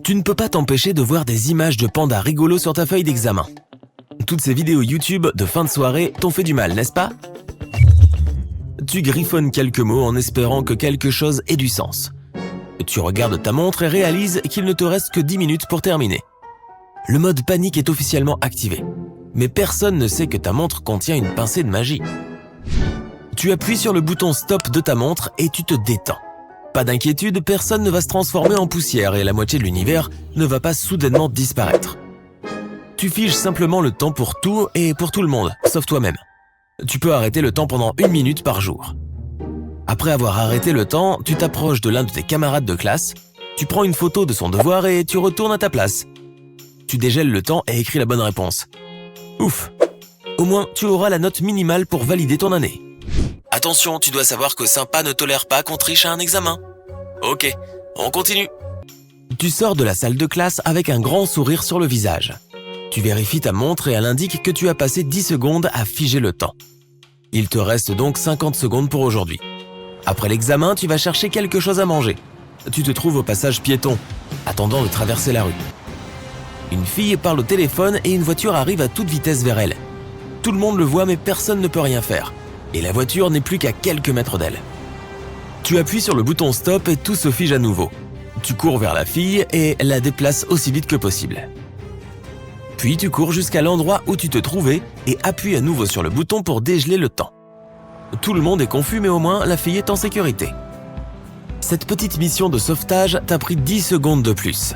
Tu ne peux pas t'empêcher de voir des images de pandas rigolos sur ta feuille d'examen. Toutes ces vidéos YouTube de fin de soirée t'ont fait du mal, n'est-ce pas? Tu griffonnes quelques mots en espérant que quelque chose ait du sens. Tu regardes ta montre et réalises qu'il ne te reste que 10 minutes pour terminer. Le mode panique est officiellement activé, mais personne ne sait que ta montre contient une pincée de magie. Tu appuies sur le bouton stop de ta montre et tu te détends. Pas d'inquiétude, personne ne va se transformer en poussière et la moitié de l'univers ne va pas soudainement disparaître. Tu figes simplement le temps pour tout et pour tout le monde, sauf toi-même. Tu peux arrêter le temps pendant 1 minute par jour. Après avoir arrêté le temps, tu t'approches de l'un de tes camarades de classe, tu prends une photo de son devoir et tu retournes à ta place. Tu dégèles le temps et écris la bonne réponse. Ouf! Au moins, tu auras la note minimale pour valider ton année. Attention, tu dois savoir que Sympa ne tolère pas qu'on triche à un examen. Ok, on continue. Tu sors de la salle de classe avec un grand sourire sur le visage. Tu vérifies ta montre et elle indique que tu as passé 10 secondes à figer le temps. Il te reste donc 50 secondes pour aujourd'hui. Après l'examen, tu vas chercher quelque chose à manger. Tu te trouves au passage piéton, attendant de traverser la rue. Une fille parle au téléphone et une voiture arrive à toute vitesse vers elle. Tout le monde le voit mais personne ne peut rien faire. Et la voiture n'est plus qu'à quelques mètres d'elle. Tu appuies sur le bouton stop et tout se fige à nouveau. Tu cours vers la fille et la déplaces aussi vite que possible. Puis tu cours jusqu'à l'endroit où tu te trouvais et appuies à nouveau sur le bouton pour dégeler le temps. Tout le monde est confus mais au moins la fille est en sécurité. Cette petite mission de sauvetage t'a pris 10 secondes de plus.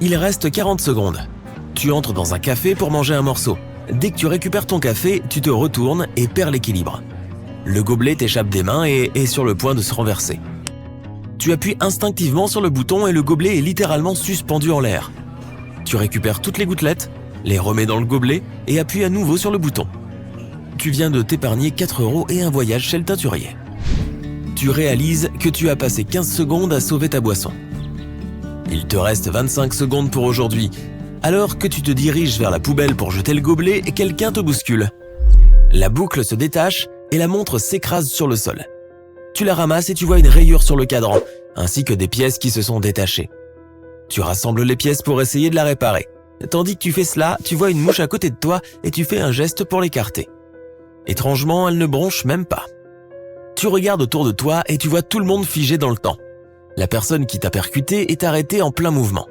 Il reste 40 secondes. Tu entres dans un café pour manger un morceau. Dès que tu récupères ton café, tu te retournes et perds l'équilibre. Le gobelet t'échappe des mains et est sur le point de se renverser. Tu appuies instinctivement sur le bouton et le gobelet est littéralement suspendu en l'air. Tu récupères toutes les gouttelettes, les remets dans le gobelet et appuies à nouveau sur le bouton. Tu viens de t'épargner 4 € et un voyage chez le teinturier. Tu réalises que tu as passé 15 secondes à sauver ta boisson. Il te reste 25 secondes pour aujourd'hui. Alors que tu te diriges vers la poubelle pour jeter le gobelet, quelqu'un te bouscule. La boucle se détache et la montre s'écrase sur le sol. Tu la ramasses et tu vois une rayure sur le cadran, ainsi que des pièces qui se sont détachées. Tu rassembles les pièces pour essayer de la réparer. Tandis que tu fais cela, tu vois une mouche à côté de toi et tu fais un geste pour l'écarter. Étrangement, elle ne bronche même pas. Tu regardes autour de toi et tu vois tout le monde figé dans le temps. La personne qui t'a percuté est arrêtée en plein mouvement.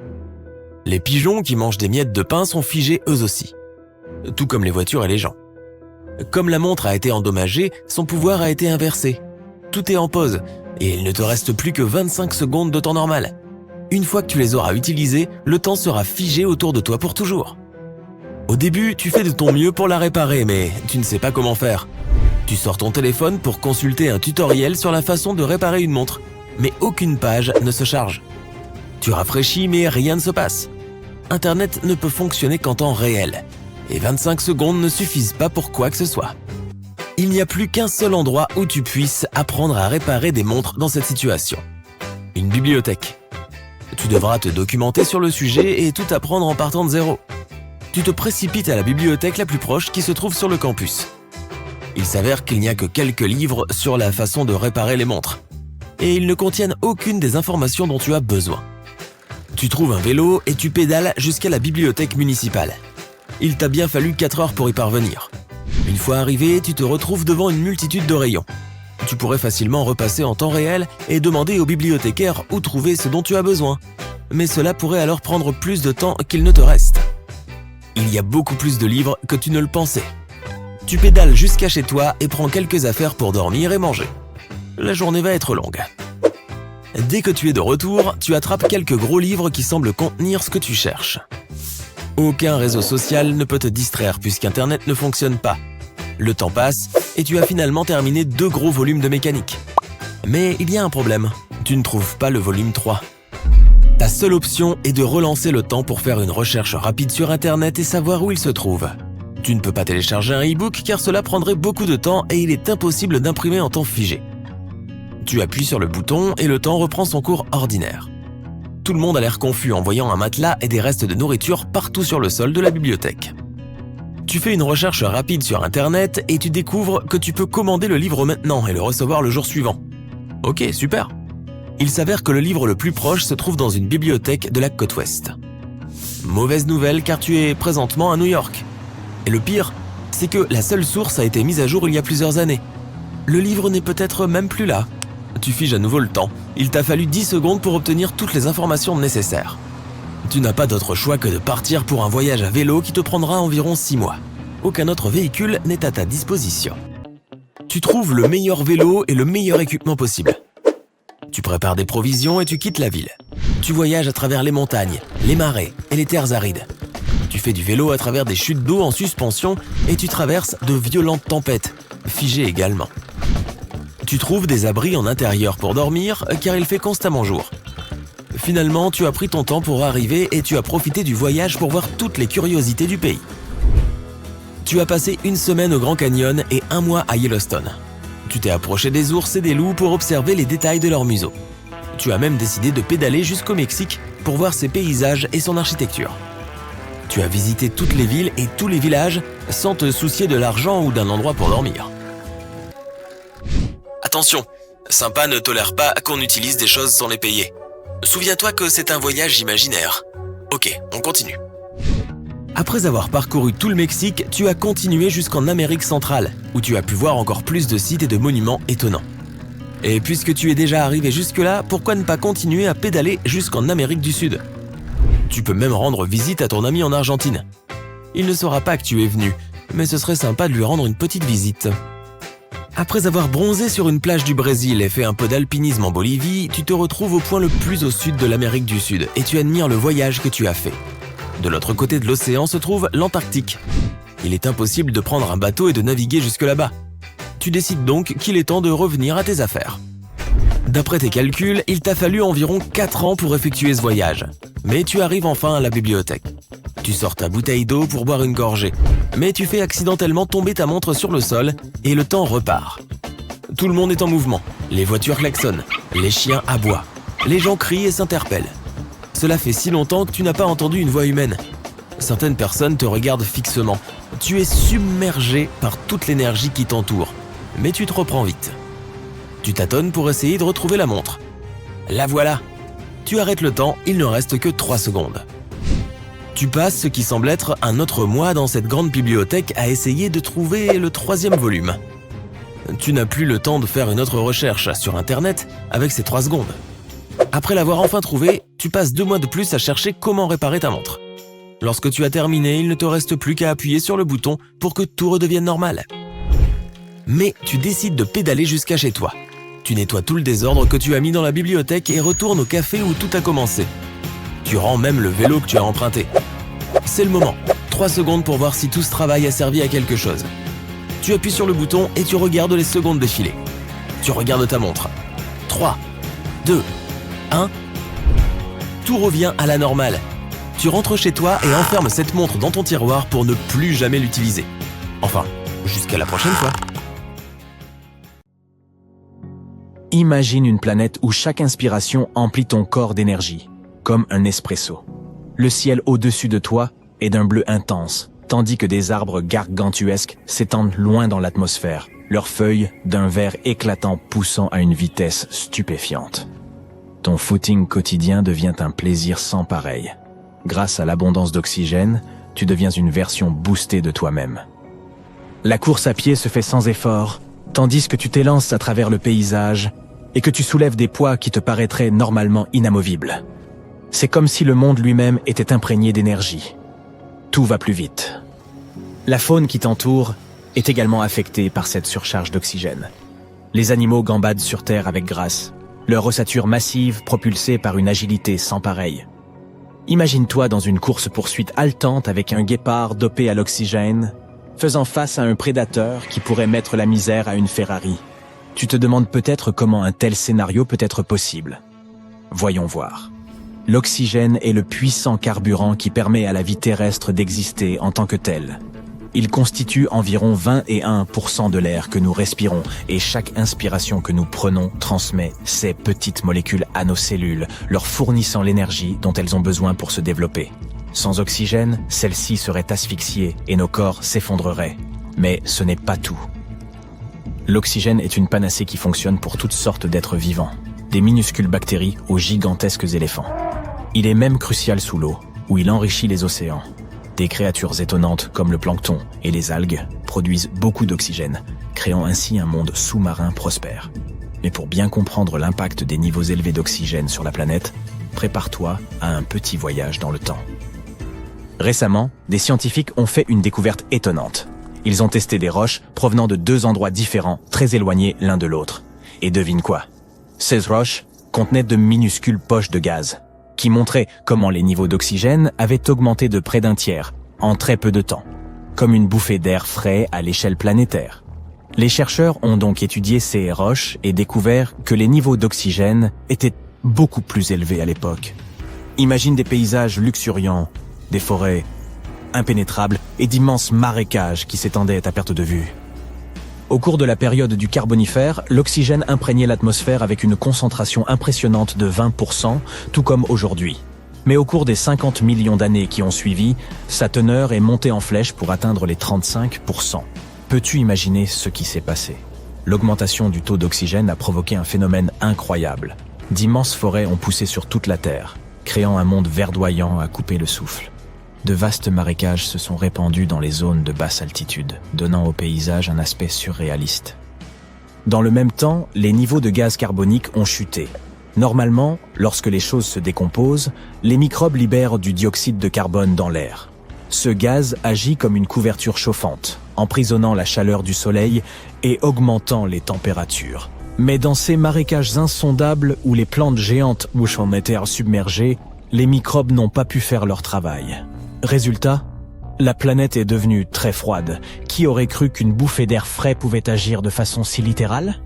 Les pigeons qui mangent des miettes de pain sont figés eux aussi. Tout comme les voitures et les gens. Comme la montre a été endommagée, son pouvoir a été inversé. Tout est en pause et il ne te reste plus que 25 secondes de temps normal. Une fois que tu les auras utilisés, le temps sera figé autour de toi pour toujours. Au début, tu fais de ton mieux pour la réparer, mais tu ne sais pas comment faire. Tu sors ton téléphone pour consulter un tutoriel sur la façon de réparer une montre, mais aucune page ne se charge. Tu rafraîchis, mais rien ne se passe. Internet ne peut fonctionner qu'en temps réel, et 25 secondes ne suffisent pas pour quoi que ce soit. Il n'y a plus qu'un seul endroit où tu puisses apprendre à réparer des montres dans cette situation. Une bibliothèque. Tu devras te documenter sur le sujet et tout apprendre en partant de zéro. Tu te précipites à la bibliothèque la plus proche qui se trouve sur le campus. Il s'avère qu'il n'y a que quelques livres sur la façon de réparer les montres, et ils ne contiennent aucune des informations dont tu as besoin. Tu trouves un vélo et tu pédales jusqu'à la bibliothèque municipale. Il t'a bien fallu 4 heures pour y parvenir. Une fois arrivé, tu te retrouves devant une multitude de rayons. Tu pourrais facilement repasser en temps réel et demander au bibliothécaire où trouver ce dont tu as besoin. Mais cela pourrait alors prendre plus de temps qu'il ne te reste. Il y a beaucoup plus de livres que tu ne le pensais. Tu pédales jusqu'à chez toi et prends quelques affaires pour dormir et manger. La journée va être longue. Dès que tu es de retour, tu attrapes quelques gros livres qui semblent contenir ce que tu cherches. Aucun réseau social ne peut te distraire puisqu'Internet ne fonctionne pas. Le temps passe et tu as finalement terminé 2 gros volumes de mécanique. Mais il y a un problème, tu ne trouves pas le volume 3. Ta seule option est de relancer le temps pour faire une recherche rapide sur Internet et savoir où il se trouve. Tu ne peux pas télécharger un e-book car cela prendrait beaucoup de temps et il est impossible d'imprimer en temps figé. Tu appuies sur le bouton et le temps reprend son cours ordinaire. Tout le monde a l'air confus en voyant un matelas et des restes de nourriture partout sur le sol de la bibliothèque. Tu fais une recherche rapide sur Internet et tu découvres que tu peux commander le livre maintenant et le recevoir le jour suivant. Ok, super. Il s'avère que le livre le plus proche se trouve dans une bibliothèque de la côte ouest. Mauvaise nouvelle car tu es présentement à New York. Et le pire, c'est que la seule source a été mise à jour il y a plusieurs années. Le livre n'est peut-être même plus là. Tu figes à nouveau le temps. Il t'a fallu 10 secondes pour obtenir toutes les informations nécessaires. Tu n'as pas d'autre choix que de partir pour un voyage à vélo qui te prendra environ 6 mois. Aucun autre véhicule n'est à ta disposition. Tu trouves le meilleur vélo et le meilleur équipement possible. Tu prépares des provisions et tu quittes la ville. Tu voyages à travers les montagnes, les marais et les terres arides. Tu fais du vélo à travers des chutes d'eau en suspension et tu traverses de violentes tempêtes, figées également. Tu trouves des abris en intérieur pour dormir car il fait constamment jour. Finalement, tu as pris ton temps pour arriver et tu as profité du voyage pour voir toutes les curiosités du pays. Tu as passé 1 semaine au Grand Canyon et 1 mois à Yellowstone. Tu t'es approché des ours et des loups pour observer les détails de leurs museaux. Tu as même décidé de pédaler jusqu'au Mexique pour voir ses paysages et son architecture. Tu as visité toutes les villes et tous les villages sans te soucier de l'argent ou d'un endroit pour dormir. Attention, Sympa ne tolère pas qu'on utilise des choses sans les payer. Souviens-toi que c'est un voyage imaginaire. Ok, on continue. Après avoir parcouru tout le Mexique, tu as continué jusqu'en Amérique centrale, où tu as pu voir encore plus de sites et de monuments étonnants. Et puisque tu es déjà arrivé jusque-là, pourquoi ne pas continuer à pédaler jusqu'en Amérique du Sud? Tu peux même rendre visite à ton ami en Argentine. Il ne saura pas que tu es venu, mais ce serait sympa de lui rendre une petite visite. Après avoir bronzé sur une plage du Brésil et fait un peu d'alpinisme en Bolivie, tu te retrouves au point le plus au sud de l'Amérique du Sud et tu admires le voyage que tu as fait. De l'autre côté de l'océan se trouve l'Antarctique. Il est impossible de prendre un bateau et de naviguer jusque là-bas. Tu décides donc qu'il est temps de revenir à tes affaires. D'après tes calculs, il t'a fallu environ 4 ans pour effectuer ce voyage. Mais tu arrives enfin à la bibliothèque. Tu sors ta bouteille d'eau pour boire une gorgée. Mais tu fais accidentellement tomber ta montre sur le sol et le temps repart. Tout le monde est en mouvement. Les voitures klaxonnent. Les chiens aboient. Les gens crient et s'interpellent. Cela fait si longtemps que tu n'as pas entendu une voix humaine. Certaines personnes te regardent fixement. Tu es submergé par toute l'énergie qui t'entoure. Mais tu te reprends vite. Tu tâtonnes pour essayer de retrouver la montre. La voilà. Tu arrêtes le temps, il ne reste que 3 secondes. Tu passes ce qui semble être un autre mois dans cette grande bibliothèque à essayer de trouver le 3e volume. Tu n'as plus le temps de faire une autre recherche sur Internet avec ces 3 secondes. Après l'avoir enfin trouvé, tu passes 2 mois de plus à chercher comment réparer ta montre. Lorsque tu as terminé, il ne te reste plus qu'à appuyer sur le bouton pour que tout redevienne normal. Mais tu décides de pédaler jusqu'à chez toi. Tu nettoies tout le désordre que tu as mis dans la bibliothèque et retournes au café où tout a commencé. Tu rends même le vélo que tu as emprunté. C'est le moment. 3 secondes pour voir si tout ce travail a servi à quelque chose. Tu appuies sur le bouton et tu regardes les secondes défiler. Tu regardes ta montre. 3, 2, 1. Tout revient à la normale. Tu rentres chez toi et enfermes cette montre dans ton tiroir pour ne plus jamais l'utiliser. Enfin, jusqu'à la prochaine fois. Imagine une planète où chaque inspiration emplit ton corps d'énergie, comme un espresso. Le ciel au-dessus de toi est d'un bleu intense, tandis que des arbres gargantuesques s'étendent loin dans l'atmosphère, leurs feuilles d'un vert éclatant poussant à une vitesse stupéfiante. Ton footing quotidien devient un plaisir sans pareil. Grâce à l'abondance d'oxygène, tu deviens une version boostée de toi-même. La course à pied se fait sans effort, tandis que tu t'élances à travers le paysage et que tu soulèves des poids qui te paraîtraient normalement inamovibles. C'est comme si le monde lui-même était imprégné d'énergie. Tout va plus vite. La faune qui t'entoure est également affectée par cette surcharge d'oxygène. Les animaux gambadent sur terre avec grâce, leur ossature massive propulsée par une agilité sans pareille. Imagine-toi dans une course-poursuite haletante avec un guépard dopé à l'oxygène, faisant face à un prédateur qui pourrait mettre la misère à une Ferrari. Tu te demandes peut-être comment un tel scénario peut être possible. Voyons voir. L'oxygène est le puissant carburant qui permet à la vie terrestre d'exister en tant que telle. Il constitue environ 21% de l'air que nous respirons et chaque inspiration que nous prenons transmet ces petites molécules à nos cellules, leur fournissant l'énergie dont elles ont besoin pour se développer. Sans oxygène, celle-ci serait asphyxiée et nos corps s'effondreraient. Mais ce n'est pas tout. L'oxygène est une panacée qui fonctionne pour toutes sortes d'êtres vivants. des minuscules bactéries aux gigantesques éléphants. Il est même crucial sous l'eau, où il enrichit les océans. Des créatures étonnantes comme le plancton et les algues produisent beaucoup d'oxygène, créant ainsi un monde sous-marin prospère. Mais pour bien comprendre l'impact des niveaux élevés d'oxygène sur la planète, prépare-toi à un petit voyage dans le temps. Récemment, des scientifiques ont fait une découverte étonnante. Ils ont testé des roches provenant de 2 endroits différents, très éloignés l'un de l'autre. Et devine quoi? Ces roches contenaient de minuscules poches de gaz, qui montraient comment les niveaux d'oxygène avaient augmenté de près d'un tiers, en très peu de temps, comme une bouffée d'air frais à l'échelle planétaire. Les chercheurs ont donc étudié ces roches et découvert que les niveaux d'oxygène étaient beaucoup plus élevés à l'époque. Imagine des paysages luxuriants, des forêts impénétrables et d'immenses marécages qui s'étendaient à perte de vue. Au cours de la période du Carbonifère, l'oxygène imprégnait l'atmosphère avec une concentration impressionnante de 20%, tout comme aujourd'hui. Mais au cours des 50 millions d'années qui ont suivi, sa teneur est montée en flèche pour atteindre les 35%. Peux-tu imaginer ce qui s'est passé? L'augmentation du taux d'oxygène a provoqué un phénomène incroyable. D'immenses forêts ont poussé sur toute la Terre, créant un monde verdoyant à couper le souffle. De vastes marécages se sont répandus dans les zones de basse altitude, donnant au paysage un aspect surréaliste. Dans le même temps, les niveaux de gaz carbonique ont chuté. Normalement, lorsque les choses se décomposent, les microbes libèrent du dioxyde de carbone dans l'air. Ce gaz agit comme une couverture chauffante, emprisonnant la chaleur du soleil et augmentant les températures. Mais dans ces marécages insondables où les plantes géantes mouchent en terre submergée, les microbes n'ont pas pu faire leur travail. Résultat, la planète est devenue très froide. Qui aurait cru qu'une bouffée d'air frais pouvait agir de façon si littérale?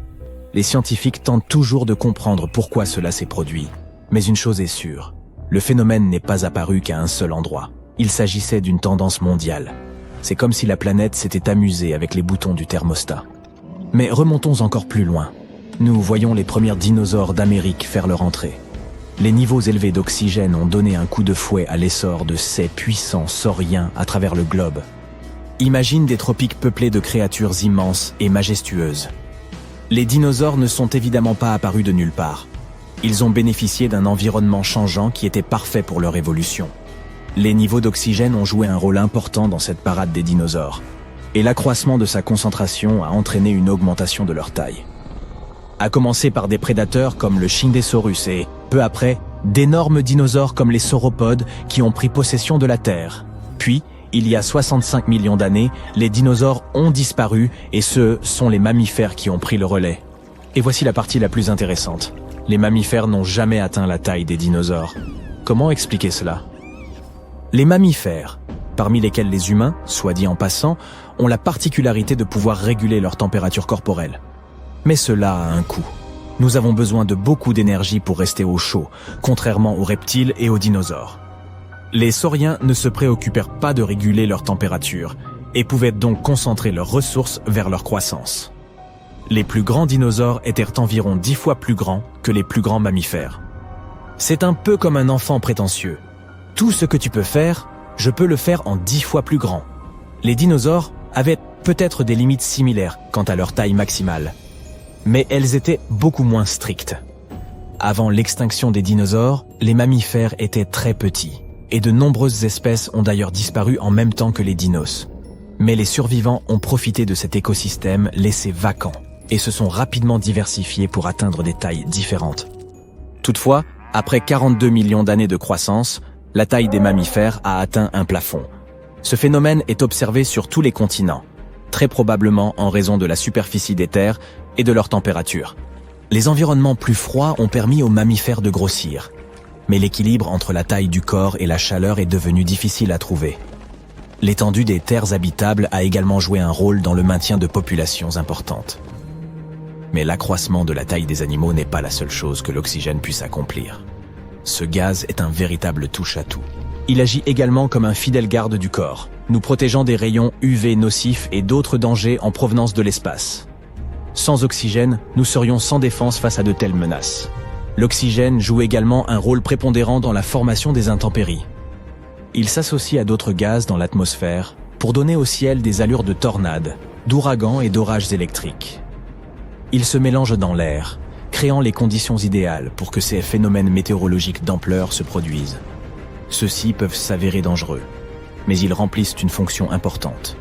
Les scientifiques tentent toujours de comprendre pourquoi cela s'est produit. Mais une chose est sûre, le phénomène n'est pas apparu qu'à un seul endroit. Il s'agissait d'une tendance mondiale. C'est comme si la planète s'était amusée avec les boutons du thermostat. Mais remontons encore plus loin. Nous voyons les premiers dinosaures d'Amérique faire leur entrée. Les niveaux élevés d'oxygène ont donné un coup de fouet à l'essor de ces puissants sauriens à travers le globe. Imagine des tropiques peuplés de créatures immenses et majestueuses. Les dinosaures ne sont évidemment pas apparus de nulle part. Ils ont bénéficié d'un environnement changeant qui était parfait pour leur évolution. Les niveaux d'oxygène ont joué un rôle important dans cette parade des dinosaures, et l'accroissement de sa concentration a entraîné une augmentation de leur taille. À commencer par des prédateurs comme le Shindesaurus et, peu après, d'énormes dinosaures comme les sauropodes qui ont pris possession de la Terre. Puis, il y a 65 millions d'années, les dinosaures ont disparu et ce sont les mammifères qui ont pris le relais. Et voici la partie la plus intéressante. Les mammifères n'ont jamais atteint la taille des dinosaures. Comment expliquer cela? Les mammifères, parmi lesquels les humains, soit dit en passant, ont la particularité de pouvoir réguler leur température corporelle. Mais cela a un coût. Nous avons besoin de beaucoup d'énergie pour rester au chaud, contrairement aux reptiles et aux dinosaures. Les sauriens ne se préoccupèrent pas de réguler leur température et pouvaient donc concentrer leurs ressources vers leur croissance. Les plus grands dinosaures étaient environ 10 fois plus grands que les plus grands mammifères. C'est un peu comme un enfant prétentieux. Tout ce que tu peux faire, je peux le faire en 10 fois plus grand. Les dinosaures avaient peut-être des limites similaires quant à leur taille maximale, mais elles étaient beaucoup moins strictes. Avant l'extinction des dinosaures, les mammifères étaient très petits, et de nombreuses espèces ont d'ailleurs disparu en même temps que les dinos. Mais les survivants ont profité de cet écosystème laissé vacant, et se sont rapidement diversifiés pour atteindre des tailles différentes. Toutefois, après 42 millions d'années de croissance, la taille des mammifères a atteint un plafond. Ce phénomène est observé sur tous les continents, très probablement en raison de la superficie des terres et de leur température. Les environnements plus froids ont permis aux mammifères de grossir, mais l'équilibre entre la taille du corps et la chaleur est devenu difficile à trouver. L'étendue des terres habitables a également joué un rôle dans le maintien de populations importantes. Mais l'accroissement de la taille des animaux n'est pas la seule chose que l'oxygène puisse accomplir. Ce gaz est un véritable touche-à-tout. Il agit également comme un fidèle garde du corps, nous protégeant des rayons UV nocifs et d'autres dangers en provenance de l'espace. Sans oxygène, nous serions sans défense face à de telles menaces. L'oxygène joue également un rôle prépondérant dans la formation des intempéries. Il s'associe à d'autres gaz dans l'atmosphère pour donner au ciel des allures de tornades, d'ouragans et d'orages électriques. Il se mélange dans l'air, créant les conditions idéales pour que ces phénomènes météorologiques d'ampleur se produisent. Ceux-ci peuvent s'avérer dangereux, mais ils remplissent une fonction importante.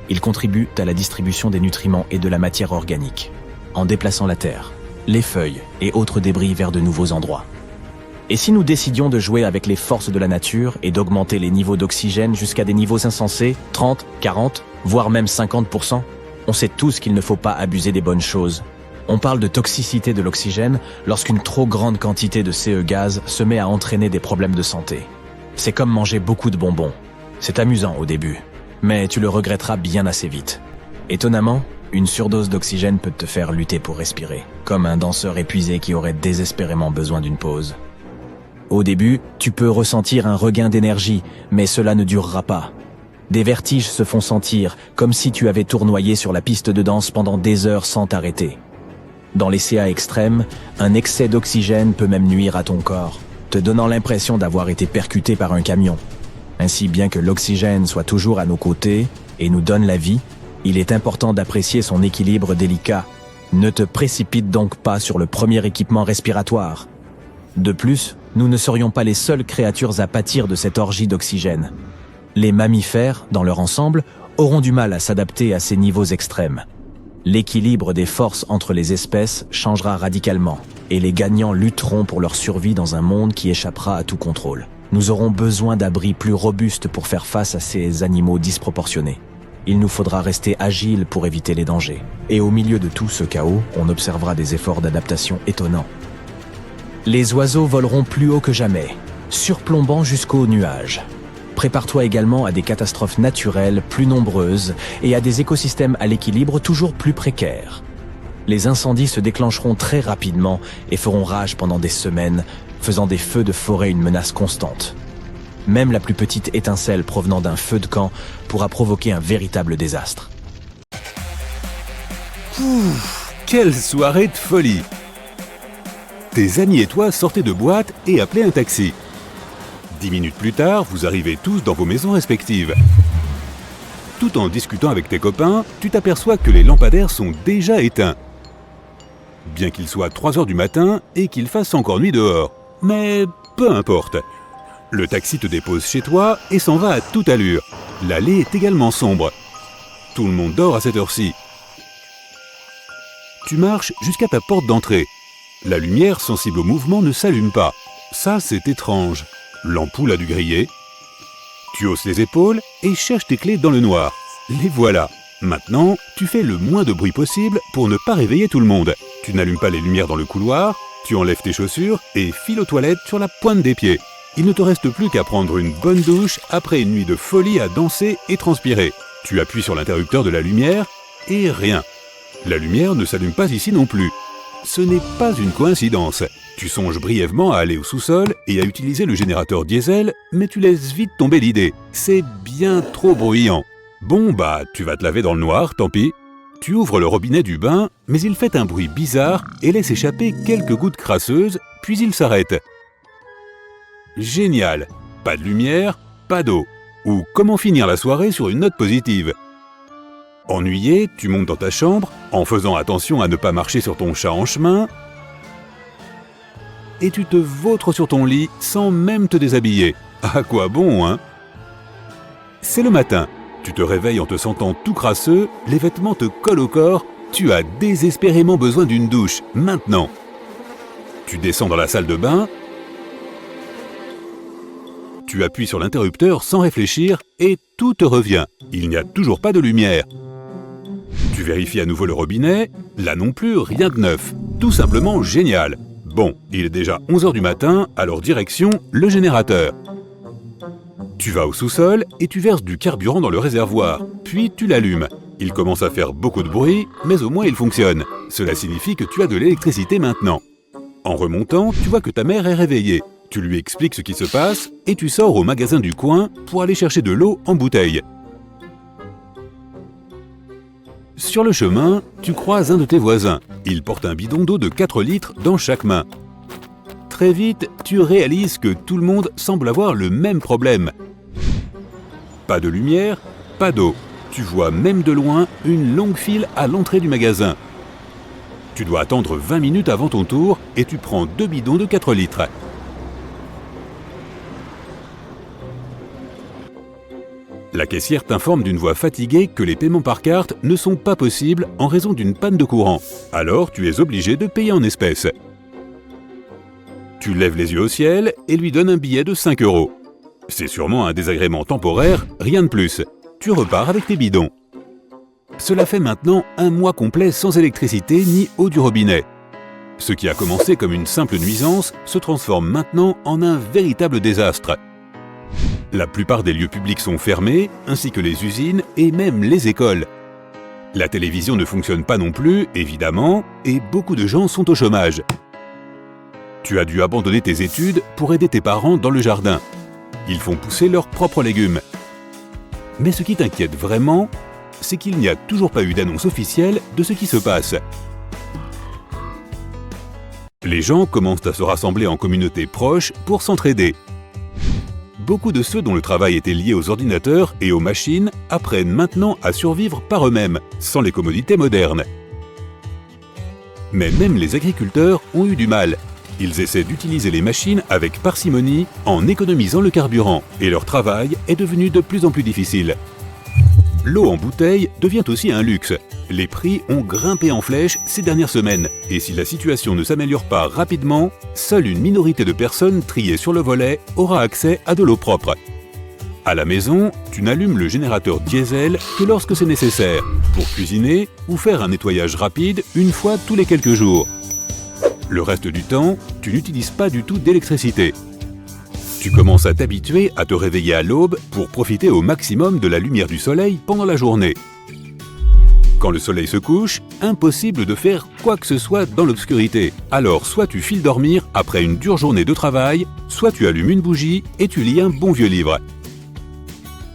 Ils contribuent à la distribution des nutriments et de la matière organique, en déplaçant la terre, les feuilles et autres débris vers de nouveaux endroits. Et si nous décidions de jouer avec les forces de la nature et d'augmenter les niveaux d'oxygène jusqu'à des niveaux insensés, 30, 40, voire même 50%, on sait tous qu'il ne faut pas abuser des bonnes choses. On parle de toxicité de l'oxygène lorsqu'une trop grande quantité de CE gaz se met à entraîner des problèmes de santé. C'est comme manger beaucoup de bonbons. C'est amusant au début, mais tu le regretteras bien assez vite. Étonnamment, une surdose d'oxygène peut te faire lutter pour respirer, comme un danseur épuisé qui aurait désespérément besoin d'une pause. Au début, tu peux ressentir un regain d'énergie, mais cela ne durera pas. Des vertiges se font sentir, comme si tu avais tournoyé sur la piste de danse pendant des heures sans t'arrêter. Dans les CA extrêmes, un excès d'oxygène peut même nuire à ton corps, te donnant l'impression d'avoir été percuté par un camion. Ainsi, bien que l'oxygène soit toujours à nos côtés et nous donne la vie, il est important d'apprécier son équilibre délicat. Ne te précipite donc pas sur le premier équipement respiratoire. De plus, nous ne serions pas les seules créatures à pâtir de cette orgie d'oxygène. Les mammifères, dans leur ensemble, auront du mal à s'adapter à ces niveaux extrêmes. L'équilibre des forces entre les espèces changera radicalement, et les gagnants lutteront pour leur survie dans un monde qui échappera à tout contrôle. Nous aurons besoin d'abris plus robustes pour faire face à ces animaux disproportionnés. Il nous faudra rester agiles pour éviter les dangers. Et au milieu de tout ce chaos, on observera des efforts d'adaptation étonnants. Les oiseaux voleront plus haut que jamais, surplombant jusqu'aux nuages. Prépare-toi également à des catastrophes naturelles plus nombreuses et à des écosystèmes à l'équilibre toujours plus précaires. Les incendies se déclencheront très rapidement et feront rage pendant des semaines, faisant des feux de forêt une menace constante. Même la plus petite étincelle provenant d'un feu de camp pourra provoquer un véritable désastre. Quelle soirée de folie! Tes amis et toi sortez de boîte et appelez un taxi. 10 minutes plus tard, vous arrivez tous dans vos maisons respectives. Tout en discutant avec tes copains, tu t'aperçois que les lampadaires sont déjà éteints. Bien qu'il soit 3 heures du matin et qu'il fasse encore nuit dehors. Mais peu importe. Le taxi te dépose chez toi et s'en va à toute allure. L'allée est également sombre. Tout le monde dort à cette heure-ci. Tu marches jusqu'à ta porte d'entrée. La lumière sensible au mouvement ne s'allume pas. Ça, c'est étrange. L'ampoule a dû griller. Tu hausses les épaules et cherches tes clés dans le noir. Les voilà. Maintenant, tu fais le moins de bruit possible pour ne pas réveiller tout le monde. Tu n'allumes pas les lumières dans le couloir, tu enlèves tes chaussures et files aux toilettes sur la pointe des pieds. Il ne te reste plus qu'à prendre une bonne douche après une nuit de folie à danser et transpirer. Tu appuies sur l'interrupteur de la lumière et rien. La lumière ne s'allume pas ici non plus. Ce n'est pas une coïncidence. Tu songes brièvement à aller au sous-sol et à utiliser le générateur diesel, mais tu laisses vite tomber l'idée. C'est bien trop bruyant. Bon bah, tu vas te laver dans le noir, tant pis. Tu ouvres le robinet du bain, mais il fait un bruit bizarre et laisse échapper quelques gouttes crasseuses, puis il s'arrête. Génial. Pas de lumière, pas d'eau. Ou comment finir la soirée sur une note positive. Ennuyé, tu montes dans ta chambre, en faisant attention à ne pas marcher sur ton chat en chemin, et tu te vautres sur ton lit sans même te déshabiller. À quoi bon, hein? C'est le matin. Tu te réveilles en te sentant tout crasseux, les vêtements te collent au corps, tu as désespérément besoin d'une douche, maintenant. Tu descends dans la salle de bain, tu appuies sur l'interrupteur sans réfléchir et tout te revient. Il n'y a toujours pas de lumière. Tu vérifies à nouveau le robinet, là non plus, rien de neuf. Tout simplement génial. Bon, il est déjà 11 h du matin, alors direction le générateur. Tu vas au sous-sol et tu verses du carburant dans le réservoir, puis tu l'allumes. Il commence à faire beaucoup de bruit, mais au moins il fonctionne. Cela signifie que tu as de l'électricité maintenant. En remontant, tu vois que ta mère est réveillée. Tu lui expliques ce qui se passe et tu sors au magasin du coin pour aller chercher de l'eau en bouteille. Sur le chemin, tu croises un de tes voisins. Il porte un bidon d'eau de 4 litres dans chaque main. Très vite, tu réalises que tout le monde semble avoir le même problème. Pas de lumière, pas d'eau. Tu vois même de loin une longue file à l'entrée du magasin. Tu dois attendre 20 minutes avant ton tour et tu prends 2 bidons de 4 litres. La caissière t'informe d'une voix fatiguée que les paiements par carte ne sont pas possibles en raison d'une panne de courant. Alors tu es obligé de payer en espèces. Tu lèves les yeux au ciel et lui donnes un billet de 5 €. C'est sûrement un désagrément temporaire, rien de plus. Tu repars avec tes bidons. Cela fait maintenant 1 mois complet sans électricité ni eau du robinet. Ce qui a commencé comme une simple nuisance se transforme maintenant en un véritable désastre. La plupart des lieux publics sont fermés, ainsi que les usines et même les écoles. La télévision ne fonctionne pas non plus, évidemment, et beaucoup de gens sont au chômage. Tu as dû abandonner tes études pour aider tes parents dans le jardin. Ils font pousser leurs propres légumes. Mais ce qui t'inquiète vraiment, c'est qu'il n'y a toujours pas eu d'annonce officielle de ce qui se passe. Les gens commencent à se rassembler en communautés proches pour s'entraider. Beaucoup de ceux dont le travail était lié aux ordinateurs et aux machines apprennent maintenant à survivre par eux-mêmes, sans les commodités modernes. Mais même les agriculteurs ont eu du mal. Ils essaient d'utiliser les machines avec parcimonie en économisant le carburant, et leur travail est devenu de plus en plus difficile. L'eau en bouteille devient aussi un luxe. Les prix ont grimpé en flèche ces dernières semaines, et si la situation ne s'améliore pas rapidement, seule une minorité de personnes triées sur le volet aura accès à de l'eau propre. À la maison, tu n'allumes le générateur diesel que lorsque c'est nécessaire, pour cuisiner ou faire un nettoyage rapide une fois tous les quelques jours. Le reste du temps, tu n'utilises pas du tout d'électricité. Tu commences à t'habituer à te réveiller à l'aube pour profiter au maximum de la lumière du soleil pendant la journée. Quand le soleil se couche, impossible de faire quoi que ce soit dans l'obscurité. Alors soit tu files dormir après une dure journée de travail, soit tu allumes une bougie et tu lis un bon vieux livre.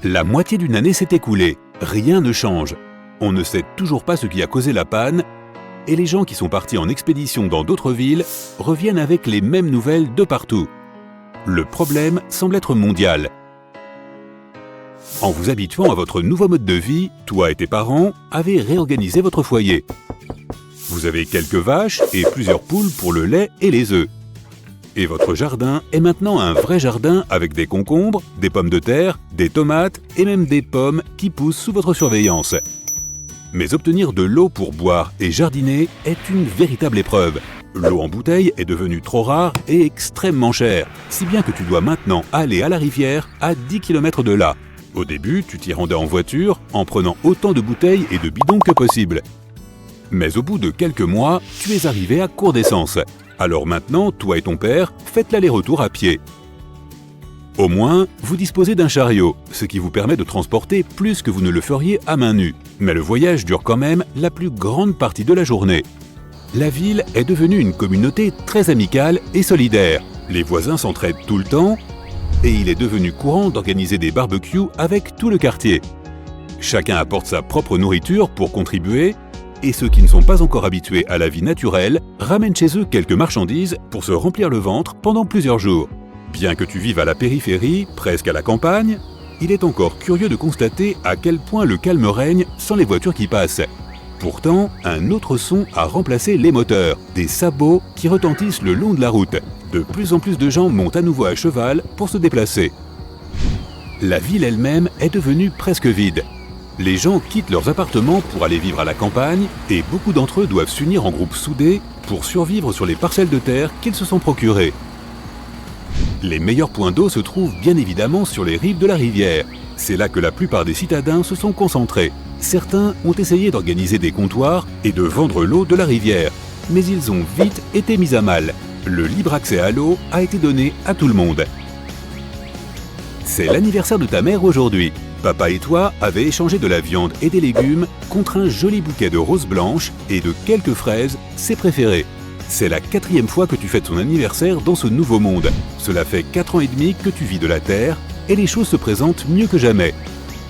La moitié d'une année s'est écoulée, rien ne change. On ne sait toujours pas ce qui a causé la panne, et les gens qui sont partis en expédition dans d'autres villes reviennent avec les mêmes nouvelles de partout. Le problème semble être mondial. En vous habituant à votre nouveau mode de vie, toi et tes parents avez réorganisé votre foyer. Vous avez quelques vaches et plusieurs poules pour le lait et les œufs. Et votre jardin est maintenant un vrai jardin avec des concombres, des pommes de terre, des tomates et même des pommes qui poussent sous votre surveillance. Mais obtenir de l'eau pour boire et jardiner est une véritable épreuve. L'eau en bouteille est devenue trop rare et extrêmement chère, si bien que tu dois maintenant aller à la rivière à 10 km de là. Au début, tu t'y rendais en voiture en prenant autant de bouteilles et de bidons que possible. Mais au bout de quelques mois, tu es arrivé à court d'essence. Alors maintenant, toi et ton père, faites l'aller-retour à pied. Au moins, vous disposez d'un chariot, ce qui vous permet de transporter plus que vous ne le feriez à main nue. Mais le voyage dure quand même la plus grande partie de la journée. La ville est devenue une communauté très amicale et solidaire. Les voisins s'entraident tout le temps et il est devenu courant d'organiser des barbecues avec tout le quartier. Chacun apporte sa propre nourriture pour contribuer et ceux qui ne sont pas encore habitués à la vie naturelle ramènent chez eux quelques marchandises pour se remplir le ventre pendant plusieurs jours. Bien que tu vives à la périphérie, presque à la campagne, il est encore curieux de constater à quel point le calme règne sans les voitures qui passent. Pourtant, un autre son a remplacé les moteurs, des sabots qui retentissent le long de la route. De plus en plus de gens montent à nouveau à cheval pour se déplacer. La ville elle-même est devenue presque vide. Les gens quittent leurs appartements pour aller vivre à la campagne et beaucoup d'entre eux doivent s'unir en groupes soudés pour survivre sur les parcelles de terre qu'ils se sont procurées. Les meilleurs points d'eau se trouvent bien évidemment sur les rives de la rivière. C'est là que la plupart des citadins se sont concentrés. Certains ont essayé d'organiser des comptoirs et de vendre l'eau de la rivière, mais ils ont vite été mis à mal. Le libre accès à l'eau a été donné à tout le monde. C'est l'anniversaire de ta mère aujourd'hui. Papa et toi avez échangé de la viande et des légumes contre un joli bouquet de roses blanches et de quelques fraises, ses préférées. C'est la 4e fois que tu fêtes ton anniversaire dans ce nouveau monde. Cela fait 4 ans et demi que tu vis de la terre et les choses se présentent mieux que jamais.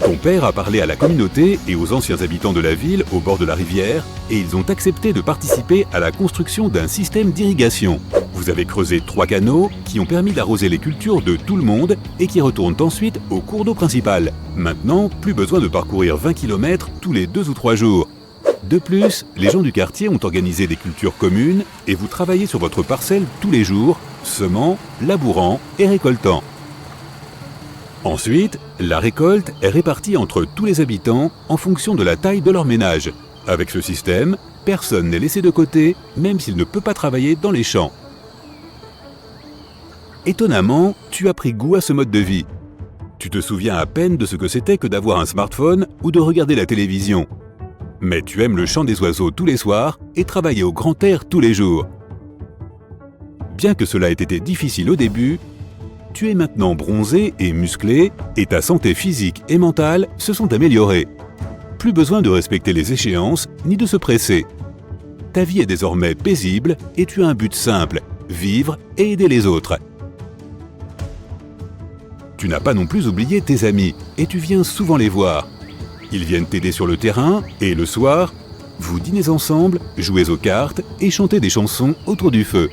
Ton père a parlé à la communauté et aux anciens habitants de la ville au bord de la rivière et ils ont accepté de participer à la construction d'un système d'irrigation. Vous avez creusé 3 canaux qui ont permis d'arroser les cultures de tout le monde et qui retournent ensuite au cours d'eau principal. Maintenant, plus besoin de parcourir 20 km tous les 2 ou 3 jours. De plus, les gens du quartier ont organisé des cultures communes et vous travaillez sur votre parcelle tous les jours, semant, labourant et récoltant. Ensuite, la récolte est répartie entre tous les habitants en fonction de la taille de leur ménage. Avec ce système, personne n'est laissé de côté, même s'il ne peut pas travailler dans les champs. Étonnamment, tu as pris goût à ce mode de vie. Tu te souviens à peine de ce que c'était que d'avoir un smartphone ou de regarder la télévision. Mais tu aimes le chant des oiseaux tous les soirs et travailler au grand air tous les jours. Bien que cela ait été difficile au début, tu es maintenant bronzé et musclé et ta santé physique et mentale se sont améliorées. Plus besoin de respecter les échéances ni de se presser. Ta vie est désormais paisible et tu as un but simple, vivre et aider les autres. Tu n'as pas non plus oublié tes amis et tu viens souvent les voir. Ils viennent t'aider sur le terrain et le soir, vous dînez ensemble, jouez aux cartes et chantez des chansons autour du feu.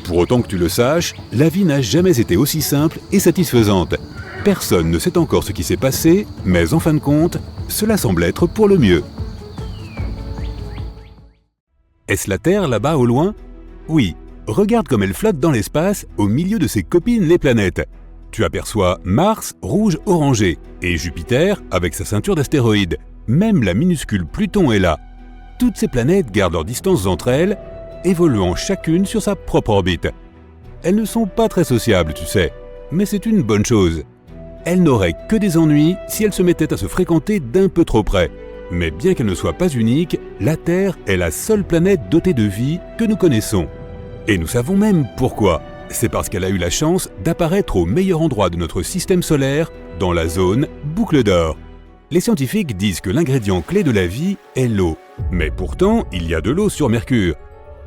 Pour autant que tu le saches, la vie n'a jamais été aussi simple et satisfaisante. Personne ne sait encore ce qui s'est passé, mais en fin de compte, cela semble être pour le mieux. Est-ce la Terre là-bas au loin? Oui, regarde comme elle flotte dans l'espace au milieu de ses copines les planètes. Tu aperçois Mars rouge-orangé et Jupiter avec sa ceinture d'astéroïdes. Même la minuscule Pluton est là. Toutes ces planètes gardent leurs distances entre elles, évoluant chacune sur sa propre orbite. Elles ne sont pas très sociables, tu sais, mais c'est une bonne chose. Elles n'auraient que des ennuis si elles se mettaient à se fréquenter d'un peu trop près. Mais bien qu'elle ne soit pas unique, la Terre est la seule planète dotée de vie que nous connaissons. Et nous savons même pourquoi. C'est parce qu'elle a eu la chance d'apparaître au meilleur endroit de notre système solaire, dans la zone boucle d'or. Les scientifiques disent que l'ingrédient clé de la vie est l'eau. Mais pourtant, il y a de l'eau sur Mercure.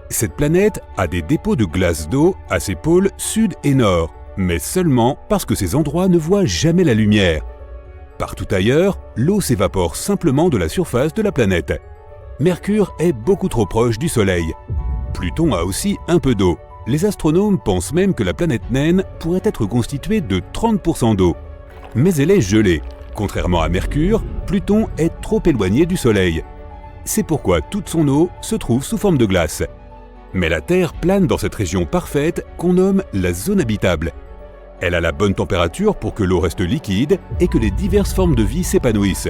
Cette planète a des dépôts de glace d'eau à ses pôles sud et nord, mais seulement parce que ces endroits ne voient jamais la lumière. Partout ailleurs, l'eau s'évapore simplement de la surface de la planète. Mercure est beaucoup trop proche du Soleil. Pluton a aussi un peu d'eau. Les astronomes pensent même que la planète naine pourrait être constituée de 30% d'eau. Mais elle est gelée. Contrairement à Mercure, Pluton est trop éloigné du Soleil. C'est pourquoi toute son eau se trouve sous forme de glace. Mais la Terre plane dans cette région parfaite qu'on nomme la zone habitable. Elle a la bonne température pour que l'eau reste liquide et que les diverses formes de vie s'épanouissent.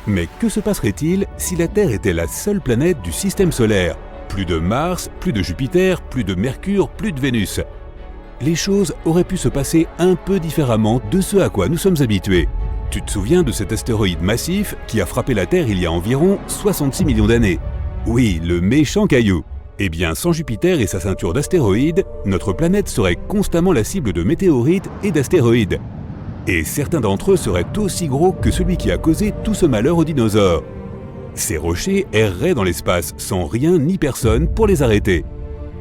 Mais que se passerait-il si la Terre était la seule planète du système solaire? Plus de Mars, plus de Jupiter, plus de Mercure, plus de Vénus. Les choses auraient pu se passer un peu différemment de ce à quoi nous sommes habitués. Tu te souviens de cet astéroïde massif qui a frappé la Terre il y a environ 66 millions d'années? Oui, le méchant caillou. Eh bien, sans Jupiter et sa ceinture d'astéroïdes, notre planète serait constamment la cible de météorites et d'astéroïdes. Et certains d'entre eux seraient aussi gros que celui qui a causé tout ce malheur aux dinosaures. Ces rochers erreraient dans l'espace sans rien ni personne pour les arrêter.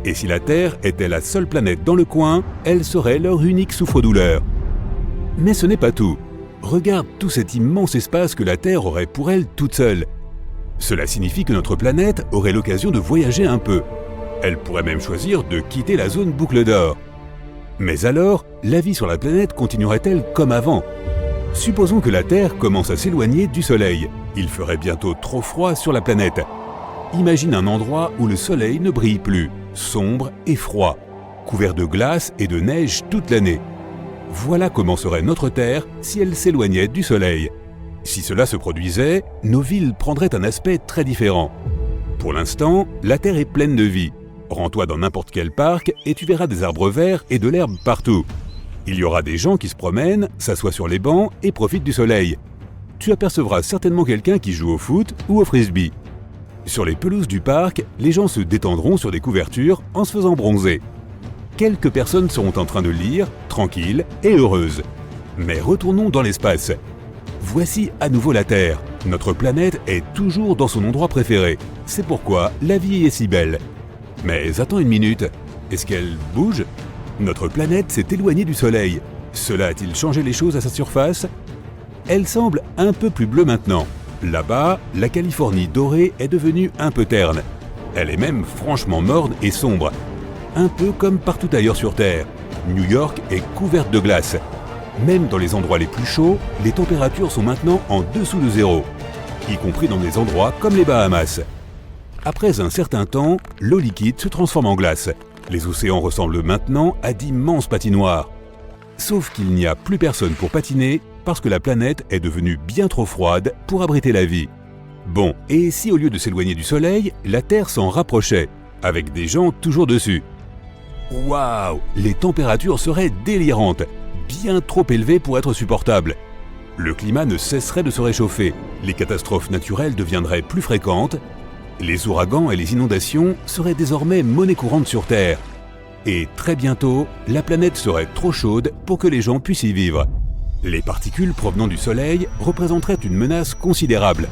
Et si la Terre était la seule planète dans le coin, elle serait leur unique souffre-douleur. Mais ce n'est pas tout. Regarde tout cet immense espace que la Terre aurait pour elle toute seule. Cela signifie que notre planète aurait l'occasion de voyager un peu. Elle pourrait même choisir de quitter la zone boucle d'or. Mais alors, la vie sur la planète continuerait-elle comme avant? Supposons que la Terre commence à s'éloigner du Soleil. Il ferait bientôt trop froid sur la planète. Imagine un endroit où le Soleil ne brille plus, sombre et froid, couvert de glace et de neige toute l'année. Voilà comment serait notre Terre si elle s'éloignait du Soleil. Si cela se produisait, nos villes prendraient un aspect très différent. Pour l'instant, la Terre est pleine de vie. Rends-toi dans n'importe quel parc et tu verras des arbres verts et de l'herbe partout. Il y aura des gens qui se promènent, s'assoient sur les bancs et profitent du soleil. Tu apercevras certainement quelqu'un qui joue au foot ou au frisbee. Sur les pelouses du parc, les gens se détendront sur des couvertures en se faisant bronzer. Quelques personnes seront en train de lire, tranquilles et heureuses. Mais retournons dans l'espace. Voici à nouveau la Terre. Notre planète est toujours dans son endroit préféré. C'est pourquoi la vie est si belle. Mais attends une minute, est-ce qu'elle bouge? Notre planète s'est éloignée du Soleil. Cela a-t-il changé les choses à sa surface? Elle semble un peu plus bleue maintenant. Là-bas, la Californie dorée est devenue un peu terne. Elle est même franchement morne et sombre. Un peu comme partout ailleurs sur Terre. New York est couverte de glace. Même dans les endroits les plus chauds, les températures sont maintenant en dessous de zéro. y compris dans des endroits comme les Bahamas. Après un certain temps, l'eau liquide se transforme en glace. Les océans ressemblent maintenant à d'immenses patinoires. Sauf qu'il n'y a plus personne pour patiner parce que la planète est devenue bien trop froide pour abriter la vie. Bon, et si au lieu de s'éloigner du Soleil, la Terre s'en rapprochait, avec des gens toujours dessus? Waouh! Les températures seraient délirantes, bien trop élevées pour être supportables. Le climat ne cesserait de se réchauffer, les catastrophes naturelles deviendraient plus fréquentes, les ouragans et les inondations seraient désormais monnaie courante sur Terre. Et très bientôt, la planète serait trop chaude pour que les gens puissent y vivre. Les particules provenant du Soleil représenteraient une menace considérable.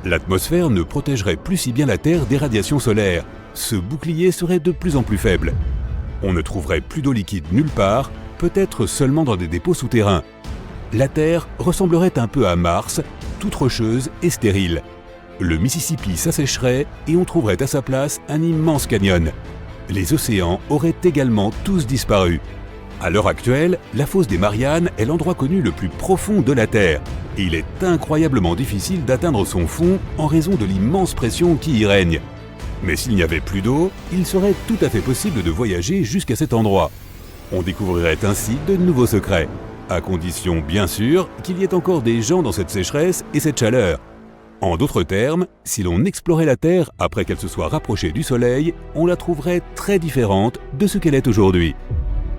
L'atmosphère ne protégerait plus si bien la Terre des radiations solaires. Ce bouclier serait de plus en plus faible. On ne trouverait plus d'eau liquide nulle part, peut-être seulement dans des dépôts souterrains. La Terre ressemblerait un peu à Mars, toute rocheuse et stérile. Le Mississippi s'assécherait et on trouverait à sa place un immense canyon. Les océans auraient également tous disparu. À l'heure actuelle, la fosse des Mariannes est l'endroit connu le plus profond de la Terre. Et il est incroyablement difficile d'atteindre son fond en raison de l'immense pression qui y règne. Mais s'il n'y avait plus d'eau, il serait tout à fait possible de voyager jusqu'à cet endroit. On découvrirait ainsi de nouveaux secrets, à condition bien sûr qu'il y ait encore des gens dans cette sécheresse et cette chaleur. En d'autres termes, si l'on explorait la Terre après qu'elle se soit rapprochée du Soleil, on la trouverait très différente de ce qu'elle est aujourd'hui.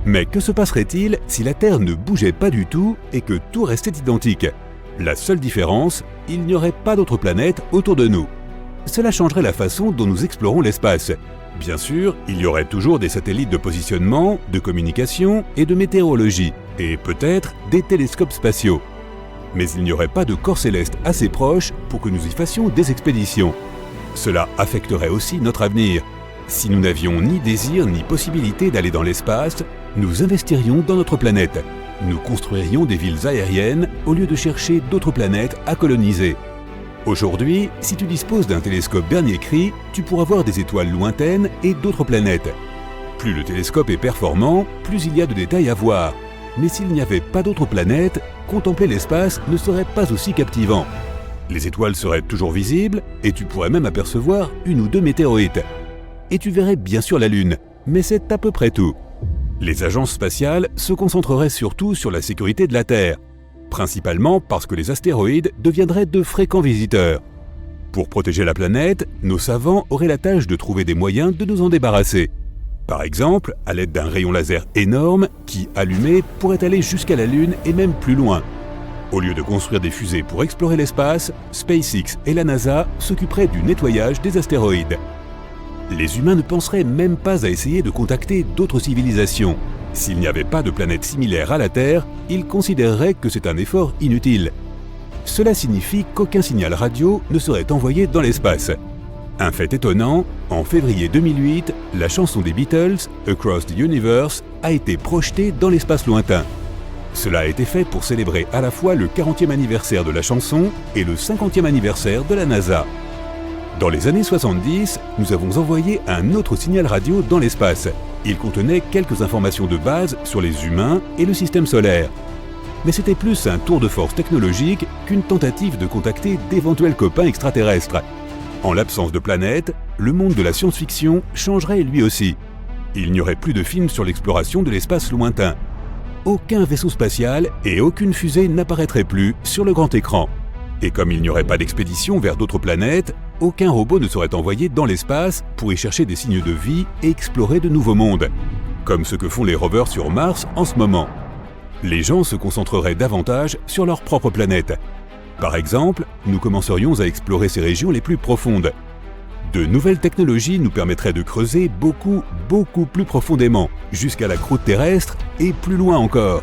Mais que se passerait-il si la Terre ne bougeait pas du tout et que tout restait identique? La seule différence, il n'y aurait pas d'autres planètes autour de nous. Cela changerait la façon dont nous explorons l'espace. Bien sûr, il y aurait toujours des satellites de positionnement, de communication et de météorologie, et peut-être des télescopes spatiaux. Mais il n'y aurait pas de corps céleste assez proche pour que nous y fassions des expéditions. Cela affecterait aussi notre avenir. Si nous n'avions ni désir ni possibilité d'aller dans l'espace, nous investirions dans notre planète. Nous construirions des villes aériennes au lieu de chercher d'autres planètes à coloniser. Aujourd'hui, si tu disposes d'un télescope dernier cri, tu pourras voir des étoiles lointaines et d'autres planètes. Plus le télescope est performant, plus il y a de détails à voir. Mais s'il n'y avait pas d'autres planètes, contempler l'espace ne serait pas aussi captivant. Les étoiles seraient toujours visibles et tu pourrais même apercevoir une ou deux météorites. Et tu verrais bien sûr la Lune, mais c'est à peu près tout. Les agences spatiales se concentreraient surtout sur la sécurité de la Terre, principalement parce que les astéroïdes deviendraient de fréquents visiteurs. Pour protéger la planète, nos savants auraient la tâche de trouver des moyens de nous en débarrasser. Par exemple, à l'aide d'un rayon laser énorme qui, allumé, pourrait aller jusqu'à la Lune et même plus loin. Au lieu de construire des fusées pour explorer l'espace, SpaceX et la NASA s'occuperaient du nettoyage des astéroïdes. Les humains ne penseraient même pas à essayer de contacter d'autres civilisations. S'il n'y avait pas de planète similaire à la Terre, ils considéreraient que c'est un effort inutile. Cela signifie qu'aucun signal radio ne serait envoyé dans l'espace. Un fait étonnant, en février 2008, la chanson des Beatles, Across the Universe, a été projetée dans l'espace lointain. Cela a été fait pour célébrer à la fois le 40e anniversaire de la chanson et le 50e anniversaire de la NASA. Dans les années 70, nous avons envoyé un autre signal radio dans l'espace. Il contenait quelques informations de base sur les humains et le système solaire. Mais c'était plus un tour de force technologique qu'une tentative de contacter d'éventuels copains extraterrestres. En l'absence de planète, le monde de la science-fiction changerait lui aussi. Il n'y aurait plus de films sur l'exploration de l'espace lointain. Aucun vaisseau spatial et aucune fusée n'apparaîtraient plus sur le grand écran. Et comme il n'y aurait pas d'expédition vers d'autres planètes, aucun robot ne serait envoyé dans l'espace pour y chercher des signes de vie et explorer de nouveaux mondes, comme ce que font les rovers sur Mars en ce moment. Les gens se concentreraient davantage sur leur propre planète. Par exemple, nous commencerions à explorer ces régions les plus profondes. De nouvelles technologies nous permettraient de creuser beaucoup plus profondément, jusqu'à la croûte terrestre et plus loin encore.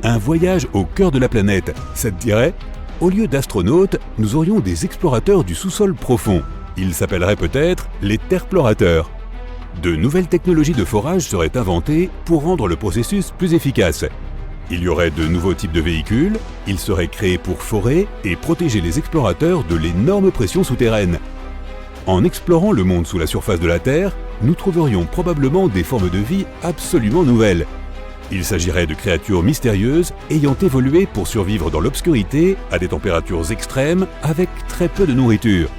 Un voyage au cœur de la planète, ça te dirait ? Au lieu d'astronautes, nous aurions des explorateurs du sous-sol profond. Ils s'appelleraient peut-être les terplorateurs. De nouvelles technologies de forage seraient inventées pour rendre le processus plus efficace. Il y aurait de nouveaux types de véhicules, ils seraient créés pour forer et protéger les explorateurs de l'énorme pression souterraine. En explorant le monde sous la surface de la Terre, nous trouverions probablement des formes de vie absolument nouvelles. Il s'agirait de créatures mystérieuses ayant évolué pour survivre dans l'obscurité à des températures extrêmes avec très peu de nourriture.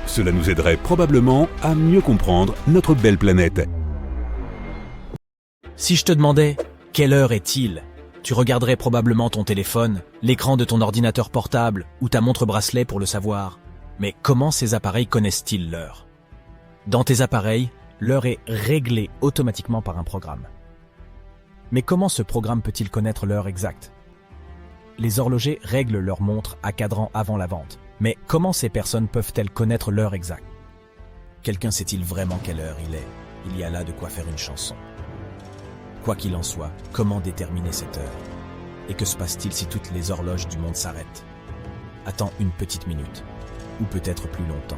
Cela nous aiderait probablement à mieux comprendre notre belle planète. Si je te demandais « Quelle heure est-il ?» tu regarderais probablement ton téléphone, l'écran de ton ordinateur portable ou ta montre bracelet pour le savoir. Mais comment ces appareils connaissent-ils l'heure? Dans tes appareils, l'heure est réglée automatiquement par un programme. Mais comment ce programme peut-il connaître l'heure exacte? Les horlogers règlent leur montre à cadran avant la vente. Mais comment ces personnes peuvent-elles connaître l'heure exacte? Quelqu'un sait-il vraiment quelle heure il est? Il y a là de quoi faire une chanson. Quoi qu'il en soit, comment déterminer cette heure? Et que se passe-t-il si toutes les horloges du monde s'arrêtent? Attends une petite minute, ou peut-être plus longtemps.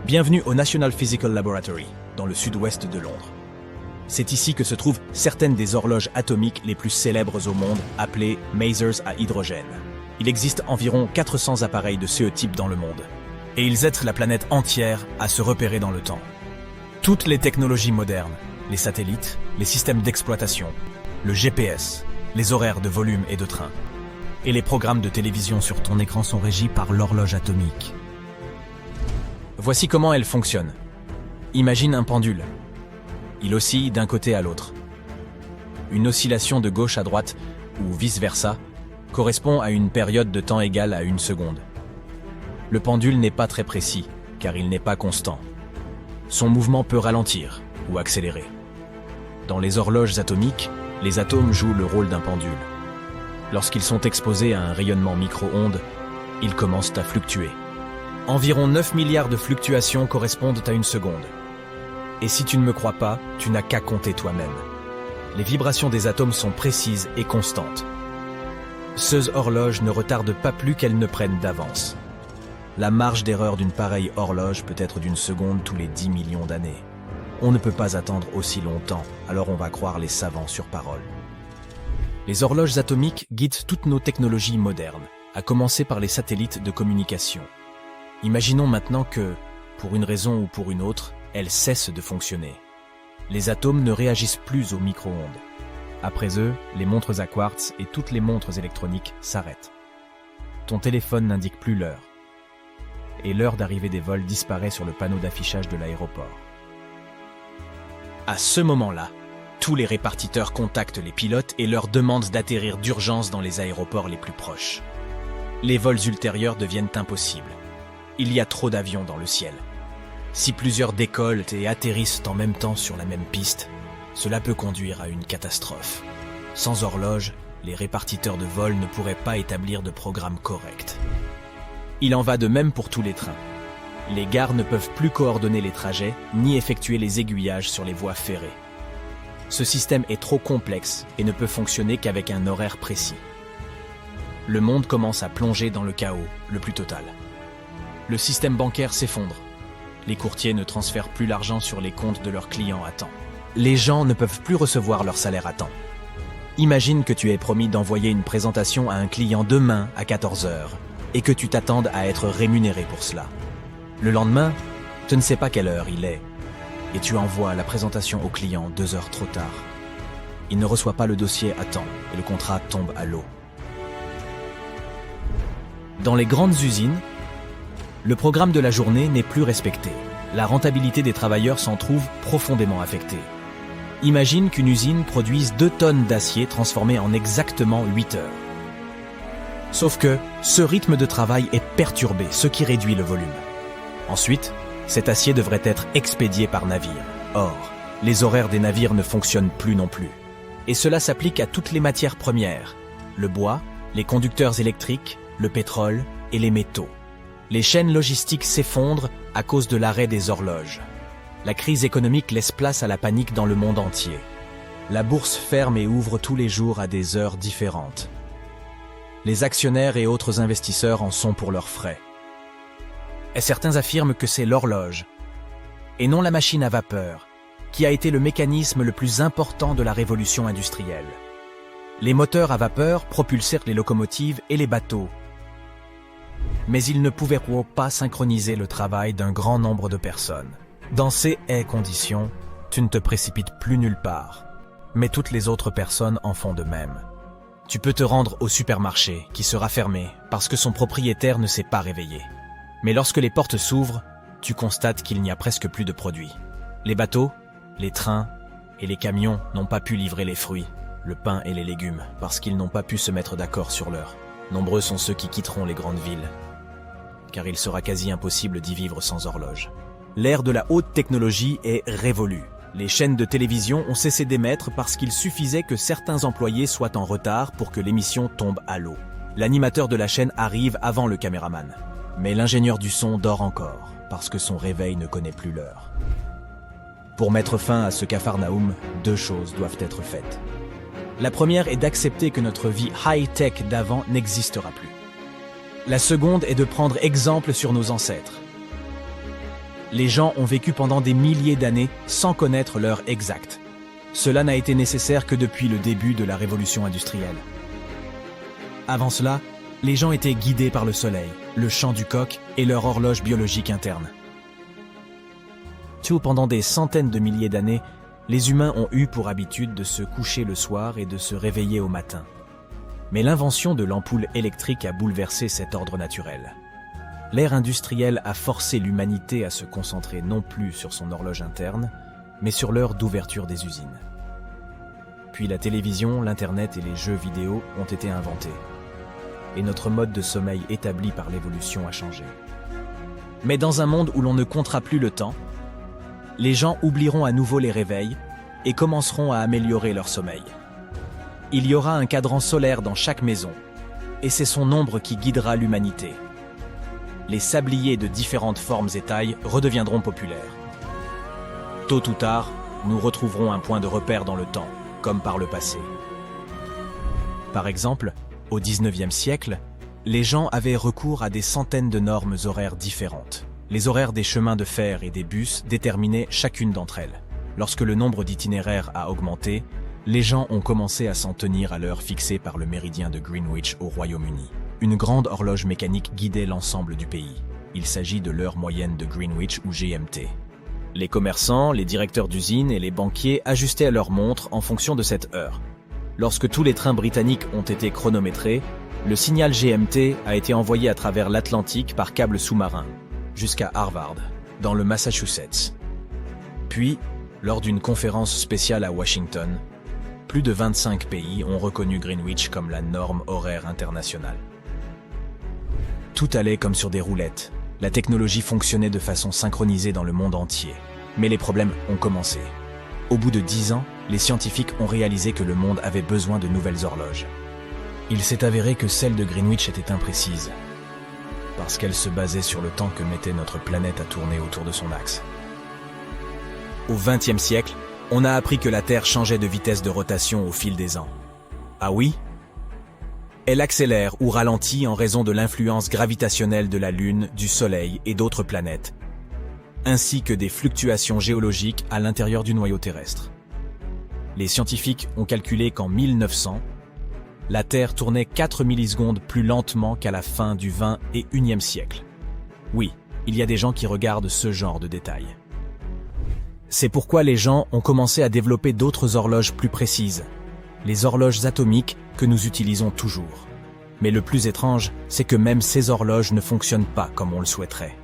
Bienvenue au National Physical Laboratory, dans le sud-ouest de Londres. C'est ici que se trouvent certaines des horloges atomiques les plus célèbres au monde, appelées Masers à hydrogène. Il existe environ 400 appareils de ce type dans le monde, et ils aident la planète entière à se repérer dans le temps. Toutes les technologies modernes, les satellites, les systèmes d'exploitation, le GPS, les horaires de volume et de train, et les programmes de télévision sur ton écran sont régis par l'horloge atomique. Voici comment elle fonctionne. Imagine un pendule. Il oscille d'un côté à l'autre. Une oscillation de gauche à droite, ou vice-versa, correspond à une période de temps égale à 1 seconde. Le pendule n'est pas très précis, car il n'est pas constant. Son mouvement peut ralentir ou accélérer. Dans les horloges atomiques, les atomes jouent le rôle d'un pendule. Lorsqu'ils sont exposés à un rayonnement micro-ondes, ils commencent à fluctuer. Environ 9 milliards de fluctuations correspondent à 1 seconde. Et si tu ne me crois pas, tu n'as qu'à compter toi-même. Les vibrations des atomes sont précises et constantes. Ces horloges ne retardent pas plus qu'elles ne prennent d'avance. La marge d'erreur d'une pareille horloge peut être d'1 seconde tous les 10 millions d'années. On ne peut pas attendre aussi longtemps, alors on va croire les savants sur parole. Les horloges atomiques guident toutes nos technologies modernes, à commencer par les satellites de communication. Imaginons maintenant que, pour une raison ou pour une autre, elles cessent de fonctionner. Les atomes ne réagissent plus aux micro-ondes. Après eux, les montres à quartz et toutes les montres électroniques s'arrêtent. Ton téléphone n'indique plus l'heure. Et l'heure d'arrivée des vols disparaît sur le panneau d'affichage de l'aéroport. À ce moment-là, tous les répartiteurs contactent les pilotes et leur demandent d'atterrir d'urgence dans les aéroports les plus proches. Les vols ultérieurs deviennent impossibles. Il y a trop d'avions dans le ciel. Si plusieurs décollent et atterrissent en même temps sur la même piste, cela peut conduire à une catastrophe. Sans horloge, les répartiteurs de vol ne pourraient pas établir de programme correct. Il en va de même pour tous les trains. Les gares ne peuvent plus coordonner les trajets, ni effectuer les aiguillages sur les voies ferrées. Ce système est trop complexe et ne peut fonctionner qu'avec un horaire précis. Le monde commence à plonger dans le chaos le plus total. Le système bancaire s'effondre. Les courtiers ne transfèrent plus l'argent sur les comptes de leurs clients à temps. Les gens ne peuvent plus recevoir leur salaire à temps. Imagine que tu aies promis d'envoyer une présentation à un client demain à 14 h et que tu t'attendes à être rémunéré pour cela. Le lendemain, tu ne sais pas quelle heure il est et tu envoies la présentation au client 2 heures trop tard. Il ne reçoit pas le dossier à temps et le contrat tombe à l'eau. Dans les grandes usines, le programme de la journée n'est plus respecté. La rentabilité des travailleurs s'en trouve profondément affectée. Imagine qu'une usine produise 2 tonnes d'acier transformé en exactement 8 heures. Sauf que ce rythme de travail est perturbé, ce qui réduit le volume. Ensuite, cet acier devrait être expédié par navire. Or, les horaires des navires ne fonctionnent plus non plus. Et cela s'applique à toutes les matières premières, le bois, les conducteurs électriques, le pétrole et les métaux. Les chaînes logistiques s'effondrent à cause de l'arrêt des horloges. La crise économique laisse place à la panique dans le monde entier. La bourse ferme et ouvre tous les jours à des heures différentes. Les actionnaires et autres investisseurs en sont pour leurs frais. Et certains affirment que c'est l'horloge, et non la machine à vapeur, qui a été le mécanisme le plus important de la révolution industrielle. Les moteurs à vapeur propulsèrent les locomotives et les bateaux, mais ils ne pouvaient pas synchroniser le travail d'un grand nombre de personnes. Dans ces conditions, tu ne te précipites plus nulle part, mais toutes les autres personnes en font de même. Tu peux te rendre au supermarché, qui sera fermé, parce que son propriétaire ne s'est pas réveillé. Mais lorsque les portes s'ouvrent, tu constates qu'il n'y a presque plus de produits. Les bateaux, les trains et les camions n'ont pas pu livrer les fruits, le pain et les légumes, parce qu'ils n'ont pas pu se mettre d'accord sur l'heure. Nombreux sont ceux qui quitteront les grandes villes, car il sera quasi impossible d'y vivre sans horloge. L'ère de la haute technologie est révolue. Les chaînes de télévision ont cessé d'émettre parce qu'il suffisait que certains employés soient en retard pour que l'émission tombe à l'eau. L'animateur de la chaîne arrive avant le caméraman. Mais l'ingénieur du son dort encore, parce que son réveil ne connaît plus l'heure. Pour mettre fin à ce capharnaüm, 2 choses doivent être faites. La première est d'accepter que notre vie high-tech d'avant n'existera plus. La seconde est de prendre exemple sur nos ancêtres. Les gens ont vécu pendant des milliers d'années sans connaître l'heure exacte. Cela n'a été nécessaire que depuis le début de la révolution industrielle. Avant cela, les gens étaient guidés par le soleil, le chant du coq et leur horloge biologique interne. Pendant des centaines de milliers d'années, les humains ont eu pour habitude de se coucher le soir et de se réveiller au matin. Mais l'invention de l'ampoule électrique a bouleversé cet ordre naturel. L'ère industrielle a forcé l'humanité à se concentrer non plus sur son horloge interne, mais sur l'heure d'ouverture des usines. Puis la télévision, l'Internet et les jeux vidéo ont été inventés. Et notre mode de sommeil établi par l'évolution a changé. Mais dans un monde où l'on ne comptera plus le temps, les gens oublieront à nouveau les réveils et commenceront à améliorer leur sommeil. Il y aura un cadran solaire dans chaque maison, et c'est son ombre qui guidera l'humanité. Les sabliers de différentes formes et tailles redeviendront populaires. Tôt ou tard, nous retrouverons un point de repère dans le temps, comme par le passé. Par exemple, au XIXe siècle, les gens avaient recours à des centaines de normes horaires différentes. Les horaires des chemins de fer et des bus déterminaient chacune d'entre elles. Lorsque le nombre d'itinéraires a augmenté, les gens ont commencé à s'en tenir à l'heure fixée par le méridien de Greenwich au Royaume-Uni. Une grande horloge mécanique guidait l'ensemble du pays. Il s'agit de l'heure moyenne de Greenwich ou GMT. Les commerçants, les directeurs d'usines et les banquiers ajustaient leurs montres en fonction de cette heure. Lorsque tous les trains britanniques ont été chronométrés, le signal GMT a été envoyé à travers l'Atlantique par câble sous-marin, jusqu'à Harvard, dans le Massachusetts. Puis, lors d'une conférence spéciale à Washington, plus de 25 pays ont reconnu Greenwich comme la norme horaire internationale. Tout allait comme sur des roulettes. La technologie fonctionnait de façon synchronisée dans le monde entier. Mais les problèmes ont commencé. Au bout de 10 ans, les scientifiques ont réalisé que le monde avait besoin de nouvelles horloges. Il s'est avéré que celle de Greenwich était imprécise, parce qu'elle se basait sur le temps que mettait notre planète à tourner autour de son axe. Au XXe siècle, on a appris que la Terre changeait de vitesse de rotation au fil des ans. Ah oui ? Elle accélère ou ralentit en raison de l'influence gravitationnelle de la Lune, du Soleil et d'autres planètes, ainsi que des fluctuations géologiques à l'intérieur du noyau terrestre. Les scientifiques ont calculé qu'en 1900, la Terre tournait 4 millisecondes plus lentement qu'à la fin du XXIe siècle. Oui, il y a des gens qui regardent ce genre de détails. C'est pourquoi les gens ont commencé à développer d'autres horloges plus précises, les horloges atomiques que nous utilisons toujours. Mais le plus étrange, c'est que même ces horloges ne fonctionnent pas comme on le souhaiterait.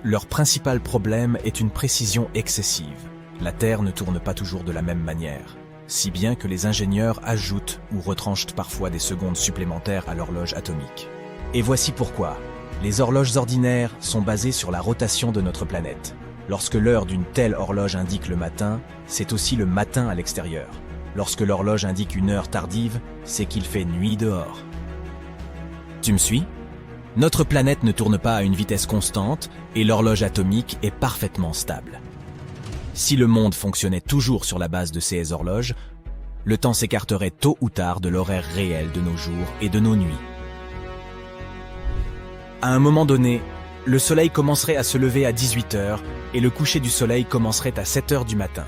Leur principal problème est une précision excessive. La Terre ne tourne pas toujours de la même manière, si bien que les ingénieurs ajoutent ou retranchent parfois des secondes supplémentaires à l'horloge atomique. Et voici pourquoi. Les horloges ordinaires sont basées sur la rotation de notre planète. Lorsque l'heure d'une telle horloge indique le matin, c'est aussi le matin à l'extérieur. Lorsque l'horloge indique une heure tardive, c'est qu'il fait nuit dehors. Tu me suis ? Notre planète ne tourne pas à une vitesse constante et l'horloge atomique est parfaitement stable. Si le monde fonctionnait toujours sur la base de ces horloges, le temps s'écarterait tôt ou tard de l'horaire réel de nos jours et de nos nuits. À un moment donné, le soleil commencerait à se lever à 18h et le coucher du soleil commencerait à 7h du matin.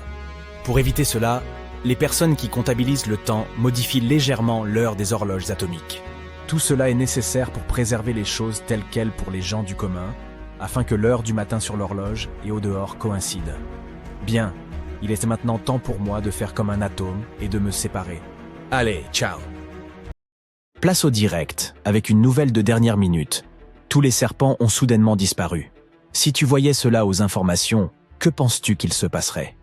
Pour éviter cela, les personnes qui comptabilisent le temps modifient légèrement l'heure des horloges atomiques. Tout cela est nécessaire pour préserver les choses telles quelles pour les gens du commun, afin que l'heure du matin sur l'horloge et au dehors coïncide. Bien, Il est maintenant temps pour moi de faire comme un atome et de me séparer. Allez, ciao. Place au direct, avec une nouvelle de dernière minute. Tous les serpents ont soudainement disparu. Si tu voyais cela aux informations, que penses-tu qu'il se passerait?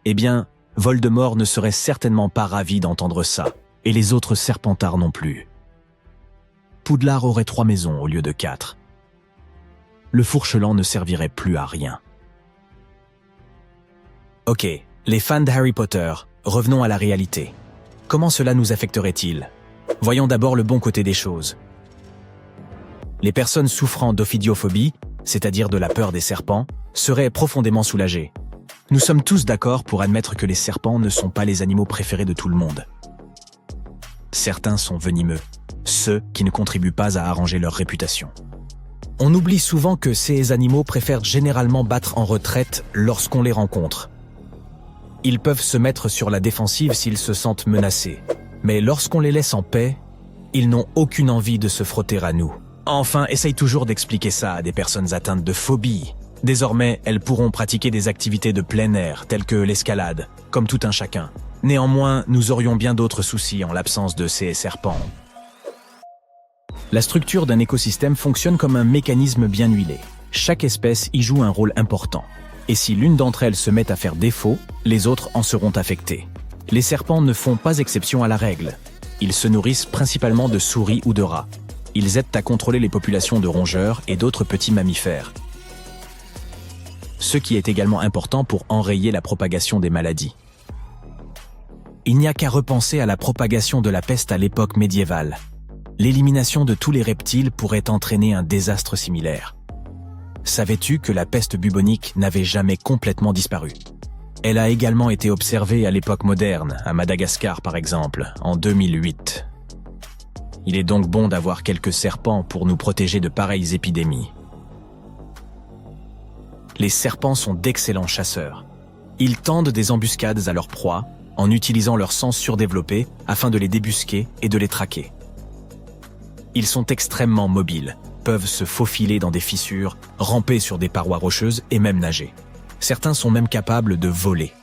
Eh bien, Voldemort ne serait certainement pas ravi d'entendre ça, et les autres Serpentards non plus. Poudlard aurait 3 maisons au lieu de 4. Le Fourchelan ne servirait plus à rien. Ok, les fans de Harry Potter, revenons à la réalité. Comment cela nous affecterait-il? Voyons d'abord le bon côté des choses. Les personnes souffrant d'ophidiophobie, c'est-à-dire de la peur des serpents, seraient profondément soulagées. Nous sommes tous d'accord pour admettre que les serpents ne sont pas les animaux préférés de tout le monde. Certains sont venimeux, ceux qui ne contribuent pas à arranger leur réputation. On oublie souvent que ces animaux préfèrent généralement battre en retraite lorsqu'on les rencontre. Ils peuvent se mettre sur la défensive s'ils se sentent menacés, mais lorsqu'on les laisse en paix, ils n'ont aucune envie de se frotter à nous. Enfin, essaye toujours d'expliquer ça à des personnes atteintes de phobie. Désormais, elles pourront pratiquer des activités de plein air, telles que l'escalade, comme tout un chacun. Néanmoins, nous aurions bien d'autres soucis en l'absence de ces serpents. La structure d'un écosystème fonctionne comme un mécanisme bien huilé. Chaque espèce y joue un rôle important. Et si l'une d'entre elles se met à faire défaut, les autres en seront affectés. Les serpents ne font pas exception à la règle. Ils se nourrissent principalement de souris ou de rats. Ils aident à contrôler les populations de rongeurs et d'autres petits mammifères. Ce qui est également important pour enrayer la propagation des maladies. Il n'y a qu'à repenser à la propagation de la peste à l'époque médiévale. L'élimination de tous les reptiles pourrait entraîner un désastre similaire. Savais-tu que la peste bubonique n'avait jamais complètement disparu? Elle a également été observée à l'époque moderne, à Madagascar par exemple, en 2008. Il est donc bon d'avoir quelques serpents pour nous protéger de pareilles épidémies. Les serpents sont d'excellents chasseurs. Ils tendent des embuscades à leurs proies en utilisant leur sens surdéveloppé afin de les débusquer et de les traquer. Ils sont extrêmement mobiles, peuvent se faufiler dans des fissures, ramper sur des parois rocheuses et même nager. Certains sont même capables de voler.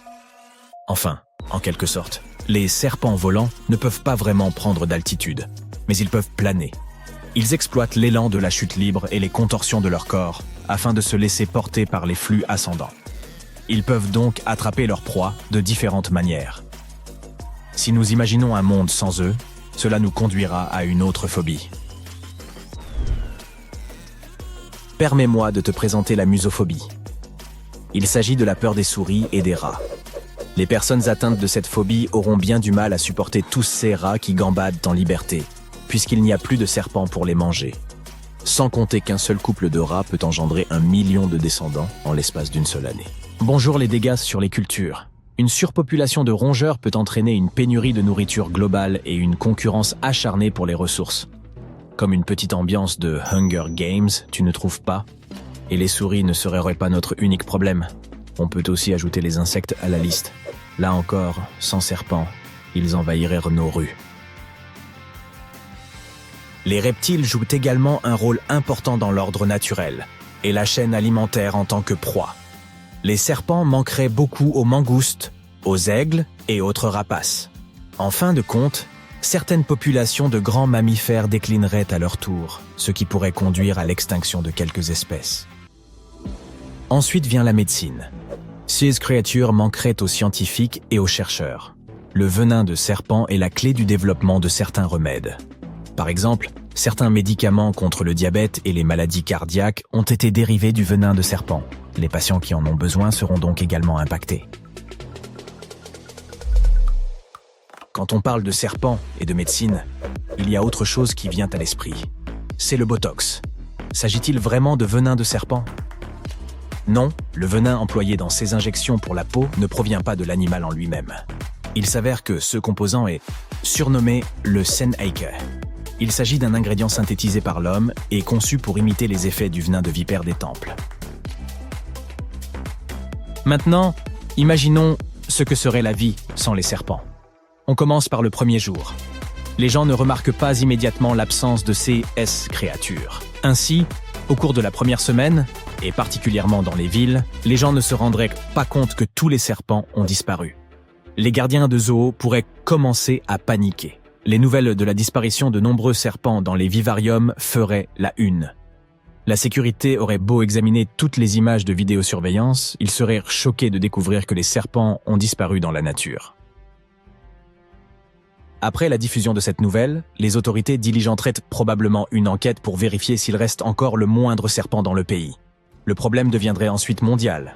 Enfin, en quelque sorte, les serpents volants ne peuvent pas vraiment prendre d'altitude, mais ils peuvent planer. Ils exploitent l'élan de la chute libre et les contorsions de leur corps afin de se laisser porter par les flux ascendants. Ils peuvent donc attraper leur proie de différentes manières. Si nous imaginons un monde sans eux, cela nous conduira à une autre phobie. Permets-moi de te présenter la musophobie. Il s'agit de la peur des souris et des rats. Les personnes atteintes de cette phobie auront bien du mal à supporter tous ces rats qui gambadent en liberté, puisqu'il n'y a plus de serpents pour les manger. Sans compter qu'un seul couple de rats peut engendrer 1 million de descendants en l'espace d'une seule année. Bonjour les dégâts sur les cultures. Une surpopulation de rongeurs peut entraîner une pénurie de nourriture globale et une concurrence acharnée pour les ressources. Comme une petite ambiance de Hunger Games, tu ne trouves pas? Et les souris ne seraient pas notre unique problème. On peut aussi ajouter les insectes à la liste. Là encore, sans serpents, ils envahiraient nos rues. Les reptiles jouent également un rôle important dans l'ordre naturel et la chaîne alimentaire en tant que proie. Les serpents manqueraient beaucoup aux mangoustes, aux aigles et autres rapaces. En fin de compte, certaines populations de grands mammifères déclineraient à leur tour, ce qui pourrait conduire à l'extinction de quelques espèces. Ensuite vient la médecine. Ces créatures manqueraient aux scientifiques et aux chercheurs. Le venin de serpent est la clé du développement de certains remèdes. Par exemple, certains médicaments contre le diabète et les maladies cardiaques ont été dérivés du venin de serpent. Les patients qui en ont besoin seront donc également impactés. Quand on parle de serpent et de médecine, il y a autre chose qui vient à l'esprit. C'est le Botox. S'agit-il vraiment de venin de serpent? Non, le venin employé dans ces injections pour la peau ne provient pas de l'animal en lui-même. Il s'avère que ce composant est surnommé le Senheike. Il s'agit d'un ingrédient synthétisé par l'homme et conçu pour imiter les effets du venin de vipère des temples. Maintenant, imaginons ce que serait la vie sans les serpents. On commence par le premier jour. Les gens ne remarquent pas immédiatement l'absence de ces créatures. Ainsi, Au cours de la première semaine, et particulièrement dans les villes, les gens ne se rendraient pas compte que tous les serpents ont disparu. Les gardiens de zoos pourraient commencer à paniquer. Les nouvelles de la disparition de nombreux serpents dans les vivariums feraient la une. La sécurité aurait beau examiner toutes les images de vidéosurveillance, ils seraient choqués de découvrir que les serpents ont disparu dans la nature. Après la diffusion de cette nouvelle, les autorités diligenteraient probablement une enquête pour vérifier s'il reste encore le moindre serpent dans le pays. Le problème deviendrait ensuite mondial.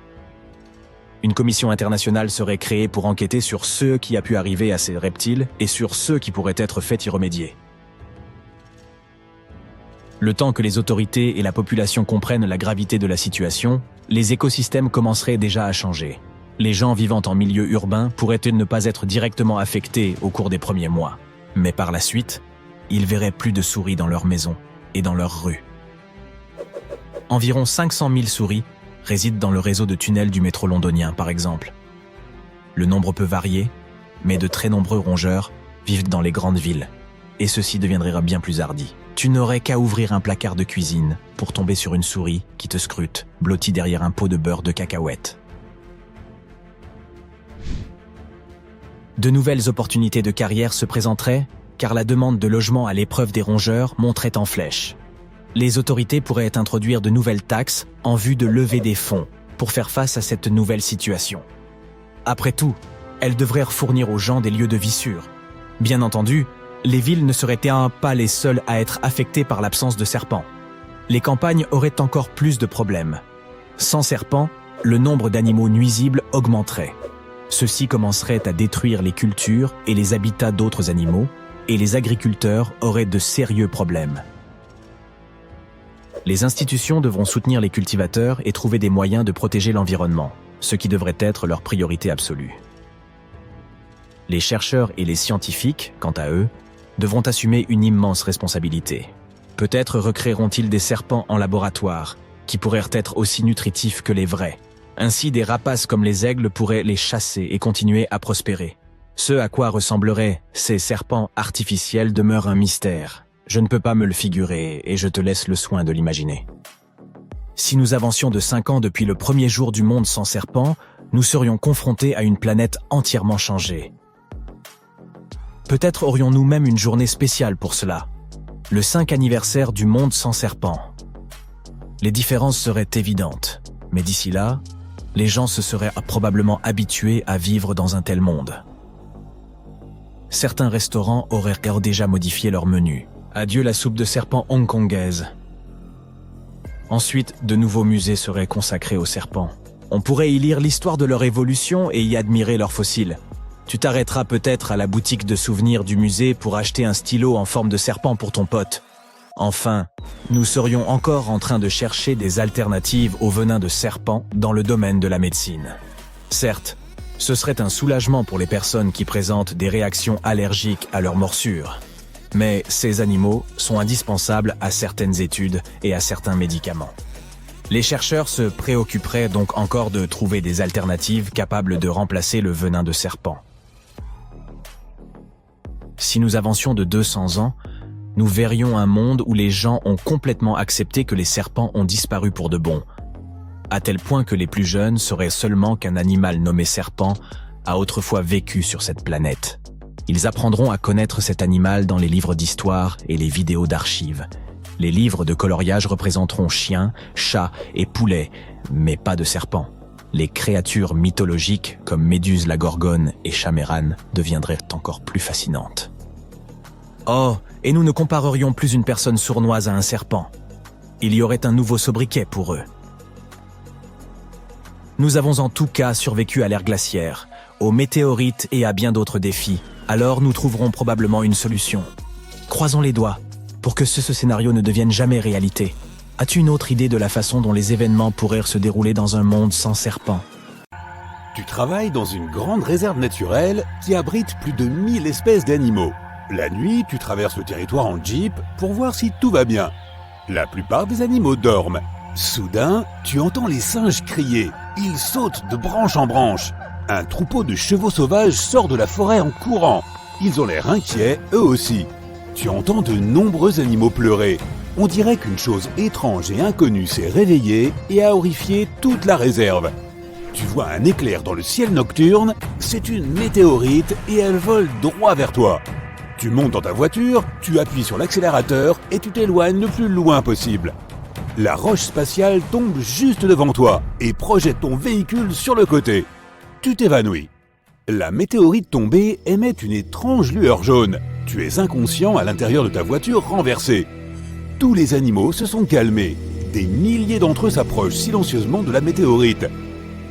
Une commission internationale serait créée pour enquêter sur ce qui a pu arriver à ces reptiles et sur ceux qui pourraient être faits y remédier. Le temps que les autorités et la population comprennent la gravité de la situation, les écosystèmes commenceraient déjà à changer. Les gens vivant en milieu urbain pourraient ne pas être directement affectés au cours des premiers mois. Mais par la suite, ils verraient plus de souris dans leurs maisons et dans leurs rues. Environ 500 000 souris résident dans le réseau de tunnels du métro londonien, par exemple. Le nombre peut varier, mais de très nombreux rongeurs vivent dans les grandes villes, et ceci deviendrait bien plus hardi. Tu n'aurais qu'à ouvrir un placard de cuisine pour tomber sur une souris qui te scrute, blottie derrière un pot de beurre de cacahuète. De nouvelles opportunités de carrière se présenteraient, car la demande de logement à l'épreuve des rongeurs monterait en flèche. Les autorités pourraient introduire de nouvelles taxes en vue de lever des fonds pour faire face à cette nouvelle situation. Après tout, elles devraient fournir aux gens des lieux de vie sûrs. Bien entendu, les villes ne seraient pas les seules à être affectées par l'absence de serpents. Les campagnes auraient encore plus de problèmes. Sans serpents, le nombre d'animaux nuisibles augmenterait. Ceux-ci commenceraient à détruire les cultures et les habitats d'autres animaux, et les agriculteurs auraient de sérieux problèmes. Les institutions devront soutenir les cultivateurs et trouver des moyens de protéger l'environnement, ce qui devrait être leur priorité absolue. Les chercheurs et les scientifiques, quant à eux, devront assumer une immense responsabilité. Peut-être recréeront-ils des serpents en laboratoire, qui pourraient être aussi nutritifs que les vrais. Ainsi, des rapaces comme les aigles pourraient les chasser et continuer à prospérer. Ce à quoi ressembleraient ces serpents artificiels demeure un mystère. Je ne peux pas me le figurer et je te laisse le soin de l'imaginer. Si nous avancions de 5 ans depuis le premier jour du monde sans serpents, nous serions confrontés à une planète entièrement changée. Peut-être aurions-nous même une journée spéciale pour cela. Le 5 anniversaire du monde sans serpents. Les différences seraient évidentes, mais d'ici là, les gens se seraient probablement habitués à vivre dans un tel monde. Certains restaurants auraient déjà modifié leur menu. Adieu la soupe de serpent hongkongaise. Ensuite, de nouveaux musées seraient consacrés aux serpents. On pourrait y lire l'histoire de leur évolution et y admirer leurs fossiles. Tu t'arrêteras peut-être à la boutique de souvenirs du musée pour acheter un stylo en forme de serpent pour ton pote. Enfin, nous serions encore en train de chercher des alternatives au venin de serpent dans le domaine de la médecine. Certes, ce serait un soulagement pour les personnes qui présentent des réactions allergiques à leurs morsures. Mais ces animaux sont indispensables à certaines études et à certains médicaments. Les chercheurs se préoccuperaient donc encore de trouver des alternatives capables de remplacer le venin de serpent. Si nous avancions de 200 ans, nous verrions un monde où les gens ont complètement accepté que les serpents ont disparu pour de bon, à tel point que les plus jeunes sauraient seulement qu'un animal nommé serpent a autrefois vécu sur cette planète. Ils apprendront à connaître cet animal dans les livres d'histoire et les vidéos d'archives. Les livres de coloriage représenteront chiens, chats et poulets, mais pas de serpents. Les créatures mythologiques comme Méduse la Gorgone et Chaméran deviendraient encore plus fascinantes. Oh, et nous ne comparerions plus une personne sournoise à un serpent. Il y aurait un nouveau sobriquet pour eux. Nous avons en tout cas survécu à l'ère glaciaire, aux météorites et à bien d'autres défis. Alors nous trouverons probablement une solution. Croisons les doigts pour que ce scénario ne devienne jamais réalité. As-tu une autre idée de la façon dont les événements pourraient se dérouler dans un monde sans serpents? Tu travailles dans une grande réserve naturelle qui abrite plus de 1000 espèces d'animaux. La nuit, tu traverses le territoire en jeep pour voir si tout va bien. La plupart des animaux dorment. Soudain, tu entends les singes crier. Ils sautent de branche en branche. Un troupeau de chevaux sauvages sort de la forêt en courant. Ils ont l'air inquiets, eux aussi. Tu entends de nombreux animaux pleurer. On dirait qu'une chose étrange et inconnue s'est réveillée et a horrifié toute la réserve. Tu vois un éclair dans le ciel nocturne, c'est une météorite et elle vole droit vers toi. Tu montes dans ta voiture, tu appuies sur l'accélérateur et tu t'éloignes le plus loin possible. La roche spatiale tombe juste devant toi et projette ton véhicule sur le côté. Tu t'évanouis. La météorite tombée émet une étrange lueur jaune. Tu es inconscient à l'intérieur de ta voiture renversée. Tous les animaux se sont calmés. Des milliers d'entre eux s'approchent silencieusement de la météorite.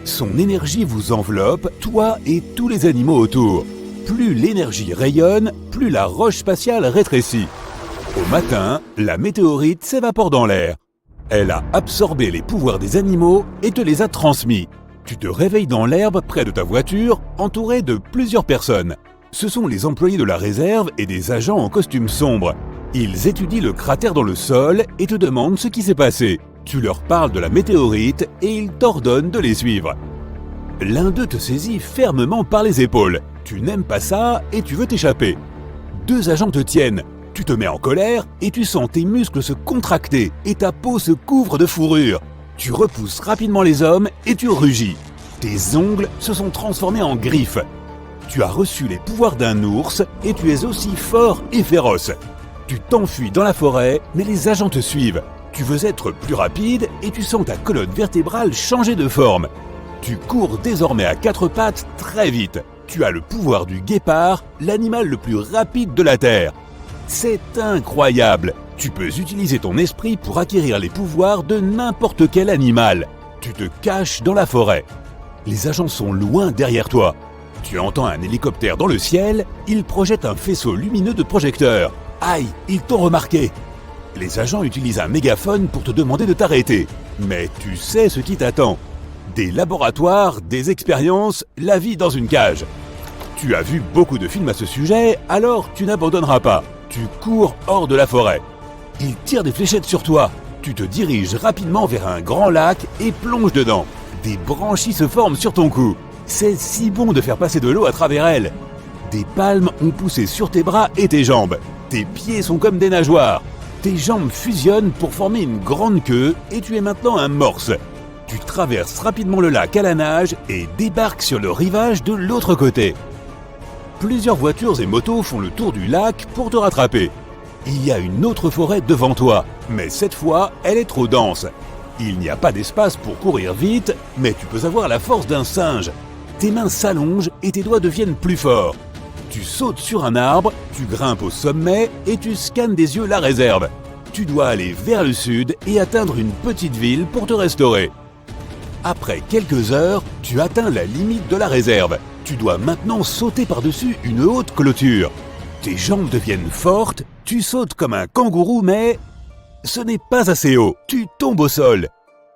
Son énergie vous enveloppe, toi et tous les animaux autour. Plus l'énergie rayonne, plus la roche spatiale rétrécit. Au matin, la météorite s'évapore dans l'air. Elle a absorbé les pouvoirs des animaux et te les a transmis. Tu te réveilles dans l'herbe près de ta voiture, entouré de plusieurs personnes. Ce sont les employés de la réserve et des agents en costume sombre. Ils étudient le cratère dans le sol et te demandent ce qui s'est passé. Tu leur parles de la météorite et ils t'ordonnent de les suivre. L'un d'eux te saisit fermement par les épaules. Tu n'aimes pas ça et tu veux t'échapper. Deux agents te tiennent. Tu te mets en colère et tu sens tes muscles se contracter et ta peau se couvre de fourrure. Tu repousses rapidement les hommes et tu rugis. Tes ongles se sont transformés en griffes. Tu as reçu les pouvoirs d'un ours et tu es aussi fort et féroce. Tu t'enfuis dans la forêt, mais les agents te suivent. Tu veux être plus rapide et tu sens ta colonne vertébrale changer de forme. Tu cours désormais à quatre pattes très vite. Tu as le pouvoir du guépard, l'animal le plus rapide de la Terre. C'est incroyable! Tu peux utiliser ton esprit pour acquérir les pouvoirs de n'importe quel animal. Tu te caches dans la forêt. Les agents sont loin derrière toi. Tu entends un hélicoptère dans le ciel, il projette un faisceau lumineux de projecteurs. Aïe, ils t'ont remarqué! Les agents utilisent un mégaphone pour te demander de t'arrêter. Mais tu sais ce qui t'attend. Des laboratoires, des expériences, la vie dans une cage. Tu as vu beaucoup de films à ce sujet, alors tu n'abandonneras pas. Tu cours hors de la forêt. Ils tirent des fléchettes sur toi. Tu te diriges rapidement vers un grand lac et plonges dedans. Des branchies se forment sur ton cou. C'est si bon de faire passer de l'eau à travers elles. Des palmes ont poussé sur tes bras et tes jambes. Tes pieds sont comme des nageoires. Tes jambes fusionnent pour former une grande queue et tu es maintenant un morse. Tu traverses rapidement le lac à la nage et débarques sur le rivage de l'autre côté. Plusieurs voitures et motos font le tour du lac pour te rattraper. Il y a une autre forêt devant toi, mais cette fois, elle est trop dense. Il n'y a pas d'espace pour courir vite, mais tu peux avoir la force d'un singe. Tes mains s'allongent et tes doigts deviennent plus forts. Tu sautes sur un arbre, tu grimpes au sommet et tu scannes des yeux la réserve. Tu dois aller vers le sud et atteindre une petite ville pour te restaurer. Après quelques heures, tu atteins la limite de la réserve. Tu dois maintenant sauter par-dessus une haute clôture. Tes jambes deviennent fortes, tu sautes comme un kangourou, mais ce n'est pas assez haut. Tu tombes au sol.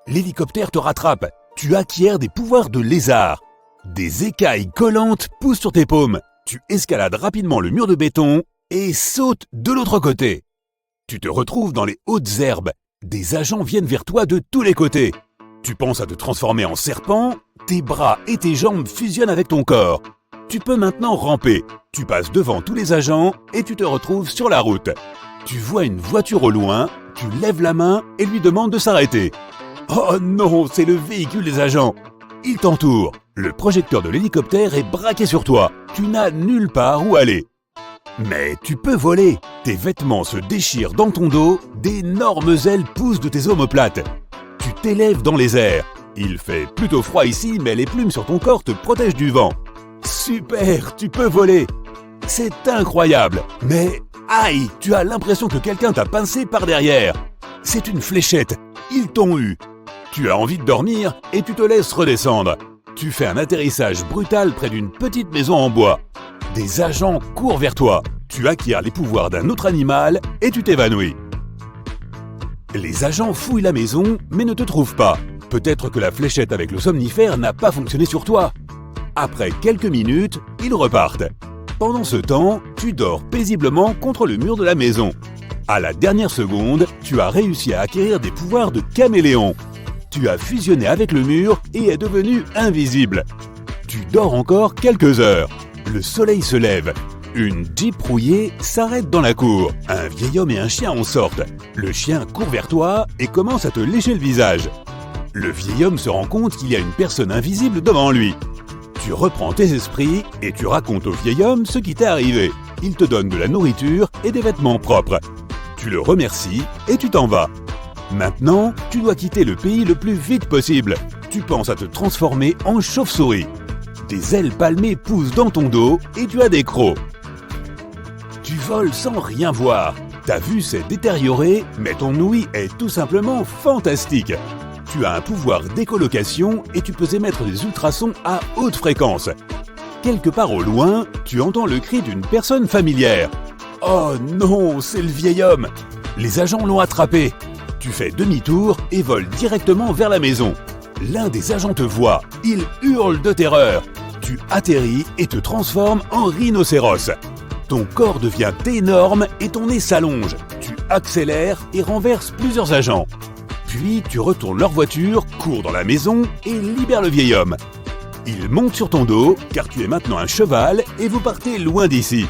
L'hélicoptère te rattrape. Tu acquiers des pouvoirs de lézard. Des écailles collantes poussent sur tes paumes. Tu escalades rapidement le mur de béton et sautes de l'autre côté. Tu te retrouves dans les hautes herbes. Des agents viennent vers toi de tous les côtés. Tu penses à te transformer en serpent, tes bras et tes jambes fusionnent avec ton corps. Tu peux maintenant ramper. Tu passes devant tous les agents et tu te retrouves sur la route. Tu vois une voiture au loin, tu lèves la main et lui demandes de s'arrêter. Oh non, c'est le véhicule des agents. Ils t'entourent. Le projecteur de l'hélicoptère est braqué sur toi. Tu n'as nulle part où aller. Mais tu peux voler. Tes vêtements se déchirent dans ton dos, d'énormes ailes poussent de tes omoplates. Tu t'élèves dans les airs. Il fait plutôt froid ici, mais les plumes sur ton corps te protègent du vent. Super, tu peux voler. C'est incroyable. Mais aïe, tu as l'impression que quelqu'un t'a pincé par derrière. C'est une fléchette. Ils t'ont eu. Tu as envie de dormir et tu te laisses redescendre. Tu fais un atterrissage brutal près d'une petite maison en bois. Des agents courent vers toi. Tu acquiers les pouvoirs d'un autre animal et tu t'évanouis. Les agents fouillent la maison mais ne te trouvent pas. Peut-être que la fléchette avec le somnifère n'a pas fonctionné sur toi. Après quelques minutes, ils repartent. Pendant ce temps, tu dors paisiblement contre le mur de la maison. À la dernière seconde, tu as réussi à acquérir des pouvoirs de caméléon. Tu as fusionné avec le mur et es devenu invisible. Tu dors encore quelques heures. Le soleil se lève. Une Jeep rouillée s'arrête dans la cour. Un vieil homme et un chien en sortent. Le chien court vers toi et commence à te lécher le visage. Le vieil homme se rend compte qu'il y a une personne invisible devant lui. Tu reprends tes esprits et tu racontes au vieil homme ce qui t'est arrivé. Il te donne de la nourriture et des vêtements propres. Tu le remercies et tu t'en vas. Maintenant, tu dois quitter le pays le plus vite possible. Tu penses à te transformer en chauve-souris. Tes ailes palmées poussent dans ton dos et tu as des crocs. Tu voles sans rien voir. Ta vue s'est détériorée, mais ton ouïe est tout simplement fantastique. Tu as un pouvoir d'écholocation et tu peux émettre des ultrasons à haute fréquence. Quelque part au loin, tu entends le cri d'une personne familière. Oh non, c'est le vieil homme. Les agents l'ont attrapé. Tu fais demi-tour et voles directement vers la maison. L'un des agents te voit. Il hurle de terreur. Tu atterris et te transformes en rhinocéros. Ton corps devient énorme et ton nez s'allonge. Tu accélères et renverses plusieurs agents. Puis tu retournes leur voiture, cours dans la maison et libères le vieil homme. Il monte sur ton dos car tu es maintenant un cheval et vous partez loin d'ici.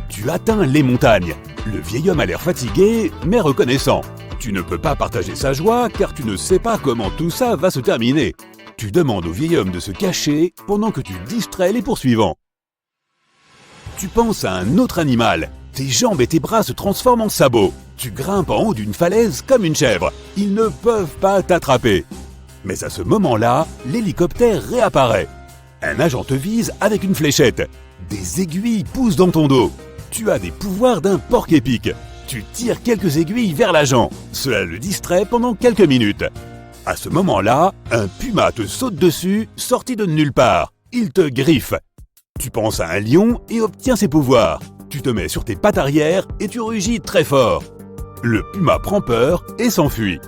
Tu atteins les montagnes. Le vieil homme a l'air fatigué mais reconnaissant. Tu ne peux pas partager sa joie car tu ne sais pas comment tout ça va se terminer. Tu demandes au vieil homme de se cacher pendant que tu distrais les poursuivants. Tu penses à un autre animal. Tes jambes et tes bras se transforment en sabots. Tu grimpes en haut d'une falaise comme une chèvre. Ils ne peuvent pas t'attraper. Mais à ce moment-là, l'hélicoptère réapparaît. Un agent te vise avec une fléchette. Des aiguilles poussent dans ton dos. Tu as des pouvoirs d'un porc-épic. Tu tires quelques aiguilles vers l'agent. Cela le distrait pendant quelques minutes. À ce moment-là, un puma te saute dessus, sorti de nulle part. Il te griffe. Tu penses à un lion et obtiens ses pouvoirs. Tu te mets sur tes pattes arrière et tu rugis très fort. Le puma prend peur et s'enfuit.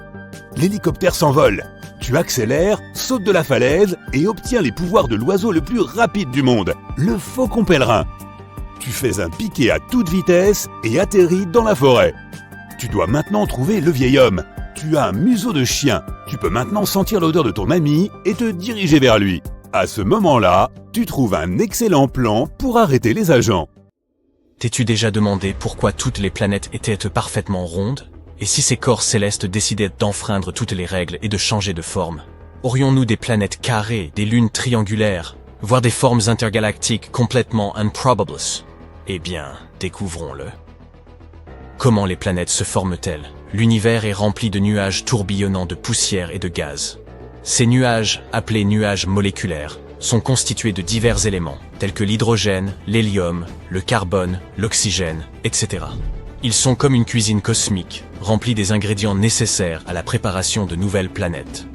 L'hélicoptère s'envole. Tu accélères, sautes de la falaise et obtiens les pouvoirs de l'oiseau le plus rapide du monde, le faucon pèlerin. Tu fais un piqué à toute vitesse et atterris dans la forêt. Tu dois maintenant trouver le vieil homme. Tu as un museau de chien. Tu peux maintenant sentir l'odeur de ton ami et te diriger vers lui. À ce moment-là, tu trouves un excellent plan pour arrêter les agents. T'es-tu déjà demandé pourquoi toutes les planètes étaient parfaitement rondes? Et si ces corps célestes décidaient d'enfreindre toutes les règles et de changer de forme? Aurions-nous des planètes carrées, des lunes triangulaires, voire des formes intergalactiques complètement improbables? Eh bien, découvrons-le. Comment les planètes se forment-elles? L'univers est rempli de nuages tourbillonnants de poussière et de gaz. Ces nuages, appelés nuages moléculaires, sont constitués de divers éléments, tels que l'hydrogène, l'hélium, le carbone, l'oxygène, etc. Ils sont comme une cuisine cosmique, remplie des ingrédients nécessaires à la préparation de nouvelles planètes.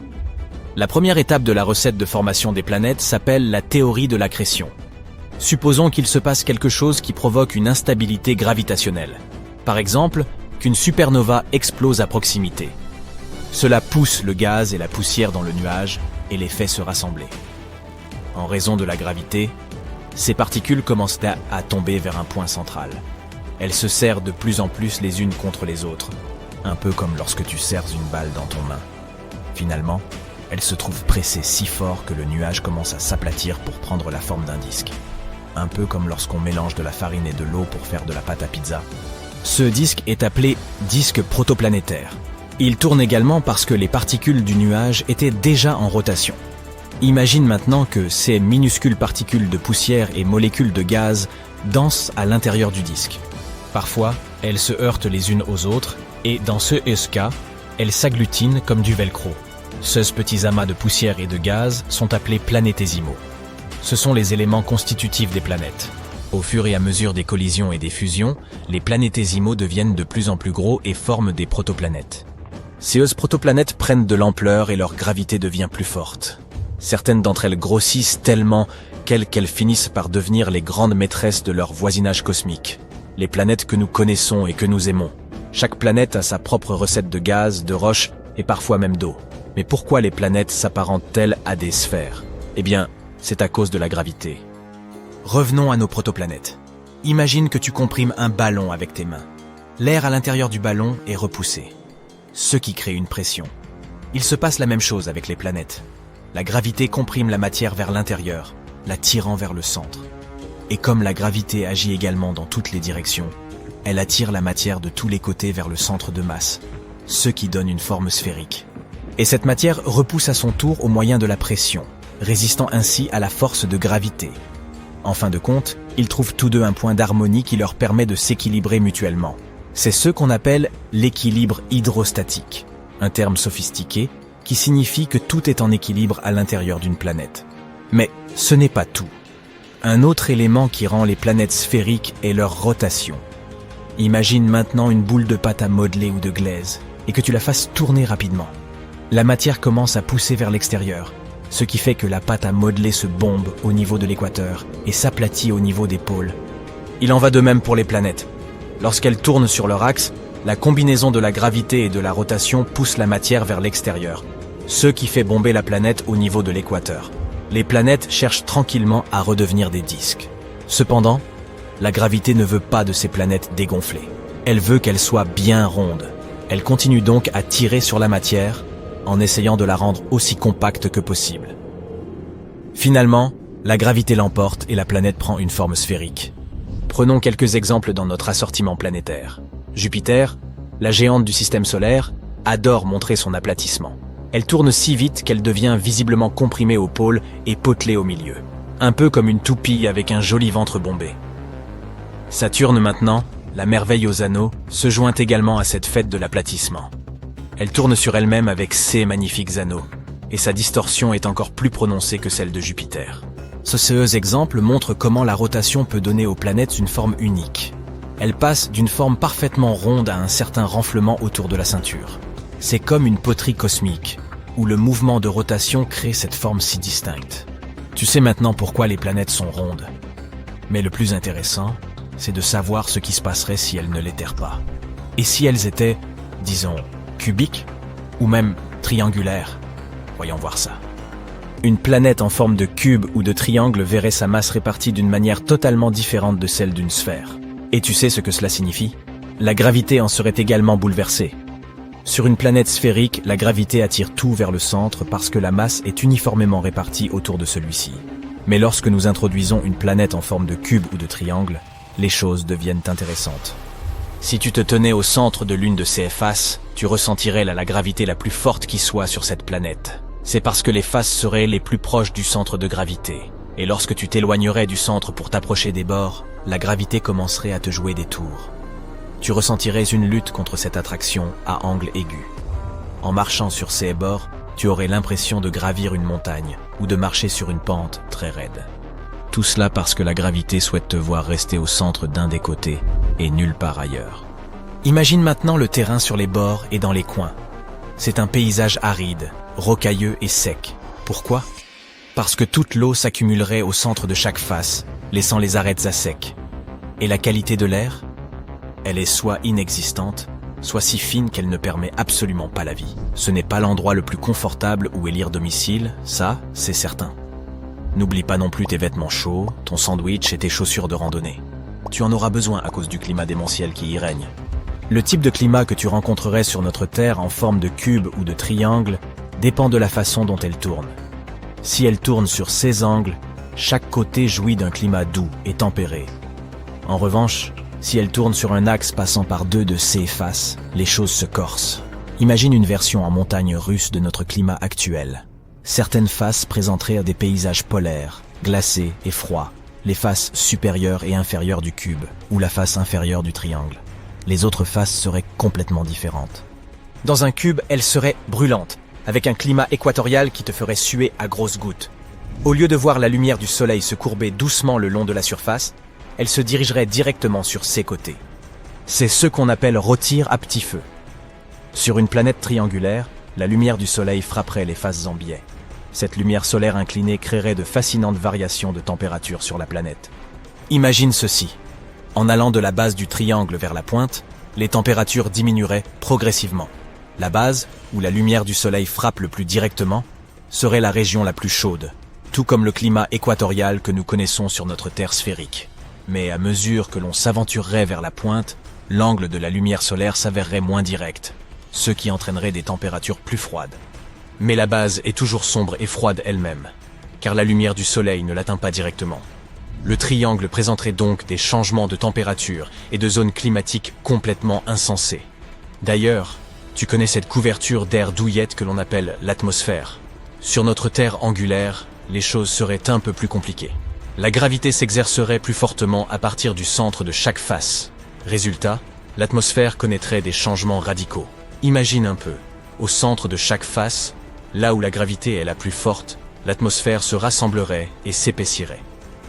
La première étape de la recette de formation des planètes s'appelle la théorie de l'accrétion. Supposons qu'il se passe quelque chose qui provoque une instabilité gravitationnelle. Par exemple, qu'une supernova explose à proximité. Cela pousse le gaz et la poussière dans le nuage et les fait se rassembler. En raison de la gravité, ces particules commencent à tomber vers un point central. Elles se serrent de plus en plus les unes contre les autres, un peu comme lorsque tu serres une balle dans ton main. Finalement, elles se trouvent pressées si fort que le nuage commence à s'aplatir pour prendre la forme d'un disque. Un peu comme lorsqu'on mélange de la farine et de l'eau pour faire de la pâte à pizza. Ce disque est appelé disque protoplanétaire. Il tourne également parce que les particules du nuage étaient déjà en rotation. Imagine maintenant que ces minuscules particules de poussière et molécules de gaz dansent à l'intérieur du disque. Parfois, elles se heurtent les unes aux autres et, dans ce cas, elles s'agglutinent comme du velcro. Ces petits amas de poussière et de gaz sont appelés planétésimaux. Ce sont les éléments constitutifs des planètes. Au fur et à mesure des collisions et des fusions, les planétésimaux deviennent de plus en plus gros et forment des protoplanètes. Ces protoplanètes prennent de l'ampleur et leur gravité devient plus forte. Certaines d'entre elles grossissent tellement qu'elles finissent par devenir les grandes maîtresses de leur voisinage cosmique. Les planètes que nous connaissons et que nous aimons. Chaque planète a sa propre recette de gaz, de roches et parfois même d'eau. Mais pourquoi les planètes s'apparentent-elles à des sphères? Eh bien, c'est à cause de la gravité. Revenons à nos protoplanètes. Imagine que tu comprimes un ballon avec tes mains. L'air à l'intérieur du ballon est repoussé, ce qui crée une pression. Il se passe la même chose avec les planètes. La gravité comprime la matière vers l'intérieur, la tirant vers le centre. Et comme la gravité agit également dans toutes les directions, elle attire la matière de tous les côtés vers le centre de masse, ce qui donne une forme sphérique. Et cette matière repousse à son tour au moyen de la pression, résistant ainsi à la force de gravité. En fin de compte, ils trouvent tous deux un point d'harmonie qui leur permet de s'équilibrer mutuellement. C'est ce qu'on appelle l'équilibre hydrostatique, un terme sophistiqué qui signifie que tout est en équilibre à l'intérieur d'une planète. Mais ce n'est pas tout. Un autre élément qui rend les planètes sphériques est leur rotation. Imagine maintenant une boule de pâte à modeler ou de glaise et que tu la fasses tourner rapidement. La matière commence à pousser vers l'extérieur, ce qui fait que la pâte à modeler se bombe au niveau de l'équateur et s'aplatit au niveau des pôles. Il en va de même pour les planètes. Lorsqu'elles tournent sur leur axe, la combinaison de la gravité et de la rotation pousse la matière vers l'extérieur, ce qui fait bomber la planète au niveau de l'équateur. Les planètes cherchent tranquillement à redevenir des disques. Cependant, la gravité ne veut pas de ces planètes dégonflées. Elle veut qu'elles soient bien rondes. Elle continue donc à tirer sur la matière en essayant de la rendre aussi compacte que possible. Finalement, la gravité l'emporte et la planète prend une forme sphérique. Prenons quelques exemples dans notre assortiment planétaire. Jupiter, la géante du système solaire, adore montrer son aplatissement. Elle tourne si vite qu'elle devient visiblement comprimée au pôle et potelée au milieu. Un peu comme une toupie avec un joli ventre bombé. Saturne maintenant, la merveille aux anneaux, se joint également à cette fête de l'aplatissement. Elle tourne sur elle-même avec ses magnifiques anneaux, et sa distorsion est encore plus prononcée que celle de Jupiter. Ce exemple montre comment la rotation peut donner aux planètes une forme unique. Elle passe d'une forme parfaitement ronde à un certain renflement autour de la ceinture. C'est comme une poterie cosmique, où le mouvement de rotation crée cette forme si distincte. Tu sais maintenant pourquoi les planètes sont rondes. Mais le plus intéressant, c'est de savoir ce qui se passerait si elles ne l'étaient pas. Et si elles étaient, disons, cubiques, ou même triangulaires. Voyons voir ça. Une planète en forme de cube ou de triangle verrait sa masse répartie d'une manière totalement différente de celle d'une sphère. Et tu sais ce que cela signifie? La gravité en serait également bouleversée. Sur une planète sphérique, la gravité attire tout vers le centre parce que la masse est uniformément répartie autour de celui-ci. Mais lorsque nous introduisons une planète en forme de cube ou de triangle, les choses deviennent intéressantes. Si tu te tenais au centre de l'une de ces faces, tu ressentirais la gravité la plus forte qui soit sur cette planète. C'est parce que les faces seraient les plus proches du centre de gravité. Et lorsque tu t'éloignerais du centre pour t'approcher des bords, la gravité commencerait à te jouer des tours. Tu ressentirais une lutte contre cette attraction à angle aigu. En marchant sur ces bords, tu aurais l'impression de gravir une montagne ou de marcher sur une pente très raide. Tout cela parce que la gravité souhaite te voir rester au centre d'un des côtés et nulle part ailleurs. Imagine maintenant le terrain sur les bords et dans les coins. C'est un paysage aride, rocailleux et sec. Pourquoi? Parce que toute l'eau s'accumulerait au centre de chaque face, laissant les arêtes à sec. Et la qualité de l'air? Elle est soit inexistante, soit si fine qu'elle ne permet absolument pas la vie. Ce n'est pas l'endroit le plus confortable où élire domicile, ça, c'est certain. N'oublie pas non plus tes vêtements chauds, ton sandwich et tes chaussures de randonnée. Tu en auras besoin à cause du climat démentiel qui y règne. Le type de climat que tu rencontrerais sur notre Terre en forme de cube ou de triangle dépend de la façon dont elle tourne. Si elle tourne sur ces angles, chaque côté jouit d'un climat doux et tempéré. En revanche, si elle tourne sur un axe passant par deux de ces faces, les choses se corsent. Imagine une version en montagne russe de notre climat actuel. Certaines faces présenteraient des paysages polaires, glacés et froids, les faces supérieures et inférieures du cube, ou la face inférieure du triangle. Les autres faces seraient complètement différentes. Dans un cube, elle serait brûlante, avec un climat équatorial qui te ferait suer à grosses gouttes. Au lieu de voir la lumière du soleil se courber doucement le long de la surface, elle se dirigerait directement sur ses côtés. C'est ce qu'on appelle rôtir à petit feu. Sur une planète triangulaire, la lumière du soleil frapperait les faces en biais. Cette lumière solaire inclinée créerait de fascinantes variations de température sur la planète. Imagine ceci. En allant de la base du triangle vers la pointe, les températures diminueraient progressivement. La base, où la lumière du soleil frappe le plus directement, serait la région la plus chaude, tout comme le climat équatorial que nous connaissons sur notre Terre sphérique. Mais à mesure que l'on s'aventurerait vers la pointe, l'angle de la lumière solaire s'avérerait moins direct, ce qui entraînerait des températures plus froides. Mais la base est toujours sombre et froide elle-même, car la lumière du soleil ne l'atteint pas directement. Le triangle présenterait donc des changements de température et de zones climatiques complètement insensés. D'ailleurs, tu connais cette couverture d'air douillette que l'on appelle l'atmosphère. Sur notre Terre angulaire, les choses seraient un peu plus compliquées. La gravité s'exercerait plus fortement à partir du centre de chaque face. Résultat, l'atmosphère connaîtrait des changements radicaux. Imagine un peu, au centre de chaque face, là où la gravité est la plus forte, l'atmosphère se rassemblerait et s'épaissirait.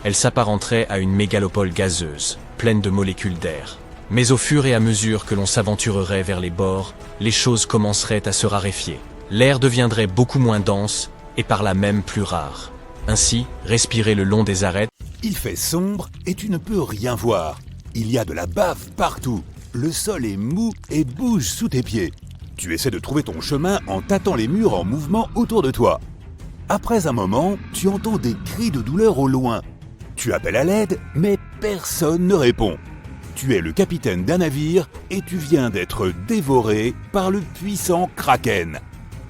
Elle s'apparenterait à une mégalopole gazeuse, pleine de molécules d'air. Mais au fur et à mesure que l'on s'aventurerait vers les bords, les choses commenceraient à se raréfier. L'air deviendrait beaucoup moins dense et par là même plus rare. Ainsi, respirer le long des arêtes. Il fait sombre et tu ne peux rien voir. Il y a de la bave partout. Le sol est mou et bouge sous tes pieds. Tu essaies de trouver ton chemin en tâtant les murs en mouvement autour de toi. Après un moment, tu entends des cris de douleur au loin. Tu appelles à l'aide, mais personne ne répond. Tu es le capitaine d'un navire et tu viens d'être dévoré par le puissant Kraken.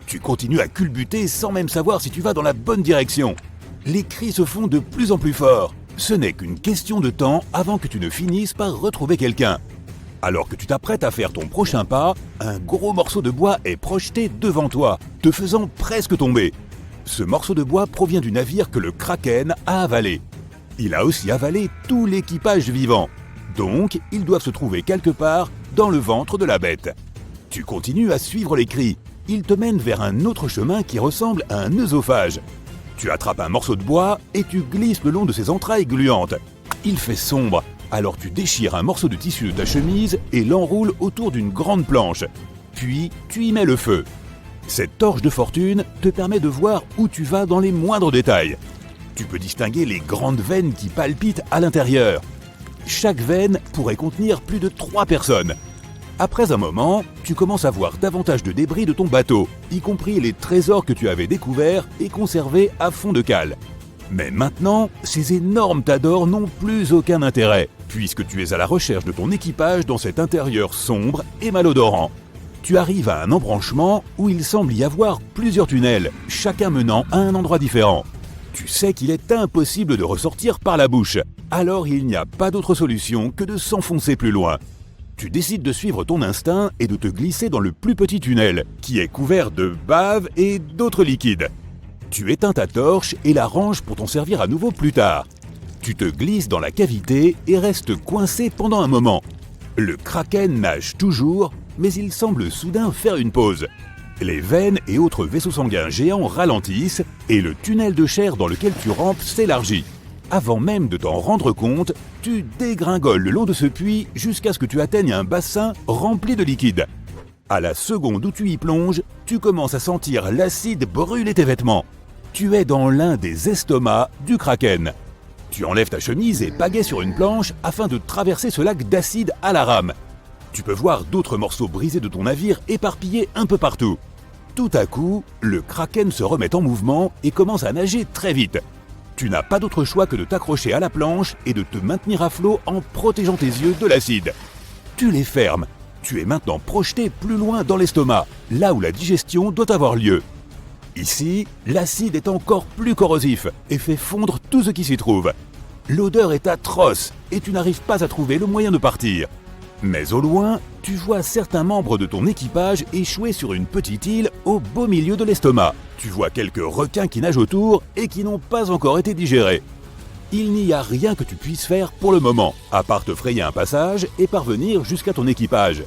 Tu continues à culbuter sans même savoir si tu vas dans la bonne direction. Les cris se font de plus en plus forts. Ce n'est qu'une question de temps avant que tu ne finisses par retrouver quelqu'un. Alors que tu t'apprêtes à faire ton prochain pas, un gros morceau de bois est projeté devant toi, te faisant presque tomber. Ce morceau de bois provient du navire que le Kraken a avalé. Il a aussi avalé tout l'équipage vivant. Donc, ils doivent se trouver quelque part dans le ventre de la bête. Tu continues à suivre les cris. Ils te mènent vers un autre chemin qui ressemble à un œsophage. Tu attrapes un morceau de bois et tu glisses le long de ses entrailles gluantes. Il fait sombre, alors tu déchires un morceau de tissu de ta chemise et l'enroules autour d'une grande planche. Puis, tu y mets le feu. Cette torche de fortune te permet de voir où tu vas dans les moindres détails. Tu peux distinguer les grandes veines qui palpitent à l'intérieur. Chaque veine pourrait contenir plus de 3 personnes. Après un moment, tu commences à voir davantage de débris de ton bateau, y compris les trésors que tu avais découverts et conservés à fond de cale. Mais maintenant, ces énormes tas d'or n'ont plus aucun intérêt, puisque tu es à la recherche de ton équipage dans cet intérieur sombre et malodorant. Tu arrives à un embranchement où il semble y avoir plusieurs tunnels, chacun menant à un endroit différent. Tu sais qu'il est impossible de ressortir par la bouche, alors il n'y a pas d'autre solution que de s'enfoncer plus loin. Tu décides de suivre ton instinct et de te glisser dans le plus petit tunnel, qui est couvert de bave et d'autres liquides. Tu éteins ta torche et la ranges pour t'en servir à nouveau plus tard. Tu te glisses dans la cavité et restes coincé pendant un moment. Le Kraken nage toujours, mais il semble soudain faire une pause. Les veines et autres vaisseaux sanguins géants ralentissent et le tunnel de chair dans lequel tu rampes s'élargit. Avant même de t'en rendre compte, tu dégringoles le long de ce puits jusqu'à ce que tu atteignes un bassin rempli de liquide. À la seconde où tu y plonges, tu commences à sentir l'acide brûler tes vêtements. Tu es dans l'un des estomacs du Kraken. Tu enlèves ta chemise et pagaies sur une planche afin de traverser ce lac d'acide à la rame. Tu peux voir d'autres morceaux brisés de ton navire éparpillés un peu partout. Tout à coup, le Kraken se remet en mouvement et commence à nager très vite. Tu n'as pas d'autre choix que de t'accrocher à la planche et de te maintenir à flot en protégeant tes yeux de l'acide. Tu les fermes. Tu es maintenant projeté plus loin dans l'estomac, là où la digestion doit avoir lieu. Ici, l'acide est encore plus corrosif et fait fondre tout ce qui s'y trouve. L'odeur est atroce et tu n'arrives pas à trouver le moyen de partir. Mais au loin, tu vois certains membres de ton équipage échouer sur une petite île au beau milieu de l'estomac. Tu vois quelques requins qui nagent autour et qui n'ont pas encore été digérés. Il n'y a rien que tu puisses faire pour le moment, à part te frayer un passage et parvenir jusqu'à ton équipage.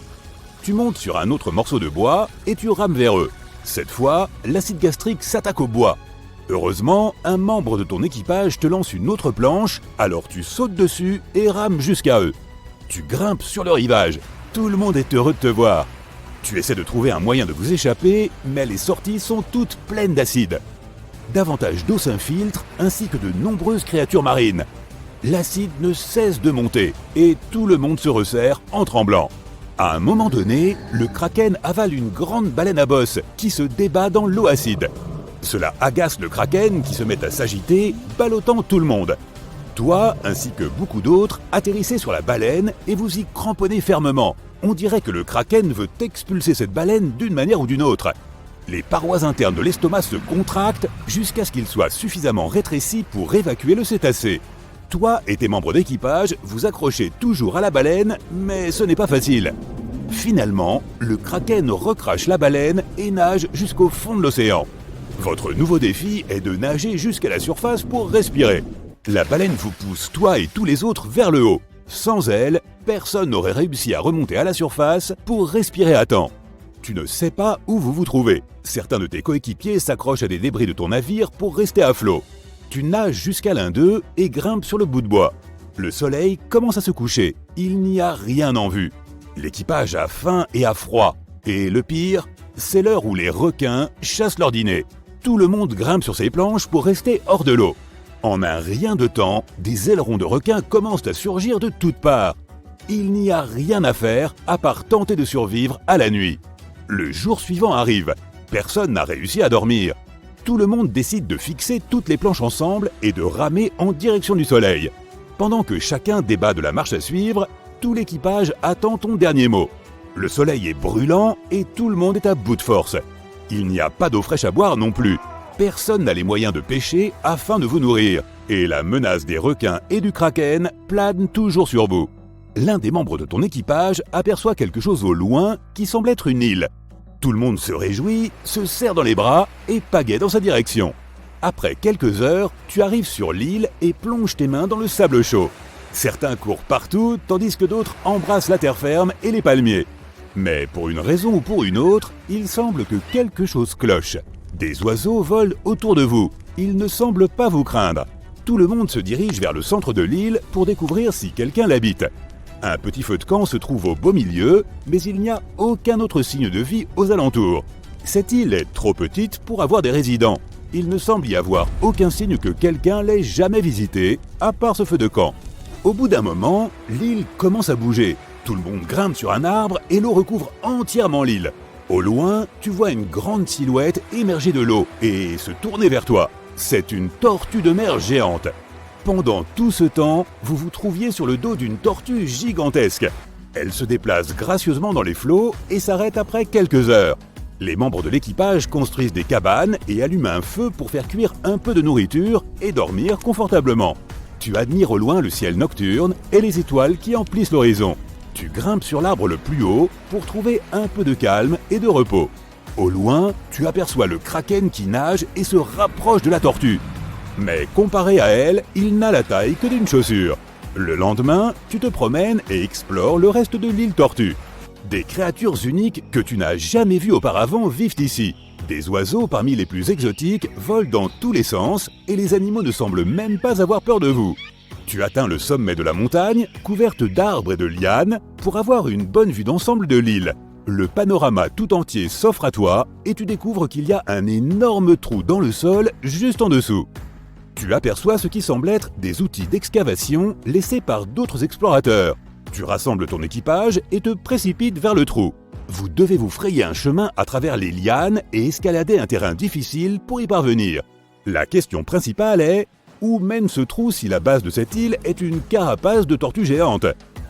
Tu montes sur un autre morceau de bois et tu rames vers eux. Cette fois, l'acide gastrique s'attaque au bois. Heureusement, un membre de ton équipage te lance une autre planche, alors tu sautes dessus et rames jusqu'à eux. Tu grimpes sur le rivage. Tout le monde est heureux de te voir. Tu essaies de trouver un moyen de vous échapper, mais les sorties sont toutes pleines d'acide. Davantage d'eau s'infiltre, ainsi que de nombreuses créatures marines. L'acide ne cesse de monter, et tout le monde se resserre en tremblant. À un moment donné, le Kraken avale une grande baleine à bosse qui se débat dans l'eau acide. Cela agace le Kraken qui se met à s'agiter, ballottant tout le monde. Toi, ainsi que beaucoup d'autres, atterrissez sur la baleine et vous y cramponnez fermement. On dirait que le Kraken veut expulser cette baleine d'une manière ou d'une autre. Les parois internes de l'estomac se contractent jusqu'à ce qu'il soit suffisamment rétréci pour évacuer le cétacé. Toi et tes membres d'équipage vous accrochez toujours à la baleine, mais ce n'est pas facile. Finalement, le kraken recrache la baleine et nage jusqu'au fond de l'océan. Votre nouveau défi est de nager jusqu'à la surface pour respirer. La baleine vous pousse, toi et tous les autres, vers le haut. Sans elle, personne n'aurait réussi à remonter à la surface pour respirer à temps. Tu ne sais pas où vous vous trouvez. Certains de tes coéquipiers s'accrochent à des débris de ton navire pour rester à flot. Tu nages jusqu'à l'un d'eux et grimpes sur le bout de bois. Le soleil commence à se coucher. Il n'y a rien en vue. L'équipage a faim et a froid. Et le pire, c'est l'heure où les requins chassent leur dîner. Tout le monde grimpe sur ses planches pour rester hors de l'eau. En un rien de temps, des ailerons de requins commencent à surgir de toutes parts. Il n'y a rien à faire à part tenter de survivre à la nuit. Le jour suivant arrive. Personne n'a réussi à dormir. Tout le monde décide de fixer toutes les planches ensemble et de ramer en direction du soleil. Pendant que chacun débat de la marche à suivre, tout l'équipage attend ton dernier mot. Le soleil est brûlant et tout le monde est à bout de force. Il n'y a pas d'eau fraîche à boire non plus. Personne n'a les moyens de pêcher afin de vous nourrir. Et la menace des requins et du kraken plane toujours sur vous. L'un des membres de ton équipage aperçoit quelque chose au loin qui semble être une île. Tout le monde se réjouit, se serre dans les bras et pagaie dans sa direction. Après quelques heures, tu arrives sur l'île et plonges tes mains dans le sable chaud. Certains courent partout, tandis que d'autres embrassent la terre ferme et les palmiers. Mais pour une raison ou pour une autre, il semble que quelque chose cloche. Des oiseaux volent autour de vous. Ils ne semblent pas vous craindre. Tout le monde se dirige vers le centre de l'île pour découvrir si quelqu'un l'habite. Un petit feu de camp se trouve au beau milieu, mais il n'y a aucun autre signe de vie aux alentours. Cette île est trop petite pour avoir des résidents. Il ne semble y avoir aucun signe que quelqu'un l'ait jamais visité, à part ce feu de camp. Au bout d'un moment, l'île commence à bouger. Tout le monde grimpe sur un arbre et l'eau recouvre entièrement l'île. Au loin, tu vois une grande silhouette émerger de l'eau et se tourner vers toi. C'est une tortue de mer géante. Pendant tout ce temps, vous vous trouviez sur le dos d'une tortue gigantesque. Elle se déplace gracieusement dans les flots et s'arrête après quelques heures. Les membres de l'équipage construisent des cabanes et allument un feu pour faire cuire un peu de nourriture et dormir confortablement. Tu admires au loin le ciel nocturne et les étoiles qui emplissent l'horizon. Tu grimpes sur l'arbre le plus haut pour trouver un peu de calme et de repos. Au loin, tu aperçois le kraken qui nage et se rapproche de la tortue. Mais comparé à elle, il n'a la taille que d'une chaussure. Le lendemain, tu te promènes et explores le reste de l'île Tortue. Des créatures uniques que tu n'as jamais vues auparavant vivent ici. Des oiseaux parmi les plus exotiques volent dans tous les sens et les animaux ne semblent même pas avoir peur de vous. Tu atteins le sommet de la montagne, couverte d'arbres et de lianes, pour avoir une bonne vue d'ensemble de l'île. Le panorama tout entier s'offre à toi et tu découvres qu'il y a un énorme trou dans le sol juste en dessous. Tu aperçois ce qui semble être des outils d'excavation laissés par d'autres explorateurs. Tu rassembles ton équipage et te précipites vers le trou. Vous devez vous frayer un chemin à travers les lianes et escalader un terrain difficile pour y parvenir. La question principale est: où mène ce trou si la base de cette île est une carapace de tortue géante?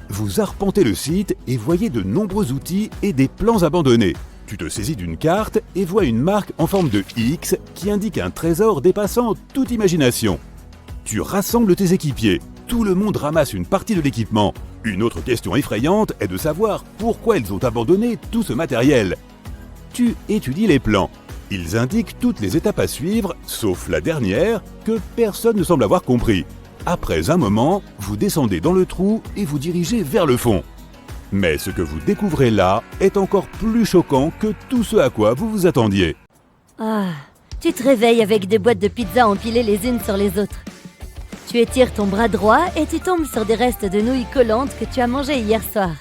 Vous arpentez le site et voyez de nombreux outils et des plans abandonnés. Tu te saisis d'une carte et vois une marque en forme de X qui indique un trésor dépassant toute imagination. Tu rassembles tes équipiers. Tout le monde ramasse une partie de l'équipement. Une autre question effrayante est de savoir pourquoi ils ont abandonné tout ce matériel. Tu étudies les plans. Ils indiquent toutes les étapes à suivre, sauf la dernière, que personne ne semble avoir compris. Après un moment, vous descendez dans le trou et vous dirigez vers le fond. Mais ce que vous découvrez là est encore plus choquant que tout ce à quoi vous vous attendiez. Ah, tu te réveilles avec des boîtes de pizza empilées les unes sur les autres. Tu étires ton bras droit et tu tombes sur des restes de nouilles collantes que tu as mangées hier soir.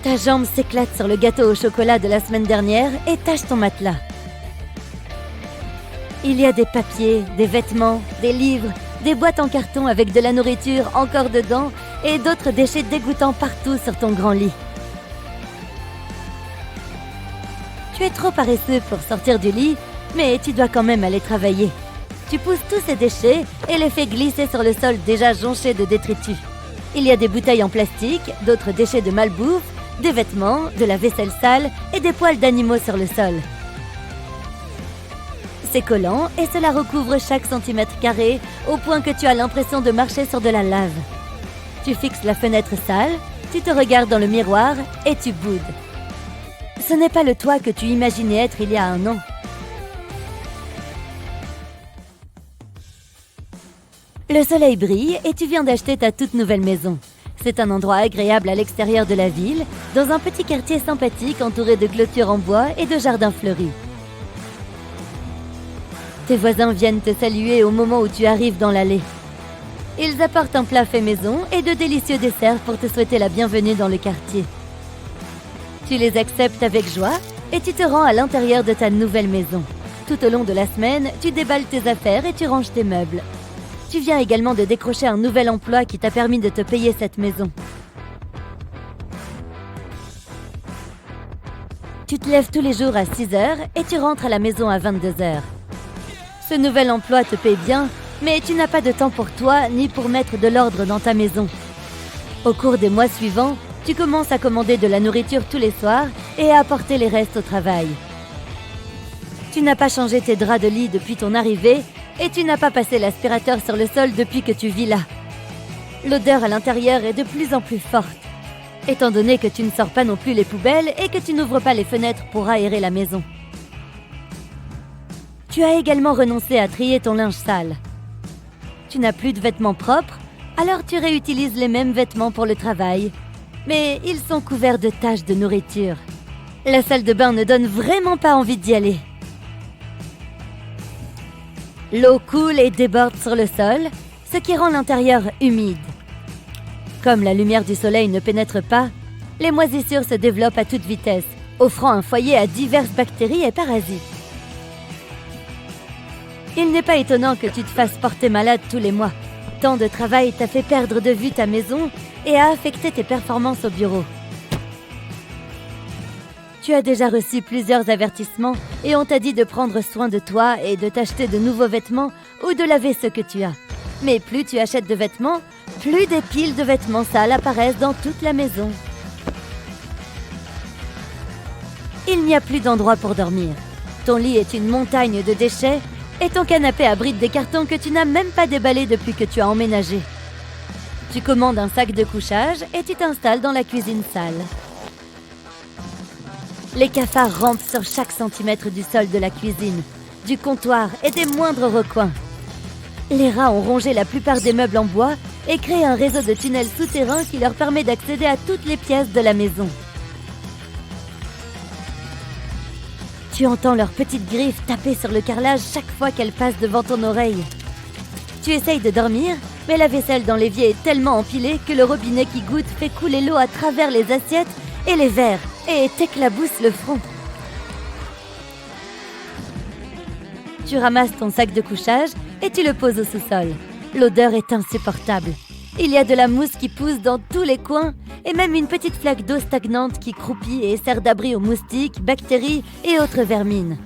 Ta jambe s'éclate sur le gâteau au chocolat de la semaine dernière et tache ton matelas. Il y a des papiers, des vêtements, des livres, des boîtes en carton avec de la nourriture encore dedans et d'autres déchets dégoûtants partout sur ton grand lit. Tu es trop paresseux pour sortir du lit, mais tu dois quand même aller travailler. Tu pousses tous ces déchets et les fais glisser sur le sol déjà jonché de détritus. Il y a des bouteilles en plastique, d'autres déchets de malbouffe, des vêtements, de la vaisselle sale et des poils d'animaux sur le sol. C'est collant et cela recouvre chaque centimètre carré au point que tu as l'impression de marcher sur de la lave. Tu fixes la fenêtre sale, tu te regardes dans le miroir et tu boudes. Ce n'est pas le toi que tu imaginais être il y a un an. Le soleil brille et tu viens d'acheter ta toute nouvelle maison. C'est un endroit agréable à l'extérieur de la ville, dans un petit quartier sympathique entouré de clôtures en bois et de jardins fleuris. Tes voisins viennent te saluer au moment où tu arrives dans l'allée. Ils apportent un plat fait maison et de délicieux desserts pour te souhaiter la bienvenue dans le quartier. Tu les acceptes avec joie et tu te rends à l'intérieur de ta nouvelle maison. Tout au long de la semaine, tu déballes tes affaires et tu ranges tes meubles. Tu viens également de décrocher un nouvel emploi qui t'a permis de te payer cette maison. Tu te lèves tous les jours à 6 heures et tu rentres à la maison à 22 heures. Ce nouvel emploi te paie bien, mais tu n'as pas de temps pour toi ni pour mettre de l'ordre dans ta maison. Au cours des mois suivants, tu commences à commander de la nourriture tous les soirs et à apporter les restes au travail. Tu n'as pas changé tes draps de lit depuis ton arrivée et tu n'as pas passé l'aspirateur sur le sol depuis que tu vis là. L'odeur à l'intérieur est de plus en plus forte, étant donné que tu ne sors pas non plus les poubelles et que tu n'ouvres pas les fenêtres pour aérer la maison. Tu as également renoncé à trier ton linge sale. Tu n'as plus de vêtements propres, alors tu réutilises les mêmes vêtements pour le travail, mais ils sont couverts de taches de nourriture. La salle de bain ne donne vraiment pas envie d'y aller. L'eau coule et déborde sur le sol, ce qui rend l'intérieur humide. Comme la lumière du soleil ne pénètre pas, les moisissures se développent à toute vitesse, offrant un foyer à diverses bactéries et parasites. Il n'est pas étonnant que tu te fasses porter malade tous les mois. Tant de travail t'a fait perdre de vue ta maison et a affecté tes performances au bureau. Tu as déjà reçu plusieurs avertissements et on t'a dit de prendre soin de toi et de t'acheter de nouveaux vêtements ou de laver ceux que tu as. Mais plus tu achètes de vêtements, plus des piles de vêtements sales apparaissent dans toute la maison. Il n'y a plus d'endroit pour dormir. Ton lit est une montagne de déchets et ton canapé abrite des cartons que tu n'as même pas déballés depuis que tu as emménagé. Tu commandes un sac de couchage et tu t'installes dans la cuisine sale. Les cafards rampent sur chaque centimètre du sol de la cuisine, du comptoir et des moindres recoins. Les rats ont rongé la plupart des meubles en bois et créé un réseau de tunnels souterrains qui leur permet d'accéder à toutes les pièces de la maison. Tu entends leurs petites griffes taper sur le carrelage chaque fois qu'elles passent devant ton oreille. Tu essayes de dormir, mais la vaisselle dans l'évier est tellement empilée que le robinet qui goutte fait couler l'eau à travers les assiettes et les verres et t'éclabousse le front. Tu ramasses ton sac de couchage et tu le poses au sous-sol. L'odeur est insupportable. Il y a de la mousse qui pousse dans tous les coins et même une petite flaque d'eau stagnante qui croupit et sert d'abri aux moustiques, bactéries et autres vermines.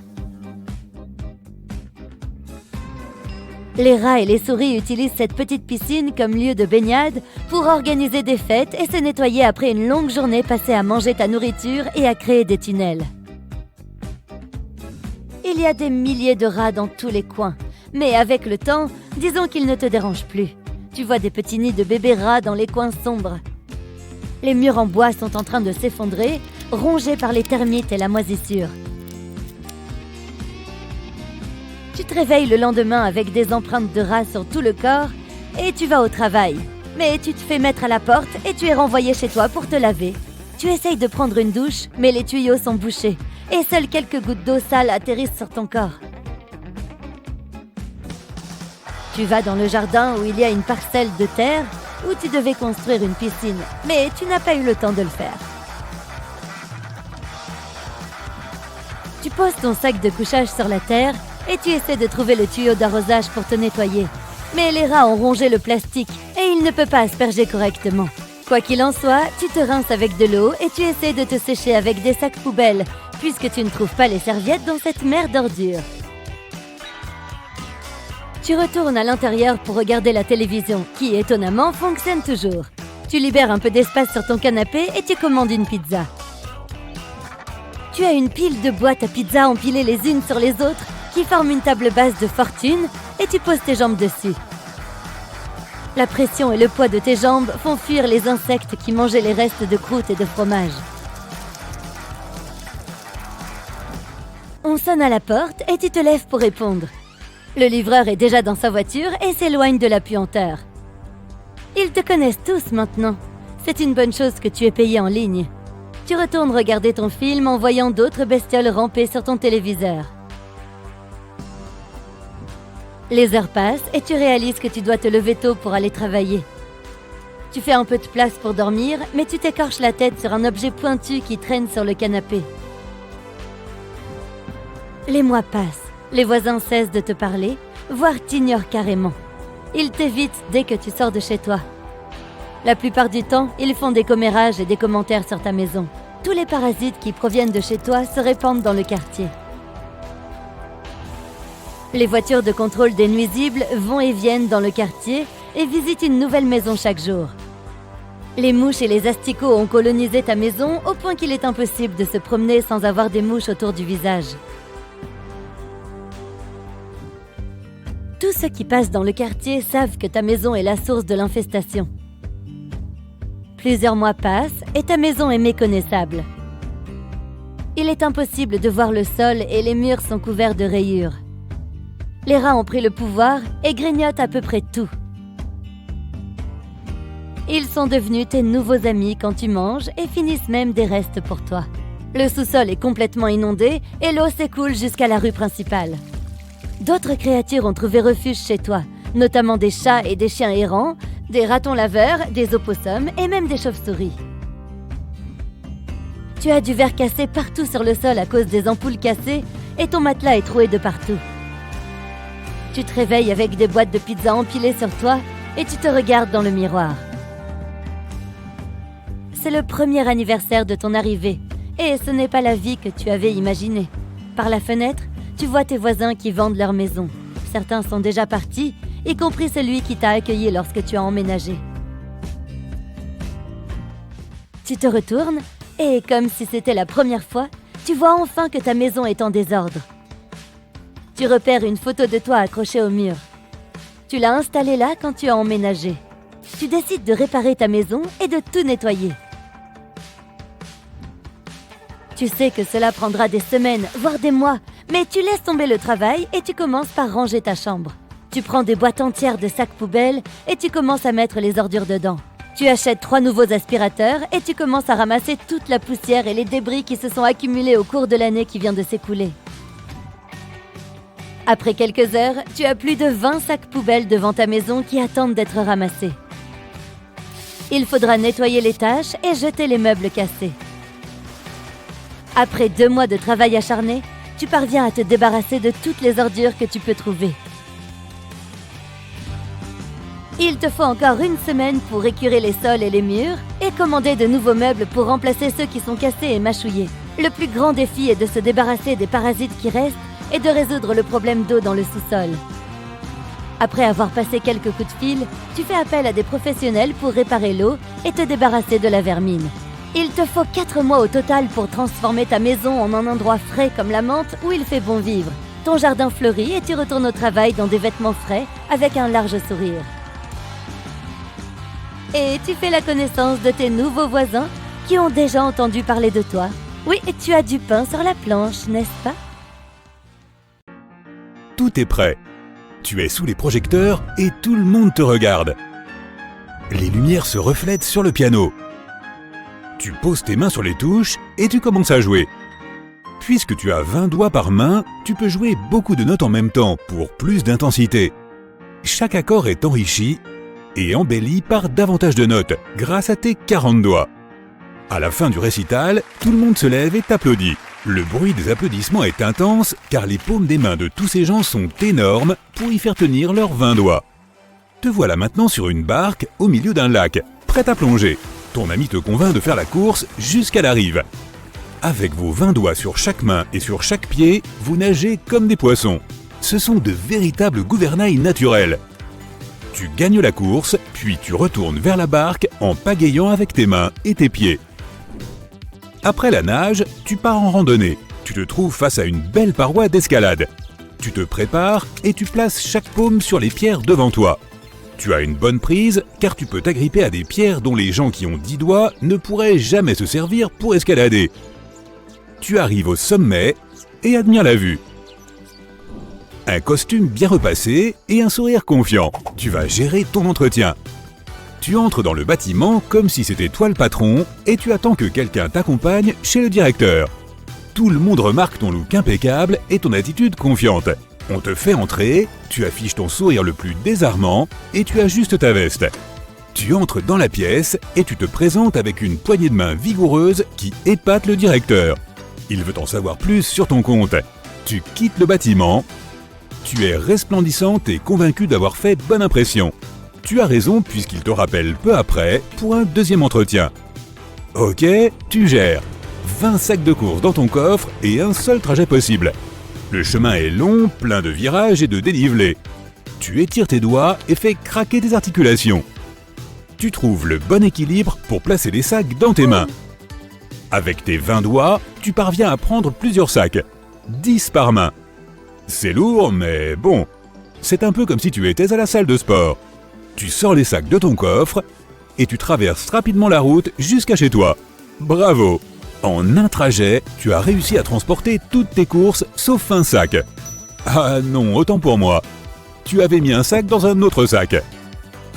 Les rats et les souris utilisent cette petite piscine comme lieu de baignade pour organiser des fêtes et se nettoyer après une longue journée passée à manger ta nourriture et à créer des tunnels. Il y a des milliers de rats dans tous les coins, mais avec le temps, disons qu'ils ne te dérangent plus. Tu vois des petits nids de bébés rats dans les coins sombres. Les murs en bois sont en train de s'effondrer, rongés par les termites et la moisissure. Tu te réveilles le lendemain avec des empreintes de rats sur tout le corps et tu vas au travail. Mais tu te fais mettre à la porte et tu es renvoyé chez toi pour te laver. Tu essayes de prendre une douche, mais les tuyaux sont bouchés et seules quelques gouttes d'eau sale atterrissent sur ton corps. Tu vas dans le jardin où il y a une parcelle de terre où tu devais construire une piscine, mais tu n'as pas eu le temps de le faire. Tu poses ton sac de couchage sur la terre et tu essaies de trouver le tuyau d'arrosage pour te nettoyer. Mais les rats ont rongé le plastique et il ne peut pas asperger correctement. Quoi qu'il en soit, tu te rinces avec de l'eau et tu essaies de te sécher avec des sacs poubelles, puisque tu ne trouves pas les serviettes dans cette mer d'ordures. Tu retournes à l'intérieur pour regarder la télévision, qui étonnamment fonctionne toujours. Tu libères un peu d'espace sur ton canapé et tu commandes une pizza. Tu as une pile de boîtes à pizza empilées les unes sur les autres qui forme une table basse de fortune et tu poses tes jambes dessus. La pression et le poids de tes jambes font fuir les insectes qui mangeaient les restes de croûte et de fromage. On sonne à la porte et tu te lèves pour répondre. Le livreur est déjà dans sa voiture et s'éloigne de la puanteur. Ils te connaissent tous maintenant. C'est une bonne chose que tu es payé en ligne. Tu retournes regarder ton film en voyant d'autres bestioles ramper sur ton téléviseur. Les heures passent et tu réalises que tu dois te lever tôt pour aller travailler. Tu fais un peu de place pour dormir, mais tu t'écorches la tête sur un objet pointu qui traîne sur le canapé. Les mois passent, les voisins cessent de te parler, voire t'ignorent carrément. Ils t'évitent dès que tu sors de chez toi. La plupart du temps, ils font des commérages et des commentaires sur ta maison. Tous les parasites qui proviennent de chez toi se répandent dans le quartier. Les voitures de contrôle des nuisibles vont et viennent dans le quartier et visitent une nouvelle maison chaque jour. Les mouches et les asticots ont colonisé ta maison au point qu'il est impossible de se promener sans avoir des mouches autour du visage. Tous ceux qui passent dans le quartier savent que ta maison est la source de l'infestation. Plusieurs mois passent et ta maison est méconnaissable. Il est impossible de voir le sol et les murs sont couverts de rayures. Les rats ont pris le pouvoir et grignotent à peu près tout. Ils sont devenus tes nouveaux amis quand tu manges et finissent même des restes pour toi. Le sous-sol est complètement inondé et l'eau s'écoule jusqu'à la rue principale. D'autres créatures ont trouvé refuge chez toi, notamment des chats et des chiens errants, des ratons laveurs, des opossums et même des chauves-souris. Tu as du verre cassé partout sur le sol à cause des ampoules cassées et ton matelas est troué de partout. Tu te réveilles avec des boîtes de pizza empilées sur toi et tu te regardes dans le miroir. C'est le premier anniversaire de ton arrivée et ce n'est pas la vie que tu avais imaginée. Par la fenêtre, tu vois tes voisins qui vendent leur maison. Certains sont déjà partis, y compris celui qui t'a accueilli lorsque tu as emménagé. Tu te retournes et, comme si c'était la première fois, tu vois enfin que ta maison est en désordre. Tu repères une photo de toi accrochée au mur. Tu l'as installée là quand tu as emménagé. Tu décides de réparer ta maison et de tout nettoyer. Tu sais que cela prendra des semaines, voire des mois, mais tu laisses tomber le travail et tu commences par ranger ta chambre. Tu prends des boîtes entières de sacs poubelles et tu commences à mettre les ordures dedans. Tu achètes 3 nouveaux aspirateurs et tu commences à ramasser toute la poussière et les débris qui se sont accumulés au cours de l'année qui vient de s'écouler. Après quelques heures, tu as plus de 20 sacs poubelles devant ta maison qui attendent d'être ramassés. Il faudra nettoyer les tâches et jeter les meubles cassés. Après 2 mois de travail acharné, tu parviens à te débarrasser de toutes les ordures que tu peux trouver. Il te faut encore 1 semaine pour écurer les sols et les murs et commander de nouveaux meubles pour remplacer ceux qui sont cassés et mâchouillés. Le plus grand défi est de se débarrasser des parasites qui restent et de résoudre le problème d'eau dans le sous-sol. Après avoir passé quelques coups de fil, tu fais appel à des professionnels pour réparer l'eau et te débarrasser de la vermine. Il te faut 4 mois au total pour transformer ta maison en un endroit frais comme la menthe où il fait bon vivre. Ton jardin fleurit et tu retournes au travail dans des vêtements frais avec un large sourire. Et tu fais la connaissance de tes nouveaux voisins qui ont déjà entendu parler de toi. Oui, tu as du pain sur la planche, n'est-ce pas? Tout est prêt. Tu es sous les projecteurs et tout le monde te regarde. Les lumières se reflètent sur le piano. Tu poses tes mains sur les touches et tu commences à jouer. Puisque tu as 20 doigts par main, tu peux jouer beaucoup de notes en même temps pour plus d'intensité. Chaque accord est enrichi et embelli par davantage de notes grâce à tes 40 doigts. À la fin du récital, tout le monde se lève et t'applaudit. Le bruit des applaudissements est intense car les paumes des mains de tous ces gens sont énormes pour y faire tenir leurs 20 doigts. Te voilà maintenant sur une barque au milieu d'un lac, prête à plonger. Ton ami te convainc de faire la course jusqu'à la rive. Avec vos 20 doigts sur chaque main et sur chaque pied, vous nagez comme des poissons. Ce sont de véritables gouvernails naturels. Tu gagnes la course, puis tu retournes vers la barque en pagayant avec tes mains et tes pieds. Après la nage, tu pars en randonnée. Tu te trouves face à une belle paroi d'escalade. Tu te prépares et tu places chaque paume sur les pierres devant toi. Tu as une bonne prise car tu peux t'agripper à des pierres dont les gens qui ont 10 doigts ne pourraient jamais se servir pour escalader. Tu arrives au sommet et admire la vue. Un costume bien repassé et un sourire confiant. Tu vas gérer ton entretien. Tu entres dans le bâtiment comme si c'était toi le patron et tu attends que quelqu'un t'accompagne chez le directeur. Tout le monde remarque ton look impeccable et ton attitude confiante. On te fait entrer, tu affiches ton sourire le plus désarmant et tu ajustes ta veste. Tu entres dans la pièce et tu te présentes avec une poignée de main vigoureuse qui épate le directeur. Il veut en savoir plus sur ton compte. Tu quittes le bâtiment. Tu es resplendissante et convaincue d'avoir fait bonne impression. Tu as raison puisqu'il te rappelle peu après pour un deuxième entretien. Ok, tu gères. 20 sacs de courses dans ton coffre et un seul trajet possible. Le chemin est long, plein de virages et de dénivelés. Tu étires tes doigts et fais craquer tes articulations. Tu trouves le bon équilibre pour placer les sacs dans tes mains. Avec tes 20 doigts, tu parviens à prendre plusieurs sacs. 10 par main. C'est lourd, mais bon. C'est un peu comme si tu étais à la salle de sport. Tu sors les sacs de ton coffre et tu traverses rapidement la route jusqu'à chez toi. Bravo! En un trajet, tu as réussi à transporter toutes tes courses sauf un sac. Ah non, autant pour moi. Tu avais mis un sac dans un autre sac.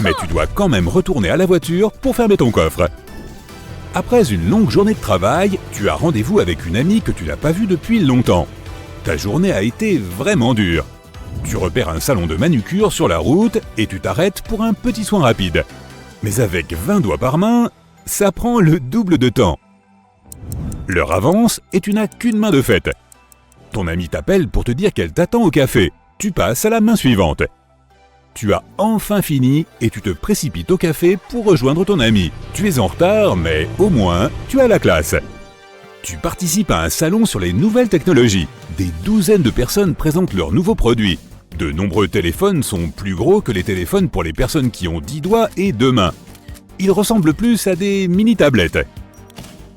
Mais tu dois quand même retourner à la voiture pour fermer ton coffre. Après une longue journée de travail, tu as rendez-vous avec une amie que tu n'as pas vue depuis longtemps. Ta journée a été vraiment dure. Tu repères un salon de manucure sur la route et tu t'arrêtes pour un petit soin rapide. Mais avec 20 doigts par main, ça prend le double de temps. L'heure avance et tu n'as qu'une main de fête. Ton amie t'appelle pour te dire qu'elle t'attend au café. Tu passes à la main suivante. Tu as enfin fini et tu te précipites au café pour rejoindre ton ami. Tu es en retard, mais au moins, tu as la classe. Tu participes à un salon sur les nouvelles technologies. Des douzaines de personnes présentent leurs nouveaux produits. De nombreux téléphones sont plus gros que les téléphones pour les personnes qui ont 10 doigts et 2 mains. Ils ressemblent plus à des mini-tablettes.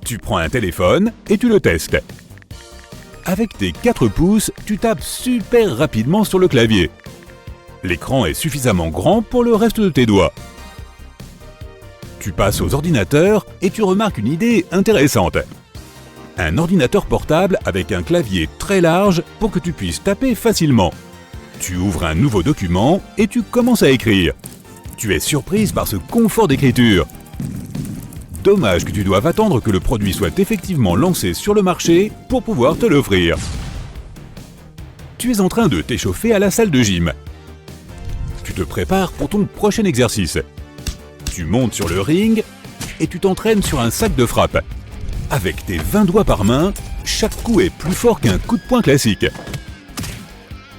Tu prends un téléphone et tu le testes. Avec tes 4 pouces, tu tapes super rapidement sur le clavier. L'écran est suffisamment grand pour le reste de tes doigts. Tu passes aux ordinateurs et tu remarques une idée intéressante. Un ordinateur portable avec un clavier très large pour que tu puisses taper facilement. Tu ouvres un nouveau document et tu commences à écrire. Tu es surprise par ce confort d'écriture. Dommage que tu doives attendre que le produit soit effectivement lancé sur le marché pour pouvoir te l'offrir. Tu es en train de t'échauffer à la salle de gym. Tu te prépares pour ton prochain exercice. Tu montes sur le ring et tu t'entraînes sur un sac de frappe. Avec tes 20 doigts par main, chaque coup est plus fort qu'un coup de poing classique.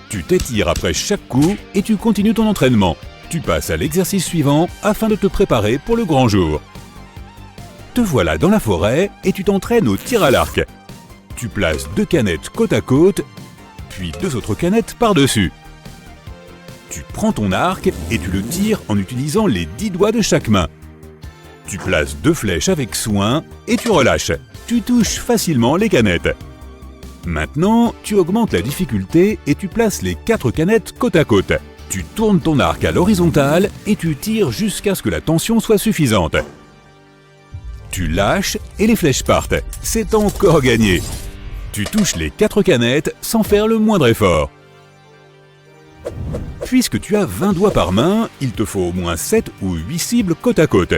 Tu t'étires après chaque coup et tu continues ton entraînement. Tu passes à l'exercice suivant afin de te préparer pour le grand jour. Te voilà dans la forêt et tu t'entraînes au tir à l'arc. Tu places 2 canettes côte à côte, puis 2 autres canettes par-dessus. Tu prends ton arc et tu le tires en utilisant les 10 doigts de chaque main. Tu places 2 flèches avec soin et tu relâches. Tu touches facilement les canettes. Maintenant, tu augmentes la difficulté et tu places les 4 canettes côte à côte. Tu tournes ton arc à l'horizontale et tu tires jusqu'à ce que la tension soit suffisante. Tu lâches et les flèches partent. C'est encore gagné. Tu touches les 4 canettes sans faire le moindre effort. Puisque tu as 20 doigts par main, il te faut au moins 7 ou 8 cibles côte à côte.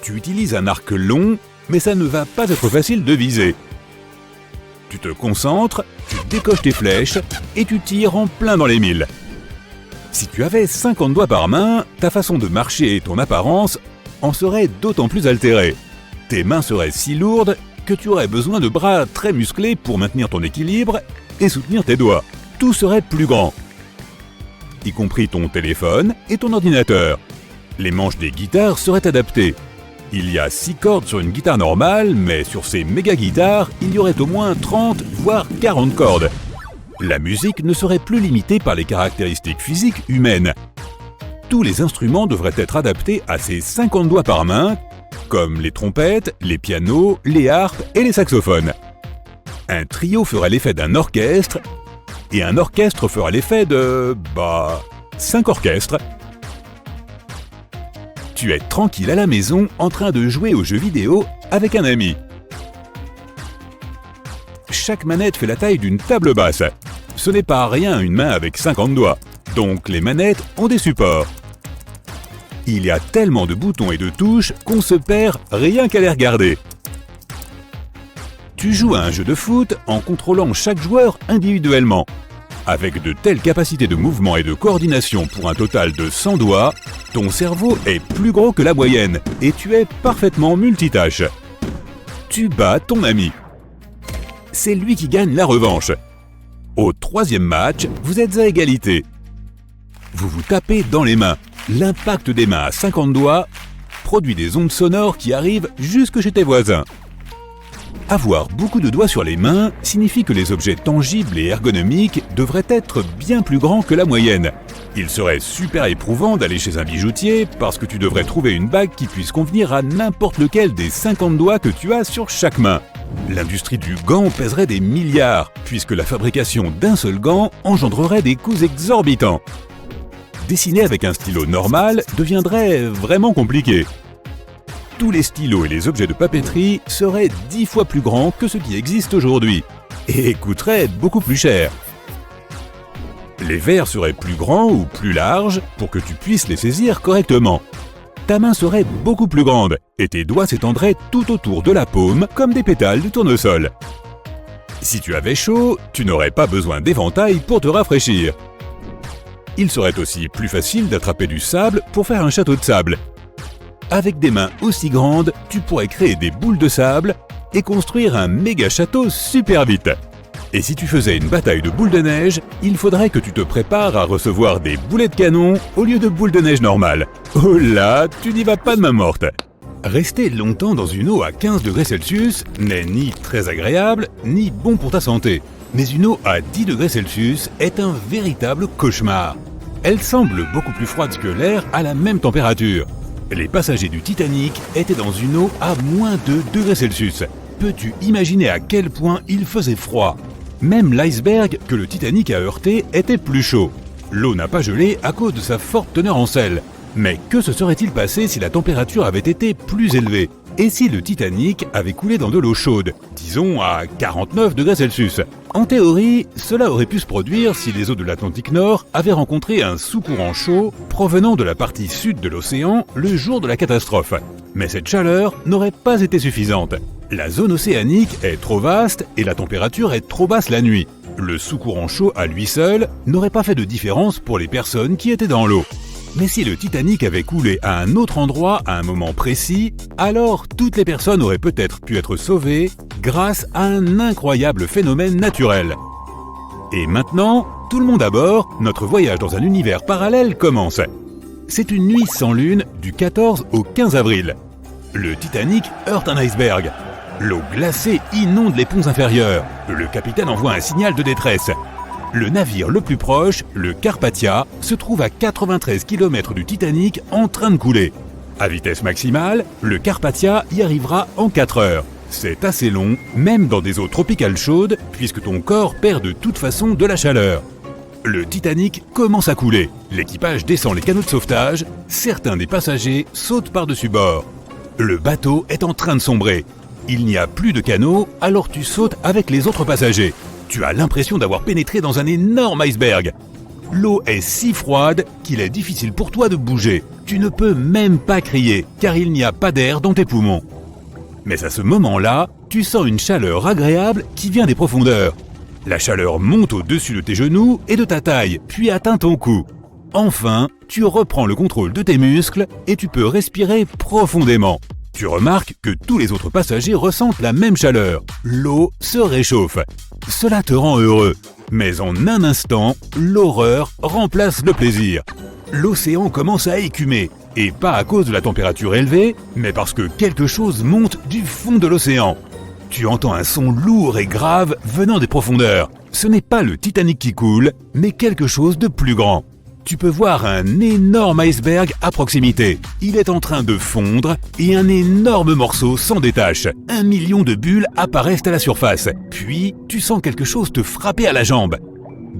Tu utilises un arc long, mais ça ne va pas être facile de viser. Tu te concentres, tu décoches tes flèches et tu tires en plein dans les mille. Si tu avais 50 doigts par main, ta façon de marcher et ton apparence en seraient d'autant plus altérées. Tes mains seraient si lourdes que tu aurais besoin de bras très musclés pour maintenir ton équilibre et soutenir tes doigts. Tout serait plus grand, y compris ton téléphone et ton ordinateur. Les manches des guitares seraient adaptées. Il y a 6 cordes sur une guitare normale, mais sur ces méga-guitares, il y aurait au moins 30 voire 40 cordes. La musique ne serait plus limitée par les caractéristiques physiques humaines. Tous les instruments devraient être adaptés à ces 50 doigts par main, comme les trompettes, les pianos, les harpes et les saxophones. Un trio ferait l'effet d'un orchestre et un orchestre fera l'effet de... 5 orchestres. Tu es tranquille à la maison en train de jouer aux jeux vidéo avec un ami. Chaque manette fait la taille d'une table basse. Ce n'est pas rien une main avec 50 doigts, donc les manettes ont des supports. Il y a tellement de boutons et de touches qu'on se perd rien qu'à les regarder. Tu joues à un jeu de foot en contrôlant chaque joueur individuellement. Avec de telles capacités de mouvement et de coordination pour un total de 100 doigts, ton cerveau est plus gros que la moyenne et tu es parfaitement multitâche. Tu bats ton ami. C'est lui qui gagne la revanche. Au 3e match, vous êtes à égalité. Vous vous tapez dans les mains. L'impact des mains à 50 doigts produit des ondes sonores qui arrivent jusque chez tes voisins. Avoir beaucoup de doigts sur les mains signifie que les objets tangibles et ergonomiques devraient être bien plus grands que la moyenne. Il serait super éprouvant d'aller chez un bijoutier parce que tu devrais trouver une bague qui puisse convenir à n'importe lequel des 50 doigts que tu as sur chaque main. L'industrie du gant pèserait des milliards, puisque la fabrication d'un seul gant engendrerait des coûts exorbitants. Dessiner avec un stylo normal deviendrait vraiment compliqué. Tous les stylos et les objets de papeterie seraient 10 fois plus grands que ceux qui existent aujourd'hui, et coûteraient beaucoup plus cher. Les verres seraient plus grands ou plus larges pour que tu puisses les saisir correctement. Ta main serait beaucoup plus grande et tes doigts s'étendraient tout autour de la paume comme des pétales de tournesol. Si tu avais chaud, tu n'aurais pas besoin d'éventail pour te rafraîchir. Il serait aussi plus facile d'attraper du sable pour faire un château de sable. Avec des mains aussi grandes, tu pourrais créer des boules de sable et construire un méga château super vite. Et si tu faisais une bataille de boules de neige, il faudrait que tu te prépares à recevoir des boulets de canon au lieu de boules de neige normales. Oh là, tu n'y vas pas de main morte. Rester longtemps dans une eau à 15 degrés Celsius n'est ni très agréable, ni bon pour ta santé. Mais une eau à 10 degrés Celsius est un véritable cauchemar. Elle semble beaucoup plus froide que l'air à la même température. Les passagers du Titanic étaient dans une eau à moins de degrés Celsius. Peux-tu imaginer à quel point il faisait froid ? Même l'iceberg que le Titanic a heurté était plus chaud. L'eau n'a pas gelé à cause de sa forte teneur en sel. Mais que se serait-il passé si la température avait été plus élevée ? Et si le Titanic avait coulé dans de l'eau chaude, disons à 49 degrés Celsius ? En théorie, cela aurait pu se produire si les eaux de l'Atlantique Nord avaient rencontré un sous-courant chaud provenant de la partie sud de l'océan le jour de la catastrophe. Mais cette chaleur n'aurait pas été suffisante. La zone océanique est trop vaste et la température est trop basse la nuit. Le sous-courant chaud à lui seul n'aurait pas fait de différence pour les personnes qui étaient dans l'eau. Mais si le Titanic avait coulé à un autre endroit à un moment précis, alors toutes les personnes auraient peut-être pu être sauvées grâce à un incroyable phénomène naturel. Et maintenant, tout le monde à bord, notre voyage dans un univers parallèle commence. C'est une nuit sans lune du 14 au 15 avril. Le Titanic heurte un iceberg. L'eau glacée inonde les ponts inférieurs. Le capitaine envoie un signal de détresse. Le navire le plus proche, le Carpathia, se trouve à 93 km du Titanic en train de couler. À vitesse maximale, le Carpathia y arrivera en 4 heures. C'est assez long, même dans des eaux tropicales chaudes, puisque ton corps perd de toute façon de la chaleur. Le Titanic commence à couler. L'équipage descend les canots de sauvetage. Certains des passagers sautent par-dessus bord. Le bateau est en train de sombrer. Il n'y a plus de canaux, alors tu sautes avec les autres passagers. Tu as l'impression d'avoir pénétré dans un énorme iceberg. L'eau est si froide qu'il est difficile pour toi de bouger. Tu ne peux même pas crier, car il n'y a pas d'air dans tes poumons. Mais à ce moment-là, tu sens une chaleur agréable qui vient des profondeurs. La chaleur monte au-dessus de tes genoux et de ta taille, puis atteint ton cou. Enfin, tu reprends le contrôle de tes muscles et tu peux respirer profondément. Tu remarques que tous les autres passagers ressentent la même chaleur. L'eau se réchauffe. Cela te rend heureux. Mais en un instant, l'horreur remplace le plaisir. L'océan commence à écumer. Et pas à cause de la température élevée, mais parce que quelque chose monte du fond de l'océan. Tu entends un son lourd et grave venant des profondeurs. Ce n'est pas le Titanic qui coule, mais quelque chose de plus grand. Tu peux voir un énorme iceberg à proximité. Il est en train de fondre et un énorme morceau s'en détache. 1 million de bulles apparaissent à la surface. Puis, tu sens quelque chose te frapper à la jambe.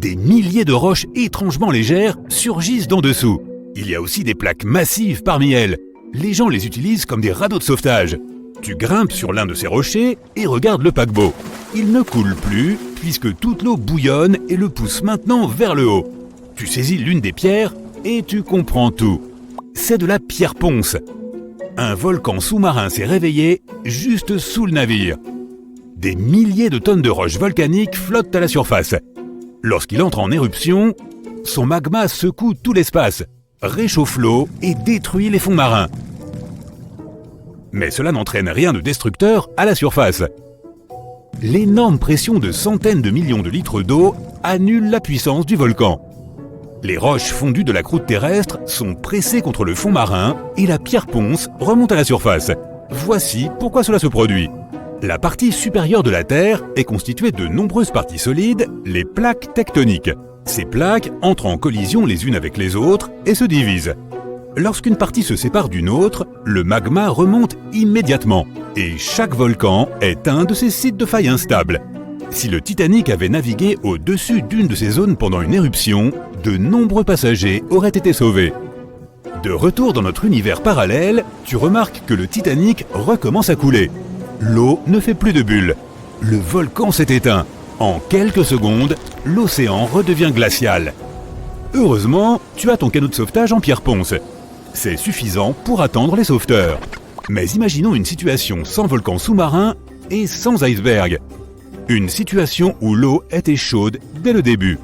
Des milliers de roches étrangement légères surgissent d'en dessous. Il y a aussi des plaques massives parmi elles. Les gens les utilisent comme des radeaux de sauvetage. Tu grimpes sur l'un de ces rochers et regardes le paquebot. Il ne coule plus puisque toute l'eau bouillonne et le pousse maintenant vers le haut. Tu saisis l'une des pierres et tu comprends tout. C'est de la pierre ponce. Un volcan sous-marin s'est réveillé juste sous le navire. Des milliers de tonnes de roches volcaniques flottent à la surface. Lorsqu'il entre en éruption, son magma secoue tout l'espace, réchauffe l'eau et détruit les fonds marins. Mais cela n'entraîne rien de destructeur à la surface. L'énorme pression de centaines de millions de litres d'eau annule la puissance du volcan. Les roches fondues de la croûte terrestre sont pressées contre le fond marin et la pierre ponce remonte à la surface. Voici pourquoi cela se produit. La partie supérieure de la Terre est constituée de nombreuses parties solides, les plaques tectoniques. Ces plaques entrent en collision les unes avec les autres et se divisent. Lorsqu'une partie se sépare d'une autre, le magma remonte immédiatement et chaque volcan est un de ces sites de faille instables. Si le Titanic avait navigué au-dessus d'une de ces zones pendant une éruption, de nombreux passagers auraient été sauvés. De retour dans notre univers parallèle, tu remarques que le Titanic recommence à couler. L'eau ne fait plus de bulles. Le volcan s'est éteint. En quelques secondes, l'océan redevient glacial. Heureusement, tu as ton canot de sauvetage en pierre ponce. C'est suffisant pour attendre les sauveteurs. Mais imaginons une situation sans volcan sous-marin et sans iceberg. Une situation où l'eau était chaude dès le début.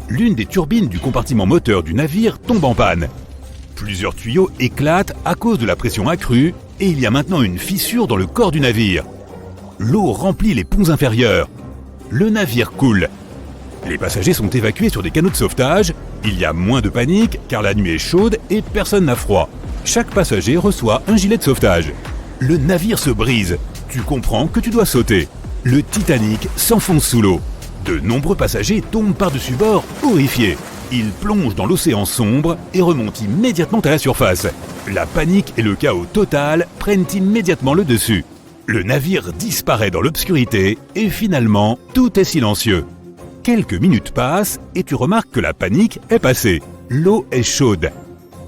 L'une des turbines du compartiment moteur du navire tombe en panne. Plusieurs tuyaux éclatent à cause de la pression accrue et il y a maintenant une fissure dans le corps du navire. L'eau remplit les ponts inférieurs. Le navire coule. Les passagers sont évacués sur des canots de sauvetage. Il y a moins de panique car la nuit est chaude et personne n'a froid. Chaque passager reçoit un gilet de sauvetage. Le navire se brise. Tu comprends que tu dois sauter. Le Titanic s'enfonce sous l'eau. De nombreux passagers tombent par-dessus bord, horrifiés. Ils plongent dans l'océan sombre et remontent immédiatement à la surface. La panique et le chaos total prennent immédiatement le dessus. Le navire disparaît dans l'obscurité et finalement, tout est silencieux. Quelques minutes passent et tu remarques que la panique est passée. L'eau est chaude.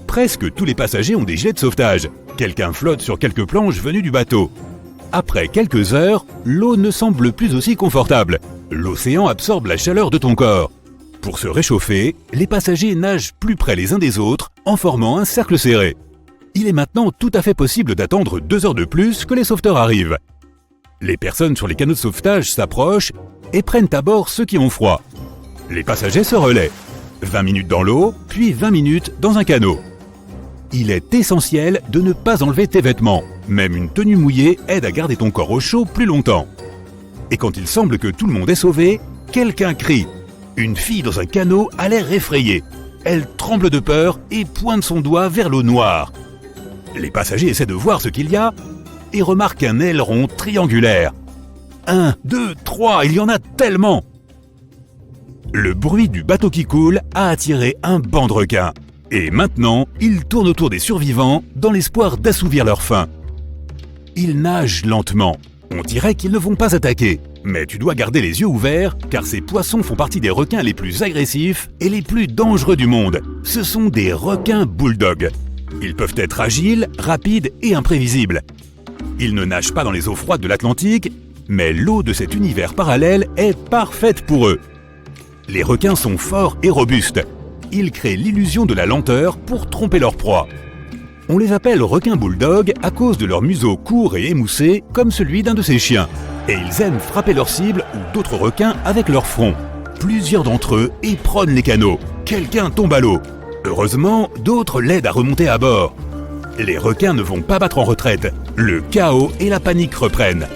Presque tous les passagers ont des gilets de sauvetage. Quelqu'un flotte sur quelques planches venues du bateau. Après quelques heures, l'eau ne semble plus aussi confortable. L'océan absorbe la chaleur de ton corps. Pour se réchauffer, les passagers nagent plus près les uns des autres en formant un cercle serré. Il est maintenant tout à fait possible d'attendre 2 heures de plus que les sauveteurs arrivent. Les personnes sur les canots de sauvetage s'approchent et prennent à bord ceux qui ont froid. Les passagers se relaient. 20 minutes dans l'eau, puis 20 minutes dans un canot. Il est essentiel de ne pas enlever tes vêtements. Même une tenue mouillée aide à garder ton corps au chaud plus longtemps. Et quand il semble que tout le monde est sauvé, quelqu'un crie. Une fille dans un canot a l'air effrayée. Elle tremble de peur et pointe son doigt vers l'eau noire. Les passagers essaient de voir ce qu'il y a et remarquent un aileron triangulaire. 1, 2, 3, il y en a tellement! Le bruit du bateau qui coule a attiré un banc de requins. Et maintenant, ils tournent autour des survivants dans l'espoir d'assouvir leur faim. Ils nagent lentement. On dirait qu'ils ne vont pas attaquer. Mais tu dois garder les yeux ouverts car ces poissons font partie des requins les plus agressifs et les plus dangereux du monde. Ce sont des requins bulldogs. Ils peuvent être agiles, rapides et imprévisibles. Ils ne nagent pas dans les eaux froides de l'Atlantique, mais l'eau de cet univers parallèle est parfaite pour eux. Les requins sont forts et robustes. Ils créent l'illusion de la lenteur pour tromper leur proie. On les appelle requins bulldogs à cause de leur museau court et émoussé comme celui d'un de ces chiens. Et ils aiment frapper leurs cibles ou d'autres requins avec leur front. Plusieurs d'entre eux éperonnent les canots. Quelqu'un tombe à l'eau. Heureusement, d'autres l'aident à remonter à bord. Les requins ne vont pas battre en retraite. Le chaos et la panique reprennent.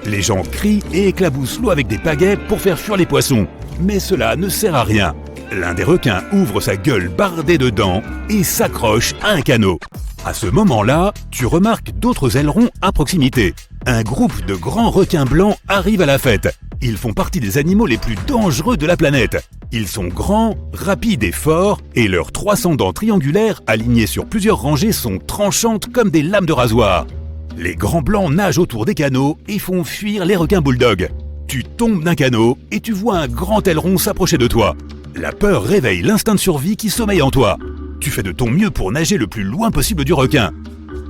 Les gens crient et éclaboussent l'eau avec des pagaies pour faire fuir les poissons. Mais cela ne sert à rien. L'un des requins ouvre sa gueule bardée de dents et s'accroche à un canot. À ce moment-là, tu remarques d'autres ailerons à proximité. Un groupe de grands requins blancs arrive à la fête. Ils font partie des animaux les plus dangereux de la planète. Ils sont grands, rapides et forts, et leurs 300 dents triangulaires alignées sur plusieurs rangées sont tranchantes comme des lames de rasoir. Les grands blancs nagent autour des canots et font fuir les requins bulldogs. Tu tombes d'un canot et tu vois un grand aileron s'approcher de toi. La peur réveille l'instinct de survie qui sommeille en toi. Tu fais de ton mieux pour nager le plus loin possible du requin.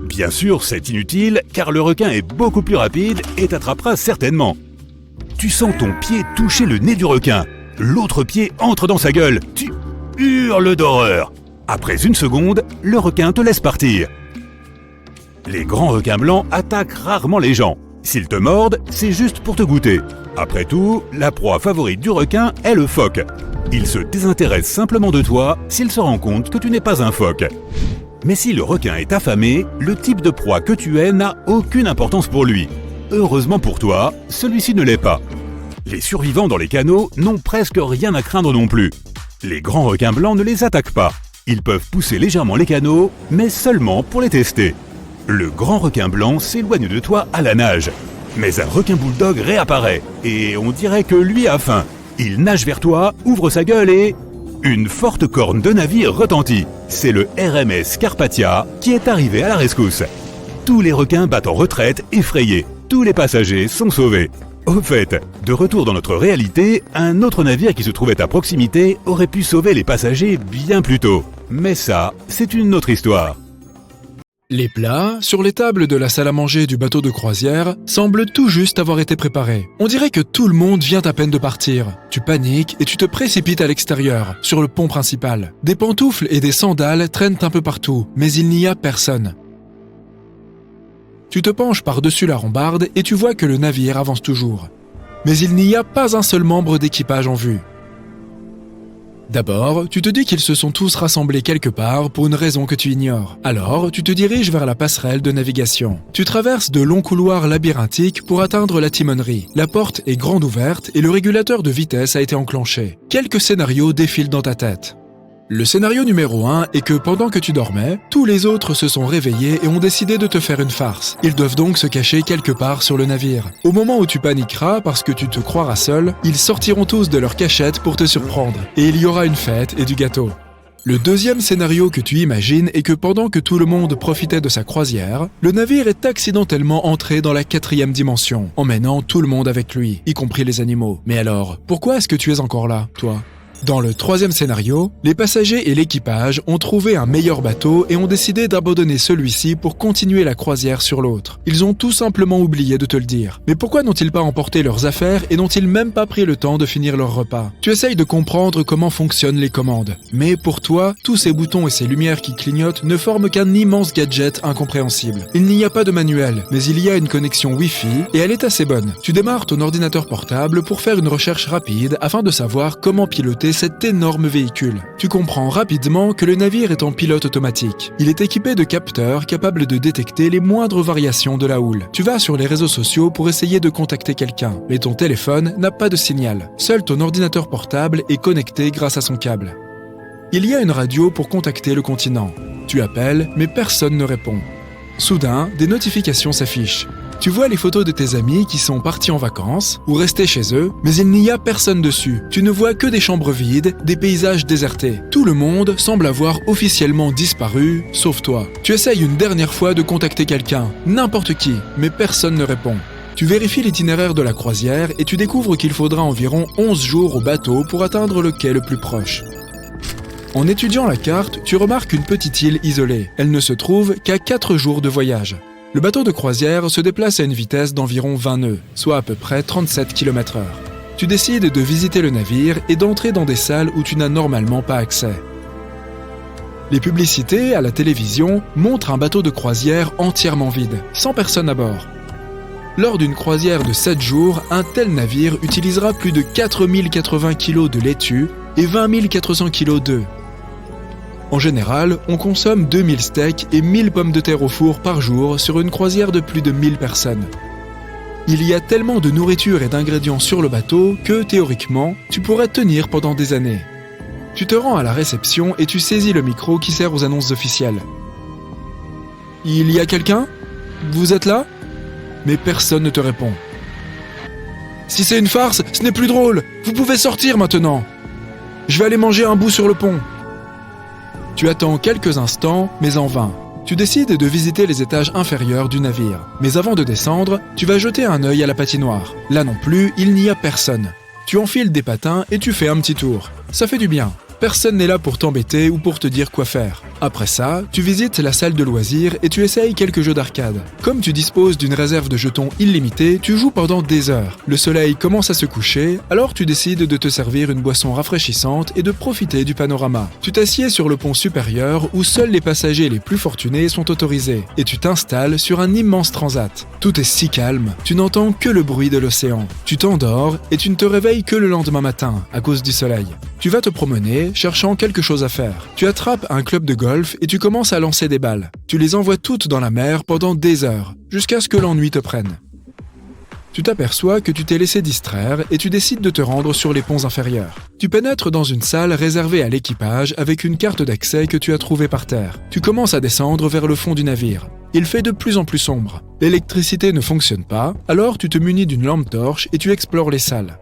Bien sûr, c'est inutile car le requin est beaucoup plus rapide et t'attrapera certainement. Tu sens ton pied toucher le nez du requin. L'autre pied entre dans sa gueule. Tu hurles d'horreur. Après une seconde, le requin te laisse partir. Les grands requins blancs attaquent rarement les gens. S'ils te mordent, c'est juste pour te goûter. Après tout, la proie favorite du requin est le phoque. Il se désintéresse simplement de toi s'il se rend compte que tu n'es pas un phoque. Mais si le requin est affamé, le type de proie que tu es n'a aucune importance pour lui. Heureusement pour toi, celui-ci ne l'est pas. Les survivants dans les canots n'ont presque rien à craindre non plus. Les grands requins blancs ne les attaquent pas. Ils peuvent pousser légèrement les canots, mais seulement pour les tester. Le grand requin blanc s'éloigne de toi à la nage. Mais un requin bulldog réapparaît, et on dirait que lui a faim. Il nage vers toi, ouvre sa gueule et... Une forte corne de navire retentit. C'est le RMS Carpathia qui est arrivé à la rescousse. Tous les requins battent en retraite, effrayés. Tous les passagers sont sauvés. Au fait, de retour dans notre réalité, un autre navire qui se trouvait à proximité aurait pu sauver les passagers bien plus tôt. Mais ça, c'est une autre histoire. Les plats, sur les tables de la salle à manger du bateau de croisière, semblent tout juste avoir été préparés. On dirait que tout le monde vient à peine de partir. Tu paniques et tu te précipites à l'extérieur, sur le pont principal. Des pantoufles et des sandales traînent un peu partout, mais il n'y a personne. Tu te penches par-dessus la rambarde et tu vois que le navire avance toujours. Mais il n'y a pas un seul membre d'équipage en vue. D'abord, tu te dis qu'ils se sont tous rassemblés quelque part pour une raison que tu ignores. Alors, tu te diriges vers la passerelle de navigation. Tu traverses de longs couloirs labyrinthiques pour atteindre la timonerie. La porte est grande ouverte et le régulateur de vitesse a été enclenché. Quelques scénarios défilent dans ta tête. Le scénario numéro 1 est que pendant que tu dormais, tous les autres se sont réveillés et ont décidé de te faire une farce. Ils doivent donc se cacher quelque part sur le navire. Au moment où tu paniqueras parce que tu te croiras seul, ils sortiront tous de leur cachette pour te surprendre. Et il y aura une fête et du gâteau. Le deuxième scénario que tu imagines est que pendant que tout le monde profitait de sa croisière, le navire est accidentellement entré dans la 4e dimension, emmenant tout le monde avec lui, y compris les animaux. Mais alors, pourquoi est-ce que tu es encore là, toi ? Dans le troisième scénario, les passagers et l'équipage ont trouvé un meilleur bateau et ont décidé d'abandonner celui-ci pour continuer la croisière sur l'autre. Ils ont tout simplement oublié de te le dire. Mais pourquoi n'ont-ils pas emporté leurs affaires et n'ont-ils même pas pris le temps de finir leur repas ? Tu essayes de comprendre comment fonctionnent les commandes. Mais pour toi, tous ces boutons et ces lumières qui clignotent ne forment qu'un immense gadget incompréhensible. Il n'y a pas de manuel, mais il y a une connexion Wi-Fi et elle est assez bonne. Tu démarres ton ordinateur portable pour faire une recherche rapide afin de savoir comment piloter cet énorme véhicule. Tu comprends rapidement que le navire est en pilote automatique. Il est équipé de capteurs capables de détecter les moindres variations de la houle. Tu vas sur les réseaux sociaux pour essayer de contacter quelqu'un, mais ton téléphone n'a pas de signal. Seul ton ordinateur portable est connecté grâce à son câble. Il y a une radio pour contacter le continent. Tu appelles, mais personne ne répond. Soudain, des notifications s'affichent. Tu vois les photos de tes amis qui sont partis en vacances ou restés chez eux, mais il n'y a personne dessus. Tu ne vois que des chambres vides, des paysages désertés. Tout le monde semble avoir officiellement disparu, sauf toi. Tu essayes une dernière fois de contacter quelqu'un, n'importe qui, mais personne ne répond. Tu vérifies l'itinéraire de la croisière et tu découvres qu'il faudra environ 11 jours au bateau pour atteindre le quai le plus proche. En étudiant la carte, tu remarques une petite île isolée. Elle ne se trouve qu'à 4 jours de voyage. Le bateau de croisière se déplace à une vitesse d'environ 20 nœuds, soit à peu près 37 km/h. Tu décides de visiter le navire et d'entrer dans des salles où tu n'as normalement pas accès. Les publicités à la télévision montrent un bateau de croisière entièrement vide, sans personne à bord. Lors d'une croisière de 7 jours, un tel navire utilisera plus de 4080 kg de laitue et 20 400 kg d'œufs. En général, on consomme 2000 steaks et 1000 pommes de terre au four par jour sur une croisière de plus de 1000 personnes. Il y a tellement de nourriture et d'ingrédients sur le bateau que, théoriquement, tu pourrais tenir pendant des années. Tu te rends à la réception et tu saisis le micro qui sert aux annonces officielles. « Il y a quelqu'un ? Vous êtes là ? » Mais personne ne te répond. « Si c'est une farce, ce n'est plus drôle. Vous pouvez sortir maintenant. Je vais aller manger un bout sur le pont. » Tu attends quelques instants, mais en vain. Tu décides de visiter les étages inférieurs du navire. Mais avant de descendre, tu vas jeter un œil à la patinoire. Là non plus, il n'y a personne. Tu enfiles des patins et tu fais un petit tour. Ça fait du bien. Personne n'est là pour t'embêter ou pour te dire quoi faire. Après ça, tu visites la salle de loisirs et tu essayes quelques jeux d'arcade. Comme tu disposes d'une réserve de jetons illimitée, tu joues pendant des heures. Le soleil commence à se coucher, alors tu décides de te servir une boisson rafraîchissante et de profiter du panorama. Tu t'assieds sur le pont supérieur où seuls les passagers les plus fortunés sont autorisés et tu t'installes sur un immense transat. Tout est si calme, tu n'entends que le bruit de l'océan. Tu t'endors et tu ne te réveilles que le lendemain matin à cause du soleil. Tu vas te promener, cherchant quelque chose à faire. Tu attrapes un club de golf et tu commences à lancer des balles. Tu les envoies toutes dans la mer pendant des heures, jusqu'à ce que l'ennui te prenne. Tu t'aperçois que tu t'es laissé distraire et tu décides de te rendre sur les ponts inférieurs. Tu pénètres dans une salle réservée à l'équipage avec une carte d'accès que tu as trouvée par terre. Tu commences à descendre vers le fond du navire. Il fait de plus en plus sombre. L'électricité ne fonctionne pas, alors tu te munis d'une lampe torche et tu explores les salles.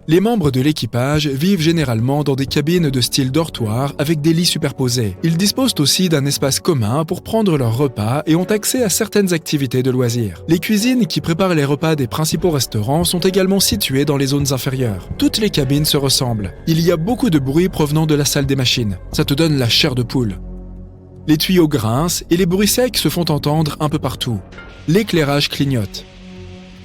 Les membres de l'équipage vivent généralement dans des cabines de style dortoir avec des lits superposés. Ils disposent aussi d'un espace commun pour prendre leurs repas et ont accès à certaines activités de loisirs. Les cuisines qui préparent les repas des principaux restaurants sont également situées dans les zones inférieures. Toutes les cabines se ressemblent. Il y a beaucoup de bruit provenant de la salle des machines. Ça te donne la chair de poule. Les tuyaux grincent et les bruits secs se font entendre un peu partout. L'éclairage clignote.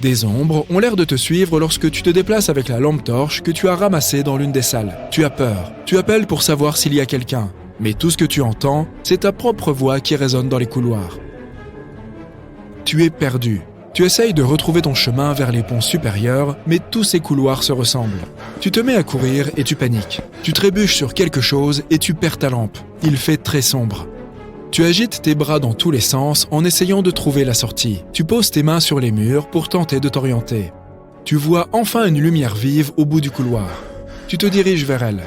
Des ombres ont l'air de te suivre lorsque tu te déplaces avec la lampe torche que tu as ramassée dans l'une des salles. Tu as peur. Tu appelles pour savoir s'il y a quelqu'un. Mais tout ce que tu entends, c'est ta propre voix qui résonne dans les couloirs. Tu es perdu. Tu essayes de retrouver ton chemin vers les ponts supérieurs, mais tous ces couloirs se ressemblent. Tu te mets à courir et tu paniques. Tu trébuches sur quelque chose et tu perds ta lampe. Il fait très sombre. Tu agites tes bras dans tous les sens en essayant de trouver la sortie. Tu poses tes mains sur les murs pour tenter de t'orienter. Tu vois enfin une lumière vive au bout du couloir. Tu te diriges vers elle.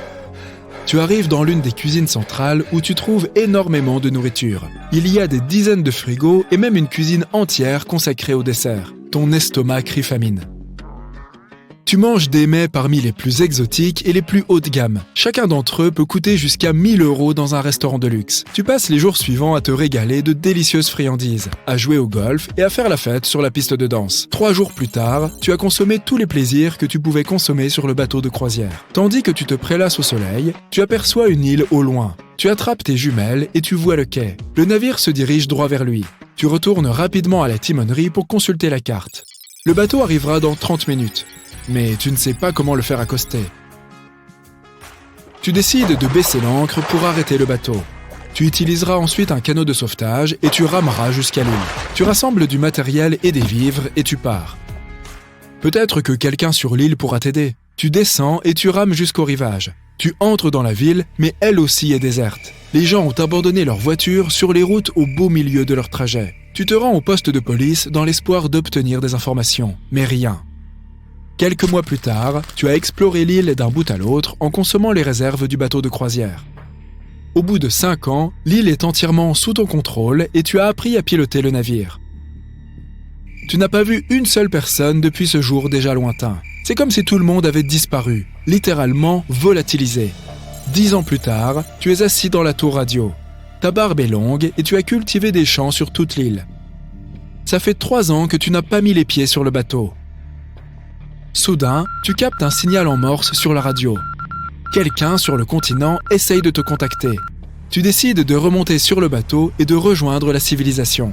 Tu arrives dans l'une des cuisines centrales où tu trouves énormément de nourriture. Il y a des dizaines de frigos et même une cuisine entière consacrée au dessert. Ton estomac crie famine. Tu manges des mets parmi les plus exotiques et les plus haut de gamme. Chacun d'entre eux peut coûter jusqu'à 1 000 € dans un restaurant de luxe. Tu passes les jours suivants à te régaler de délicieuses friandises, à jouer au golf et à faire la fête sur la piste de danse. 3 jours plus tard, tu as consommé tous les plaisirs que tu pouvais consommer sur le bateau de croisière. Tandis que tu te prélasses au soleil, tu aperçois une île au loin. Tu attrapes tes jumelles et tu vois le quai. Le navire se dirige droit vers lui. Tu retournes rapidement à la timonerie pour consulter la carte. Le bateau arrivera dans 30 minutes. Mais tu ne sais pas comment le faire accoster. Tu décides de baisser l'ancre pour arrêter le bateau. Tu utiliseras ensuite un canot de sauvetage et tu rameras jusqu'à l'île. Tu rassembles du matériel et des vivres et tu pars. Peut-être que quelqu'un sur l'île pourra t'aider. Tu descends et tu rames jusqu'au rivage. Tu entres dans la ville, mais elle aussi est déserte. Les gens ont abandonné leurs voitures sur les routes au beau milieu de leur trajet. Tu te rends au poste de police dans l'espoir d'obtenir des informations, mais rien. Quelques mois plus tard, tu as exploré l'île d'un bout à l'autre en consommant les réserves du bateau de croisière. Au bout de 5 ans, l'île est entièrement sous ton contrôle et tu as appris à piloter le navire. Tu n'as pas vu une seule personne depuis ce jour déjà lointain. C'est comme si tout le monde avait disparu, littéralement volatilisé. 10 ans plus tard, tu es assis dans la tour radio. Ta barbe est longue et tu as cultivé des champs sur toute l'île. Ça fait 3 ans que tu n'as pas mis les pieds sur le bateau. Soudain, tu captes un signal en morse sur la radio. Quelqu'un sur le continent essaye de te contacter. Tu décides de remonter sur le bateau et de rejoindre la civilisation.